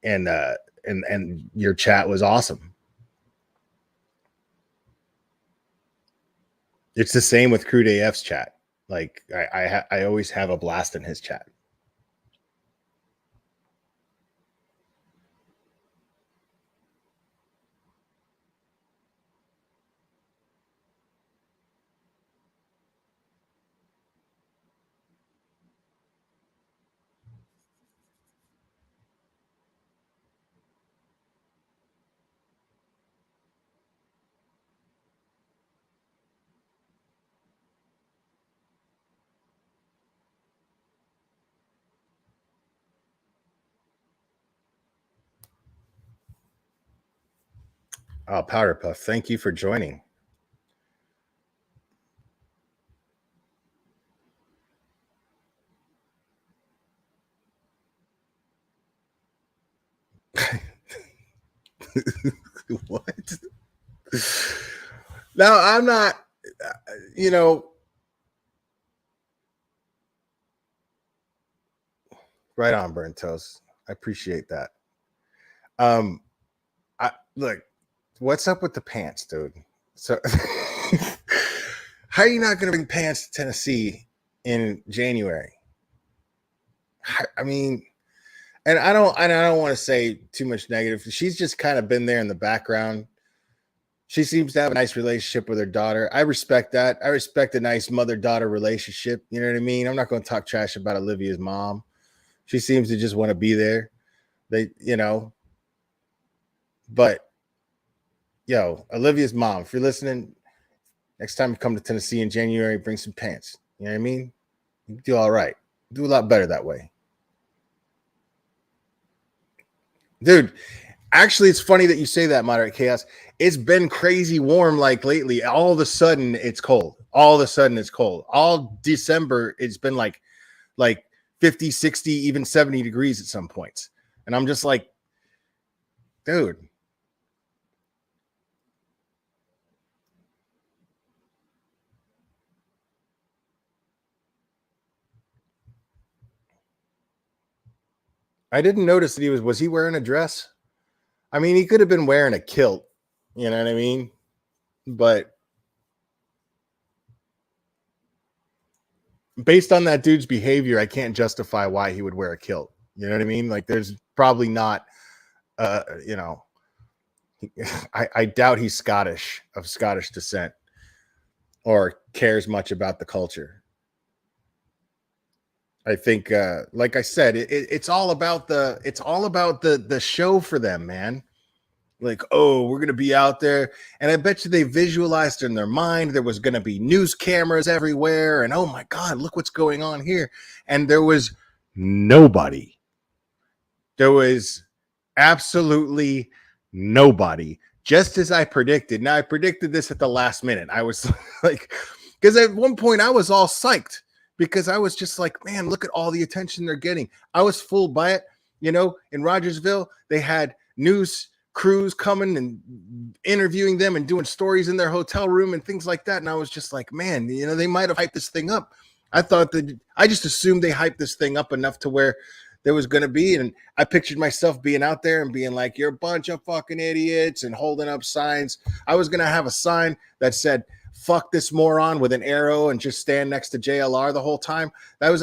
and your chat was awesome. It's the same with Crude AF's chat. Like I always have a blast in his chat. Oh, Powder Puff, thank you for joining. What? Now, I'm not, you know, right on, Burnt Toast. I appreciate that. Look, what's up with the pants, dude? So, how are you not going to bring pants to Tennessee in January? I mean, and I don't want to say too much negative. She's just kind of been there in the background. She seems to have a nice relationship with her daughter. I respect that. I respect a nice mother-daughter relationship. You know what I mean? I'm not going to talk trash about Olivia's mom. She seems to just want to be there. But yo, Olivia's mom, if you're listening, next time you come to Tennessee in January, bring some pants. You know what I mean? You do all right. Do a lot better that way. Dude, actually, it's funny that you say that, Moderate Chaos. It's been crazy warm like lately. All of a sudden, it's cold. All December, it's been like 50, 60, even 70 degrees at some points. And I'm just like, dude. I didn't notice that was he wearing a dress? I mean, he could have been wearing a kilt. You know what I mean? But based on that dude's behavior, I can't justify why he would wear a kilt. You know what I mean? Like, there's probably not, I doubt he's of Scottish descent, or cares much about the culture. I think, like I said, it's all about the show for them, man. Like, oh, we're going to be out there. And I bet you they visualized in their mind there was going to be news cameras everywhere. And, oh, my God, look what's going on here. And there was nobody. There was absolutely nobody. Just as I predicted. Now, I predicted this at the last minute. I was like, because at one point I was all psyched. Because I was just like, man, look at all the attention they're getting. I was fooled by it. You know, in Rogersville, they had news crews coming and interviewing them and doing stories in their hotel room and things like that. And I was just like, man, you know, they might have hyped this thing up. I just assumed they hyped this thing up enough to where there was going to be. And I pictured myself being out there and being like, you're a bunch of fucking idiots, and holding up signs. I was going to have a sign that said, fuck this moron, with an arrow, and just stand next to JLR the whole time. I was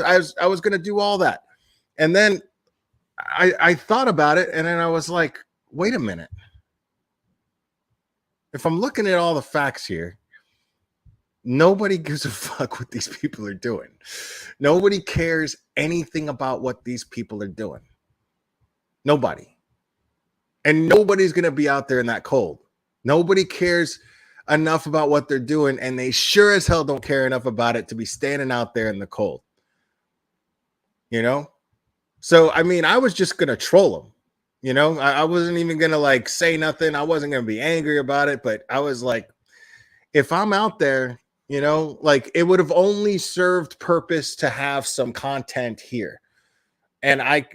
going to do all that. And then I thought about it, and then I was like, wait a minute. If I'm looking at all the facts here, nobody gives a fuck what these people are doing. Nobody cares anything about what these people are doing. Nobody. And nobody's going to be out there in that cold. Nobody cares enough about what they're doing, and they sure as hell don't care enough about it to be standing out there in the cold. You know? So, I mean, I was just going to troll them. You know, I wasn't even going to like say nothing. I wasn't going to be angry about it, but I was like, if I'm out there, you know, like, it would have only served purpose to have some content here. And I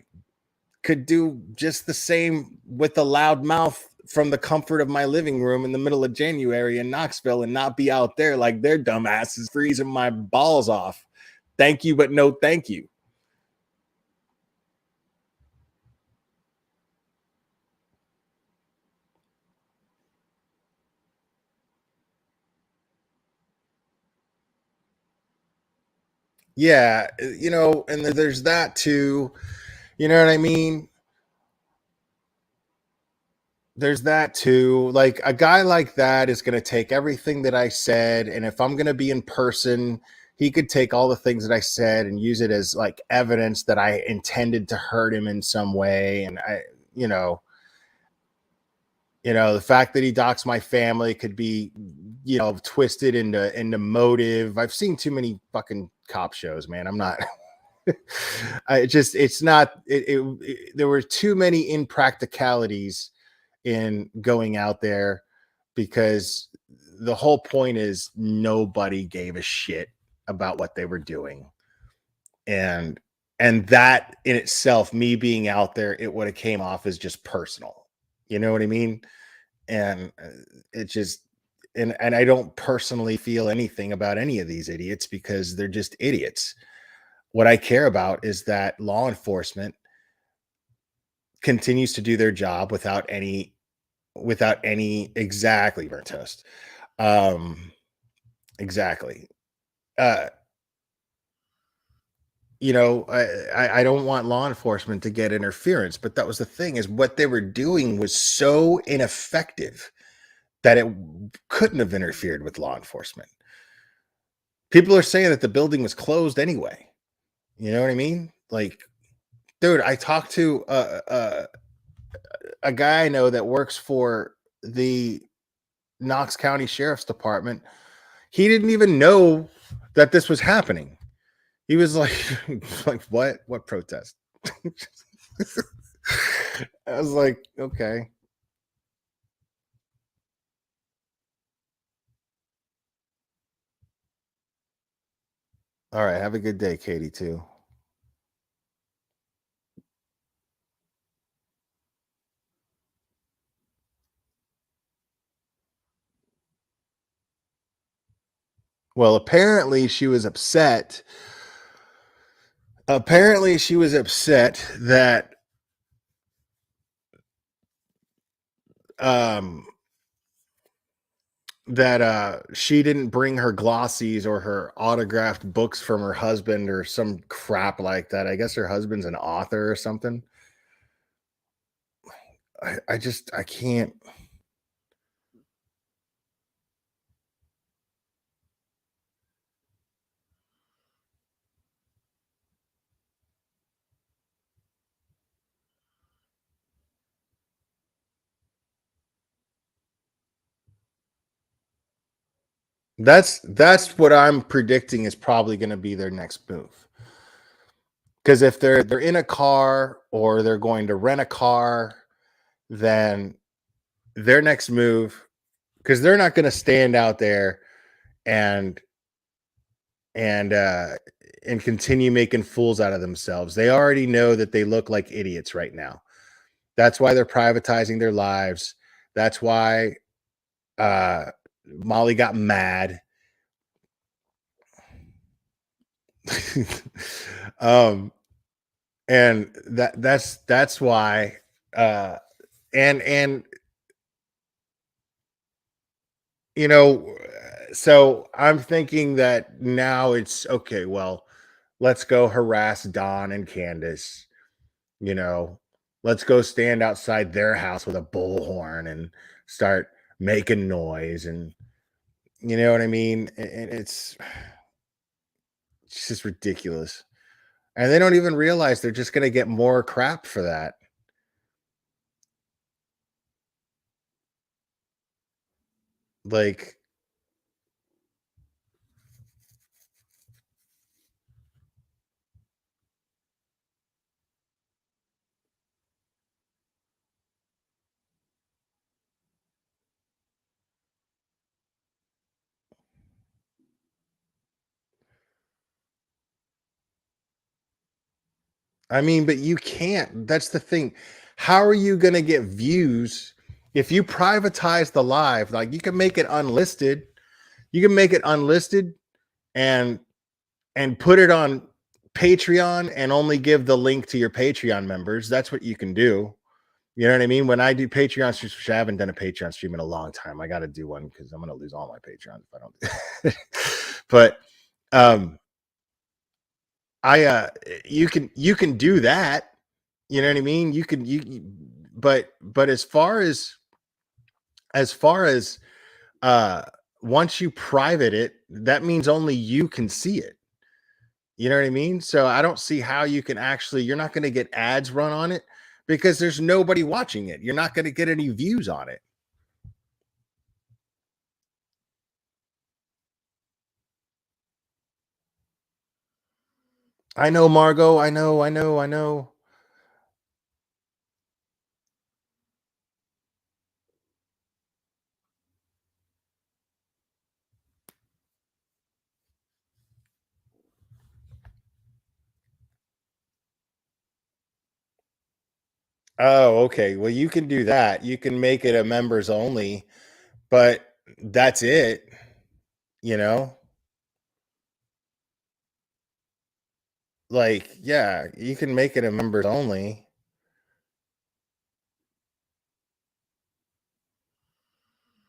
could do just the same with a loud mouth from the comfort of my living room in the middle of January in Knoxville, and not be out there like their dumbasses freezing my balls off. Thank you, but no thank you. Yeah, you know, and there's that too. You know what I mean? There's that too. Like, a guy like that is going to take everything that I said, and if I'm going to be in person, he could take all the things that I said and use it as like evidence that I intended to hurt him in some way. And you know, the fact that he doxed my family could be, you know, twisted into motive. I've seen too many fucking cop shows, man. I'm not. There were too many impracticalities in going out there because the whole point is nobody gave a shit about what they were doing. And that in itself, me being out there, it would have came off as just personal. You know what I mean? And it just, and I don't personally feel anything about any of these idiots because they're just idiots. What I care about is that law enforcement continues to do their job without any exactly, burnt toast. Exactly. You know, I don't want law enforcement to get interference, but that was the thing, is what they were doing was so ineffective that it couldn't have interfered with law enforcement. People are saying that the building was closed anyway. You know what I mean? Like, dude, I talked to a guy I know that works for the Knox County Sheriff's Department. He didn't even know that this was happening. He was like, like, what protest? I was like, okay. All right. Have a good day, Katie, too. Well, apparently she was upset. Apparently she was upset that she didn't bring her glossies or her autographed books from her husband or some crap like that. I guess her husband's an author or something. I can't. That's what I'm predicting is probably going to be their next move. Because if they're in a car or they're going to rent a car, then their next move, because they're not going to stand out there and continue making fools out of themselves. They already know that they look like idiots right now. That's why they're privatizing their lives. That's why Molly got mad. And that's why and you know, so I'm thinking that now it's okay, well, let's go harass Don and Candace. You know, let's go stand outside their house with a bullhorn and start making noise, and you know what I mean? And it's just ridiculous. And they don't even realize they're just going to get more crap for that. Like, I mean, but you can't. That's the thing. How are you going to get views if you privatize the live? Like, you can make it unlisted. You can make it unlisted and put it on Patreon and only give the link to your Patreon members. That's what you can do. You know what I mean? When I do Patreon streams, which I haven't done a Patreon stream in a long time. I got to do one because I'm going to lose all my Patreon if I don't. But you can do that. You know what I mean? But as far as once you private it, that means only you can see it. You know what I mean? So I don't see how you can actually, you're not going to get ads run on it because there's nobody watching it. You're not going to get any views on it. I know, Margot. I know. Oh, okay. Well, you can do that. You can make it a members only, but that's it, you know? Like, yeah, you can make it a members only.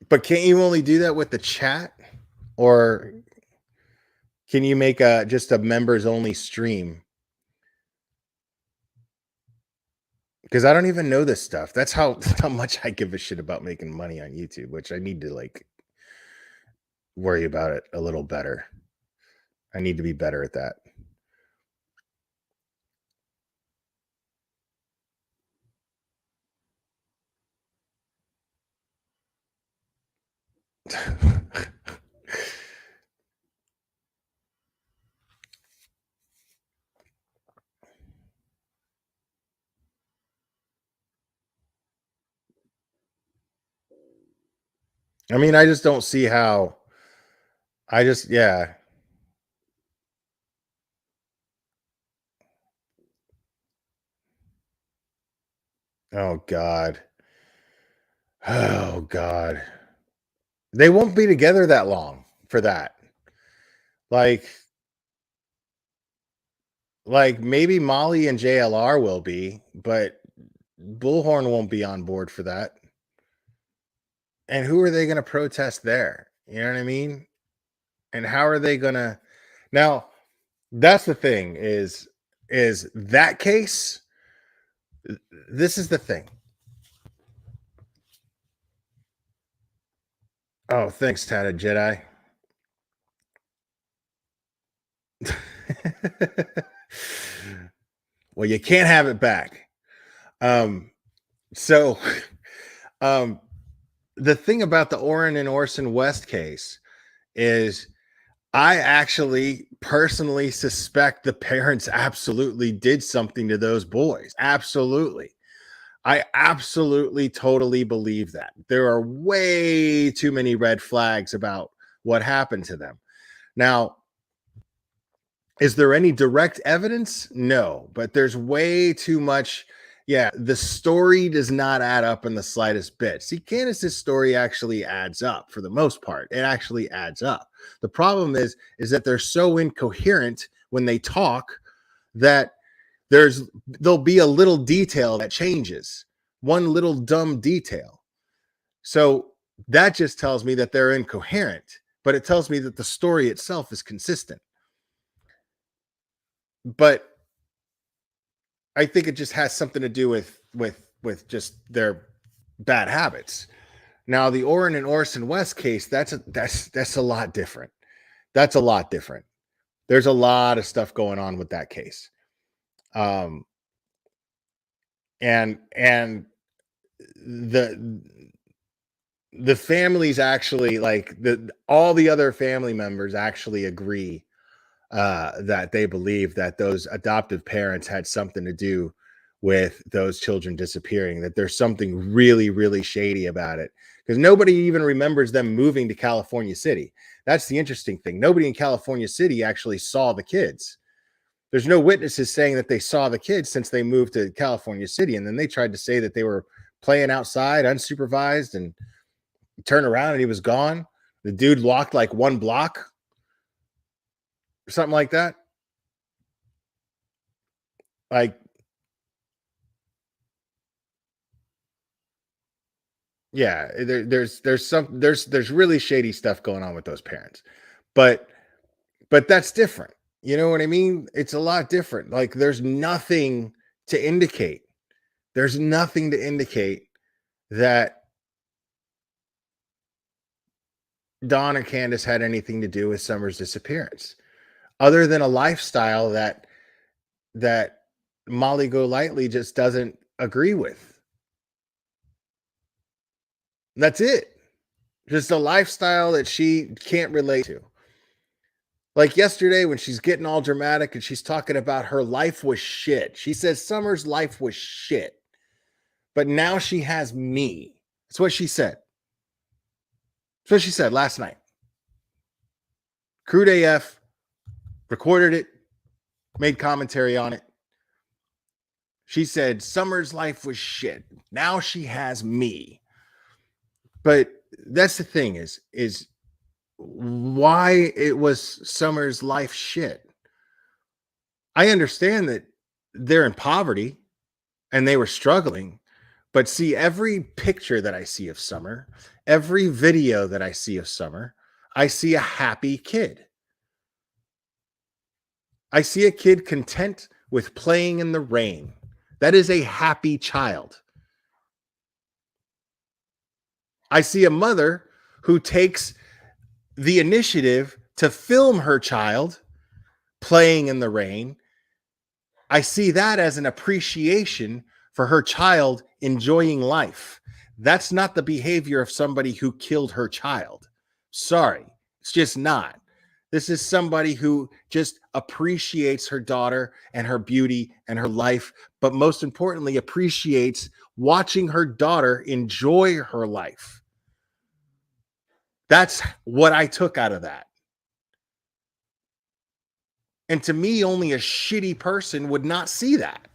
But can't you only do that with the chat? Or can you make a just a members only stream? Because I don't even know this stuff. That's how much I give a shit about making money on YouTube, which I need to like worry about it a little better. I need to be better at that. I mean, I just don't see how. Yeah. Oh, God. Oh, God. They won't be together that long for that. Like maybe Molly and JLR will be, but Bullhorn won't be on board for that. And who are they going to protest there? You know what I mean? And how are they going to now? That's the thing is that case. This is the thing. Oh, thanks, Tatted Jedi. Well, you can't have it back. So the thing about the Orrin and Orson West case is I actually personally suspect the parents absolutely did something to those boys. Absolutely. I absolutely totally believe that. There are way too many red flags about what happened to them. Now, is there any direct evidence? No, but there's way too much. Yeah, the story does not add up in the slightest bit. See, Candace's story actually adds up for the most part. It actually adds up. The problem is that they're so incoherent when they talk that there'll be a little detail that changes, one little dumb detail. So that just tells me that they're incoherent, but it tells me that the story itself is consistent. But I think it just has something to do with just their bad habits. Now, the Orrin and Orson West case, that's a lot different. That's a lot different. There's a lot of stuff going on with that case. And the families actually, like all the other family members actually agree that they believe that those adoptive parents had something to do with those children disappearing, that there's something really, really shady about it, because nobody even remembers them moving to California City. That's the interesting thing. Nobody in California City actually saw the kids. There's no witnesses saying that they saw the kids since they moved to California City. And then they tried to say that they were playing outside unsupervised and turned around and he was gone. The dude walked like one block or something like that. Like, yeah, there's really shady stuff going on with those parents, but that's different. You know what I mean? It's a lot different. Like, there's nothing to indicate that Dawn or Candace had anything to do with Summer's disappearance, other than a lifestyle that Molly Golightly just doesn't agree with. That's it. Just a lifestyle that she can't relate to. Like yesterday when she's getting all dramatic and she's talking about her life was shit. She says Summer's life was shit. But now she has me. That's what she said. That's what she said last night. Crude AF recorded it, made commentary on it. She said Summer's life was shit. Now she has me. But that's the thing is why it was Summer's life shit. I understand that they're in poverty and they were struggling, but see, every picture that I see of Summer, every video that I see of Summer, I see a happy kid. I see a kid content with playing in the rain. That is a happy child. I see a mother who takes the initiative to film her child playing in the rain. I see that as an appreciation for her child enjoying life. That's not the behavior of somebody who killed her child. Sorry, it's just not. This is somebody who just appreciates her daughter and her beauty and her life, but most importantly, appreciates watching her daughter enjoy her life. That's what I took out of that. And to me, only a shitty person would not see that.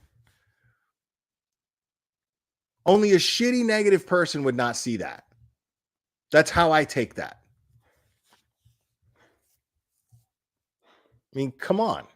Only a shitty negative person would not see that. That's how I take that. I mean, come on.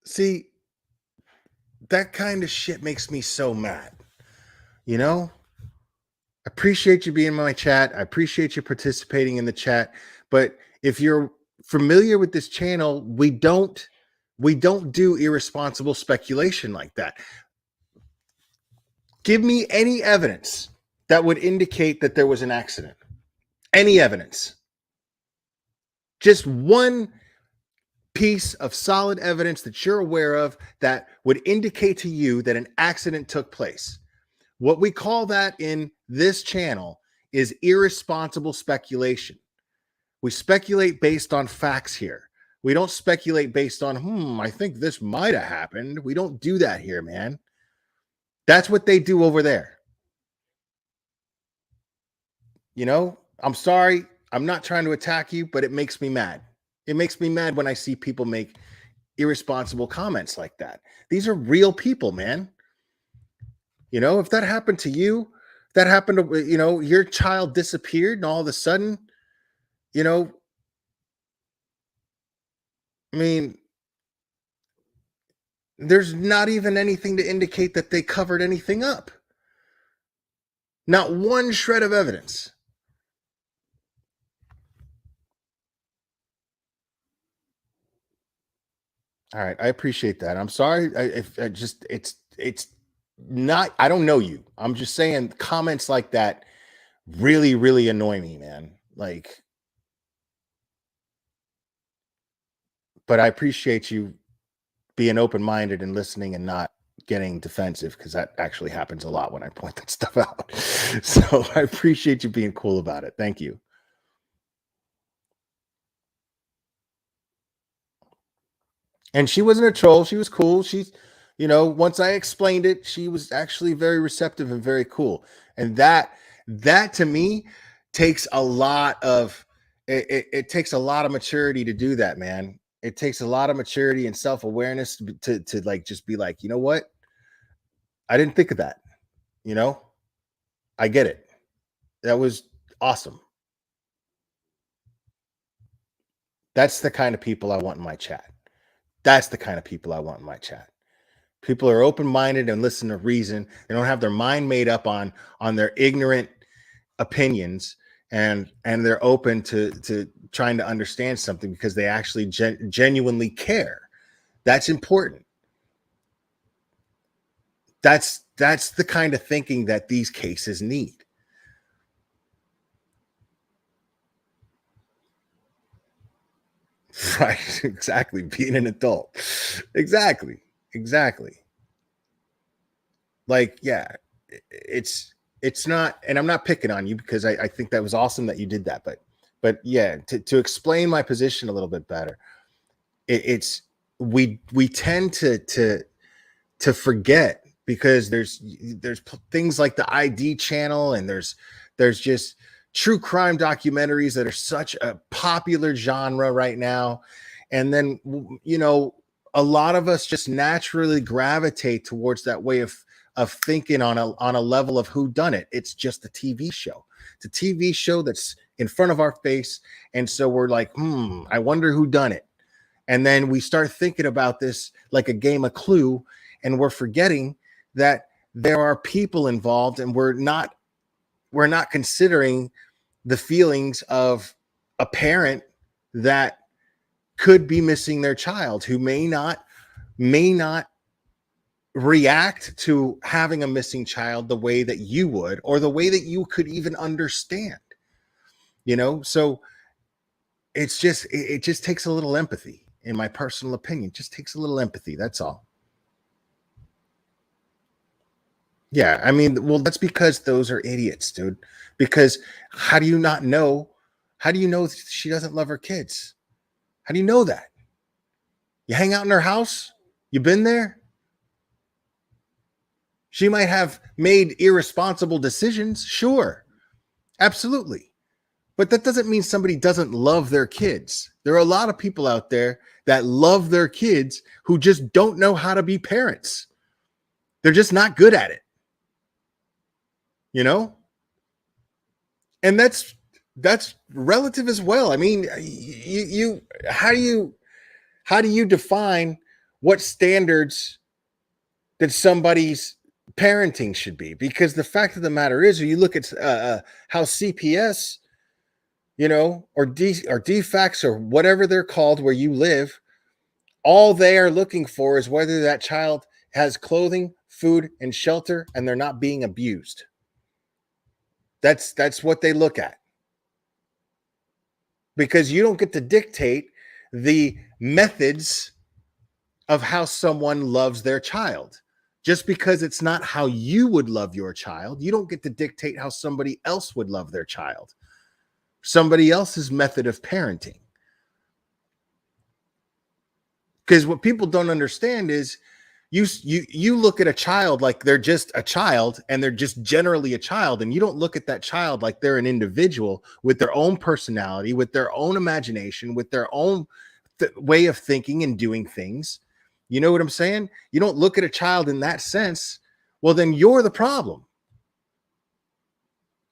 See, that kind of shit makes me so mad. You know? I appreciate you being in my chat. I appreciate you participating in the chat. But if you're familiar with this channel, we don't do irresponsible speculation like that. Give me any evidence that would indicate that there was an accident. Any evidence. Just one piece of solid evidence that you're aware of that would indicate to you that an accident took place. What we call that in this channel is irresponsible speculation. We speculate based on facts here. We don't speculate based on, I think this might have happened. We don't do that here, man. That's what they do over there. You know, I'm sorry. I'm not trying to attack you, but it makes me mad. It makes me mad when I see people make irresponsible comments like that. These are real people, man. You know, if that happened to you, if that happened to, you know, your child disappeared and all of a sudden, you know, I mean, there's not even anything to indicate that they covered anything up. Not one shred of evidence. All right, I appreciate that. I'm sorry if I just it's not, I don't know you. I'm just saying comments like that really, really annoy me, man. Like, but I appreciate you being open-minded and listening and not getting defensive, because that actually happens a lot when I point that stuff out. So I appreciate you being cool about it. Thank you. And she wasn't a troll. She was cool. She's, you know, once I explained it, she was actually very receptive and very cool. And that to me takes a lot of, it takes a lot of maturity to do that, man. It takes a lot of maturity and self-awareness to like, just be like, you know what? I didn't think of that. You know, I get it. That was awesome. That's the kind of people I want in my chat. That's the kind of people I want in my chat. People are open-minded and listen to reason. They don't have their mind made up on their ignorant opinions, and they're open to trying to understand something because they actually genuinely care. That's important. That's the kind of thinking that these cases need. Right, exactly. Being an adult. Exactly. Like, yeah, it's not, and I'm not picking on you because I think that was awesome that you did that. But yeah, to explain my position a little bit better, it's we tend to forget because there's things like the ID channel, and there's just true crime documentaries that are such a popular genre right now. And then, a lot of us just naturally gravitate towards that way of thinking on a level of who done it. It's just a TV show. It's a TV show that's in front of our face. And so we're like, I wonder who done it. And then we start thinking about this like a game of Clue, and we're forgetting that there are people involved, and we're not considering the feelings of a parent that could be missing their child, who may not react to having a missing child the way that you would, or the way that you could even understand. So it just takes a little empathy. In my personal opinion, just takes a little empathy. That's all. Yeah, I mean, well, that's because those are idiots, dude. Because how do you not know? How do you know she doesn't love her kids? How do you know that? You hang out in her house? You been there? She might have made irresponsible decisions. Sure. Absolutely. But that doesn't mean somebody doesn't love their kids. There are a lot of people out there that love their kids who just don't know how to be parents. They're just not good at it. And that's relative as well. I mean, you how do you define what standards that somebody's parenting should be? Because the fact of the matter is, you look at how CPS, or DFACS, or whatever they're called where you live, all they are looking for is whether that child has clothing, food, and shelter, and they're not being abused. That's what they look at. Because you don't get to dictate the methods of how someone loves their child. Just because it's not how you would love your child, you don't get to dictate how somebody else would love their child. Somebody else's method of parenting. Because what people don't understand is you look at a child like they're just a child, and they're just generally a child, and you don't look at that child like they're an individual with their own personality, with their own imagination, with their own way of thinking and doing things. You know what I'm saying? You don't look at a child in that sense. Well, then you're the problem.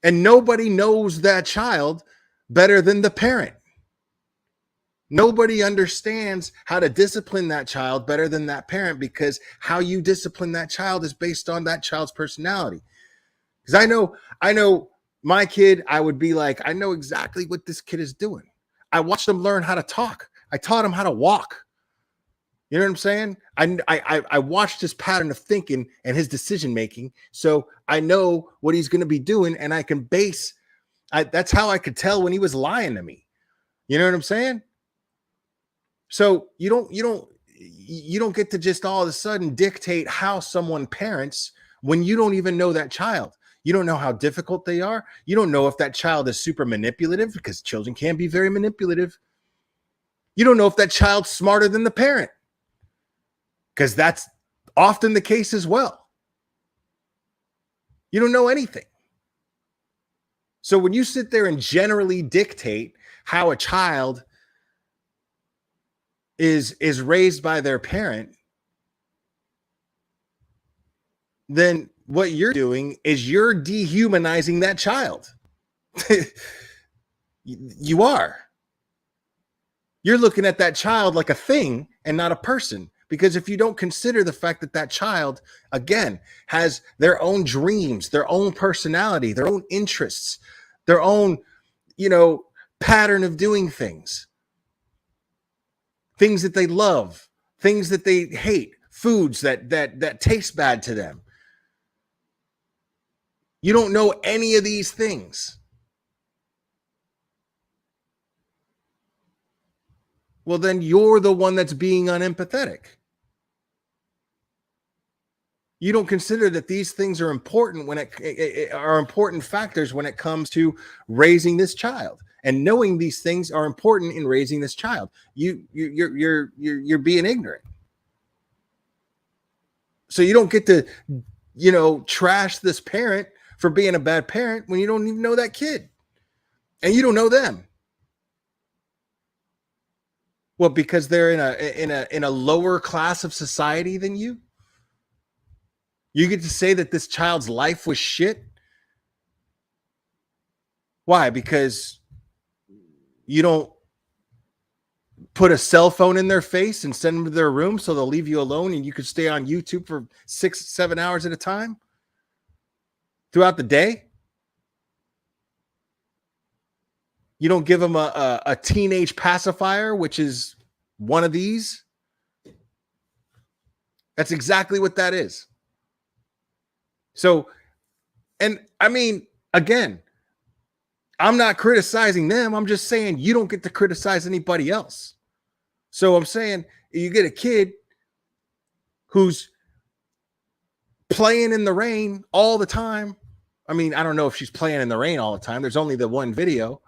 And nobody knows that child better than the parent. Nobody understands how to discipline that child better than that parent, because how you discipline that child is based on that child's personality. Because I know my kid, I would be like, I know exactly what this kid is doing. I watched him learn how to talk. I taught him how to walk. You know what I'm saying? I watched his pattern of thinking and his decision making, so I know what he's going to be doing, and I can base. That's how I could tell when he was lying to me. You know what I'm saying? So you don't get to just all of a sudden dictate how someone parents when you don't even know that child. You don't know how difficult they are. You don't know if that child is super manipulative, because children can be very manipulative. You don't know if that child's smarter than the parent, because that's often the case as well. You don't know anything. So when you sit there and generally dictate how a child is raised by their parent, then what you're doing is you're dehumanizing that child. You are. You're looking at that child like a thing and not a person. Because if you don't consider the fact that that child, again, has their own dreams, their own personality, their own interests, their own, pattern of doing things that they love, things that they hate, foods that taste bad to them. You don't know any of these things. well, then you're the one that's being unempathetic. You don't consider that these things are important when it are important factors when it comes to raising this child, and knowing these things are important in raising this child. You're being ignorant. So you don't get to, trash this parent for being a bad parent when you don't even know that kid, and you don't know them. Well, because they're in a lower class of society than you. You get to say that this child's life was shit. Why? Because you don't put a cell phone in their face and send them to their room so they'll leave you alone and you could stay on YouTube for 6-7 hours at a time throughout the day. You don't give them a teenage pacifier, which is one of these. That's exactly what that is. So, and I mean, again, I'm not criticizing them. I'm just saying you don't get to criticize anybody else. So I'm saying you get a kid who's playing in the rain all the time. I mean, I don't know if she's playing in the rain all the time. There's only the one video,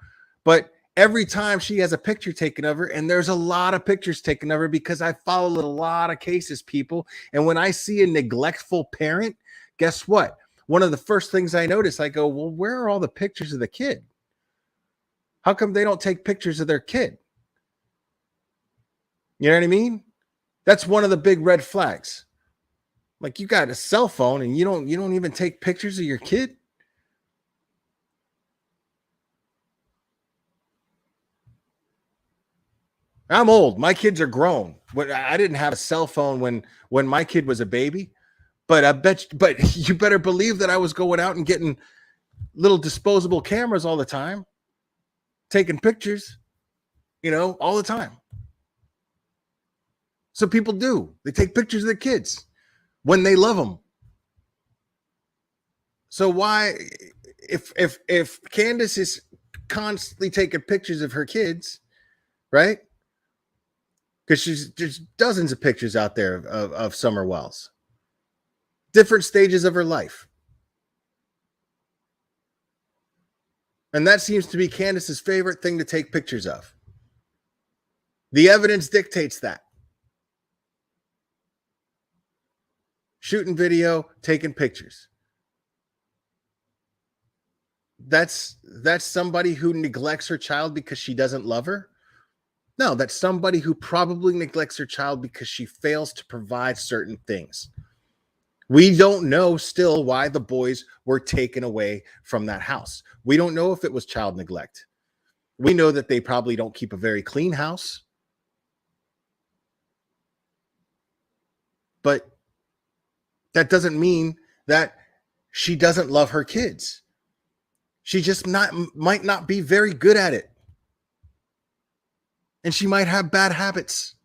but every time she has a picture taken of her, and there's a lot of pictures taken of her because I followed a lot of cases, people. And when I see a neglectful parent, guess what? One of the first things I notice, I go, well, where are all the pictures of the kid? How come they don't take pictures of their kid? You know what I mean? That's one of the big red flags. Like, you got a cell phone and you don't even take pictures of your kid? I'm old. My kids are grown. I didn't have a cell phone when my kid was a baby, but you better believe that I was going out and getting little disposable cameras all the time, taking pictures, all the time. So people do. They take pictures of their kids when they love them. So why, if Candace is constantly taking pictures of her kids, right? Because there's dozens of pictures out there of Summer Wells, different stages of her life. And that seems to be Candace's favorite thing to take pictures of. The evidence dictates that. Shooting video, taking pictures. That's somebody who neglects her child because she doesn't love her? No, that's somebody who probably neglects her child because she fails to provide certain things. We don't know still why the boys were taken away from that house. We don't know if it was child neglect. We know that they probably don't keep a very clean house. But that doesn't mean that she doesn't love her kids. She just might not be very good at it. And she might have bad habits.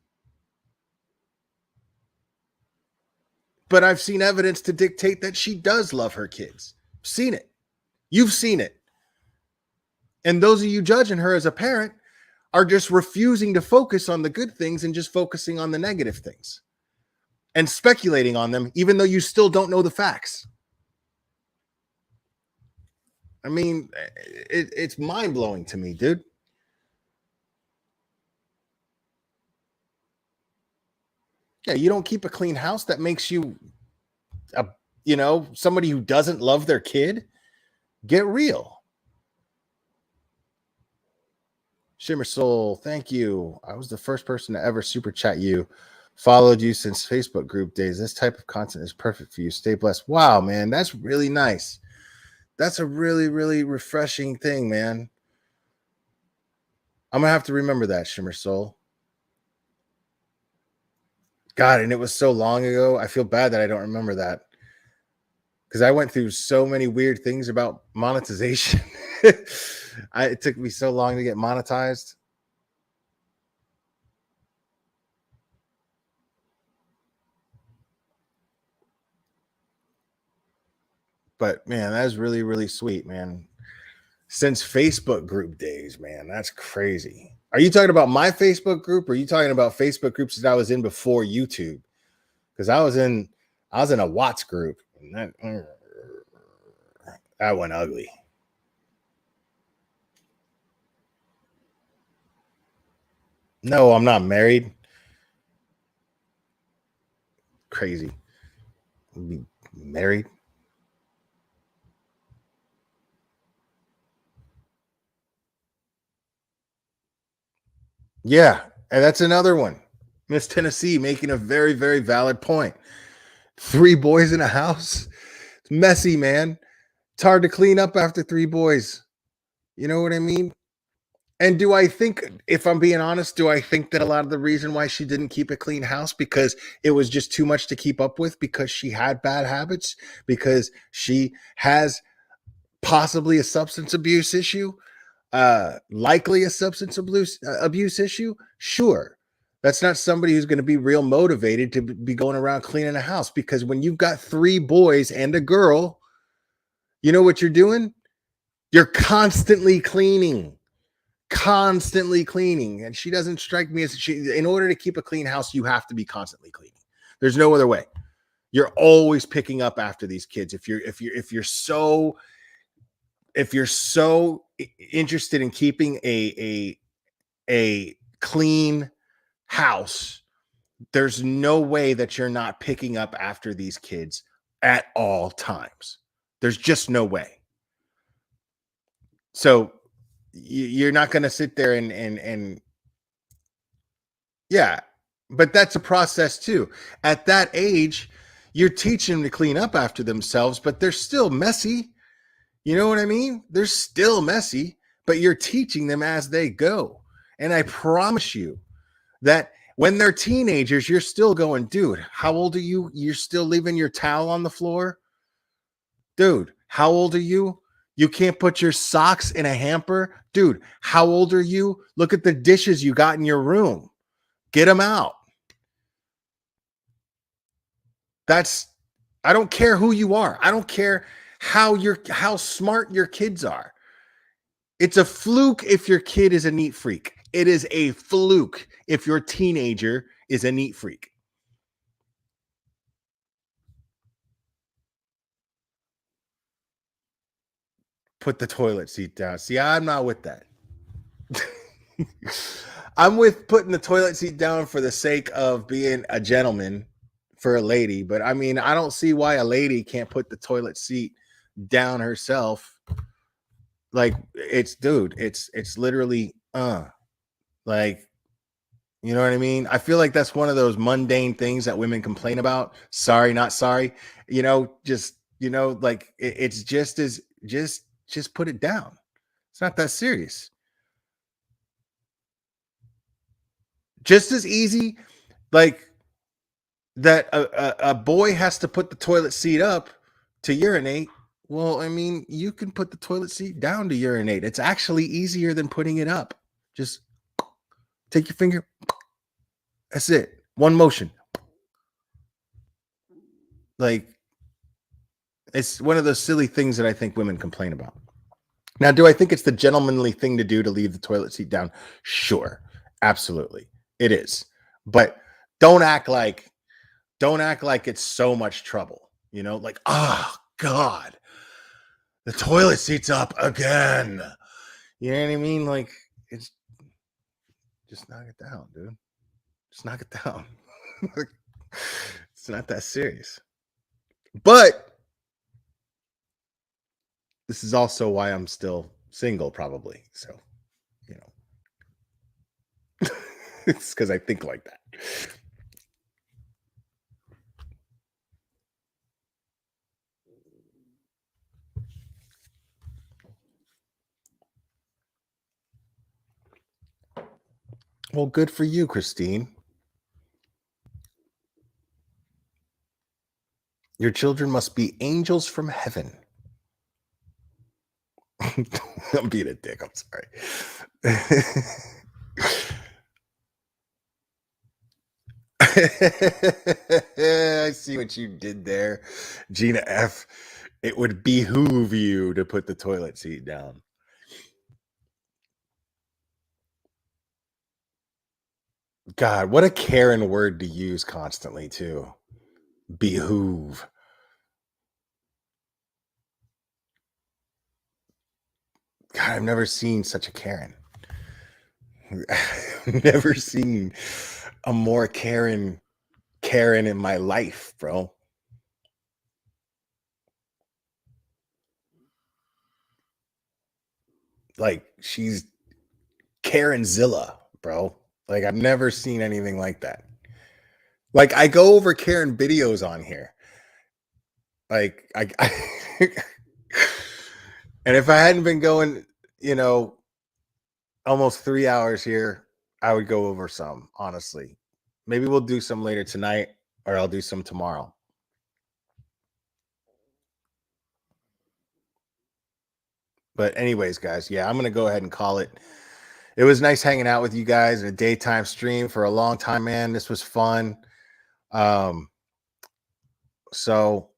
But I've seen evidence to dictate that she does love her kids. Seen it. You've seen it. And those of you judging her as a parent are just refusing to focus on the good things and just focusing on the negative things and speculating on them, even though you still don't know the facts. I mean, it's mind-blowing to me, dude. Yeah, you don't keep a clean house. That makes you, somebody who doesn't love their kid. Get real. Shimmer Soul, thank you. I was the first person to ever super chat you. Followed you since Facebook group days. This type of content is perfect for you. Stay blessed. Wow, man, that's really nice. That's a really, really refreshing thing, man. I'm going to have to remember that, Shimmer Soul. God, and it was so long ago. I feel bad that I don't remember that. Because I went through so many weird things about monetization. It took me so long to get monetized. But man, that was really, really sweet, man. since Facebook group days, man. That's crazy. Are you talking about my Facebook group, or are you talking about Facebook groups that I was in before YouTube? Because I was in a Watts group, and that went ugly. No, I'm not married. Crazy. Be married. Yeah, and that's another one. Miss Tennessee making a very, very valid point. 3 boys in a house. It's messy, man. It's hard to clean up after 3 boys. You know what I mean? And do I think, if I'm being honest, do I think that a lot of the reason why she didn't keep a clean house because it was just too much to keep up with, because she had bad habits, because she has possibly a substance abuse issue, likely a substance abuse issue? Sure. That's not somebody who's going to be real motivated to be going around cleaning a house, because when you've got 3 boys and a girl, you know what you're doing? You're constantly cleaning. And she doesn't strike me as in order to keep a clean house, you have to be constantly cleaning. There's no other way. You're always picking up after these kids. If you're so interested in keeping a clean house, there's no way that you're not picking up after these kids at all times. There's just no way. So you're not going to sit there and yeah, but that's a process too. At that age, you're teaching them to clean up after themselves, but they're still messy. You know what I mean? They're still messy, but you're teaching them as they go. And I promise you that when they're teenagers, you're still going, dude, how old are you? You're still leaving your towel on the floor? Dude, how old are you? You can't put your socks in a hamper? Dude, how old are you? Look at the dishes you got in your room. Get them out. I don't care who you are. I don't care how smart your kids are. It's a fluke if your kid is a neat freak. It is a fluke if your teenager is a neat freak. Put the toilet seat down. See, I'm not with that. I'm with putting the toilet seat down for the sake of being a gentleman for a lady. But I mean, I don't see why a lady can't put the toilet seat down herself. Like, it's literally, like, you know what I mean? I feel like that's one of those mundane things that women complain about. Sorry, not sorry. Like it's just put it down. It's not that serious. Just as easy, like that a boy has to put the toilet seat up to urinate. Well, I mean, you can put the toilet seat down to urinate. It's actually easier than putting it up. Just take your finger. That's it. One motion. Like, it's one of those silly things that I think women complain about. Now, do I think it's the gentlemanly thing to do to leave the toilet seat down? Sure. Absolutely. It is. But don't act like it's so much trouble. You know, like, oh God, the toilet seat's up again. You know what I mean? Like, it's just knock it down, dude. Just knock it down. It's not that serious. But this is also why I'm still single, probably. So, you know, it's because I think like that. Well, good for you, Christine. Your children must be angels from heaven. I'm being a dick. I'm sorry. I see what you did there, Gina F. It would behoove you to put the toilet seat down. God, what a Karen word to use constantly too. Behoove. God, I've never seen such a Karen. Never seen a more Karen in my life, bro. Like, she's Karenzilla, bro. Like, I've never seen anything like that. Like, I go over Karen videos on here. Like, and if I hadn't been going, almost 3 hours here, I would go over some, honestly. Maybe we'll do some later tonight, or I'll do some tomorrow. But anyways, guys, yeah, I'm going to go ahead and call it. It was nice hanging out with you guys in a daytime stream for a long time, man. This was fun. So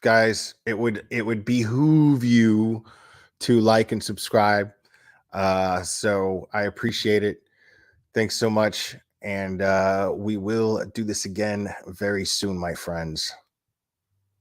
guys, it would behoove you to like and subscribe. So I appreciate it. Thanks so much. And we will do this again very soon, my friends.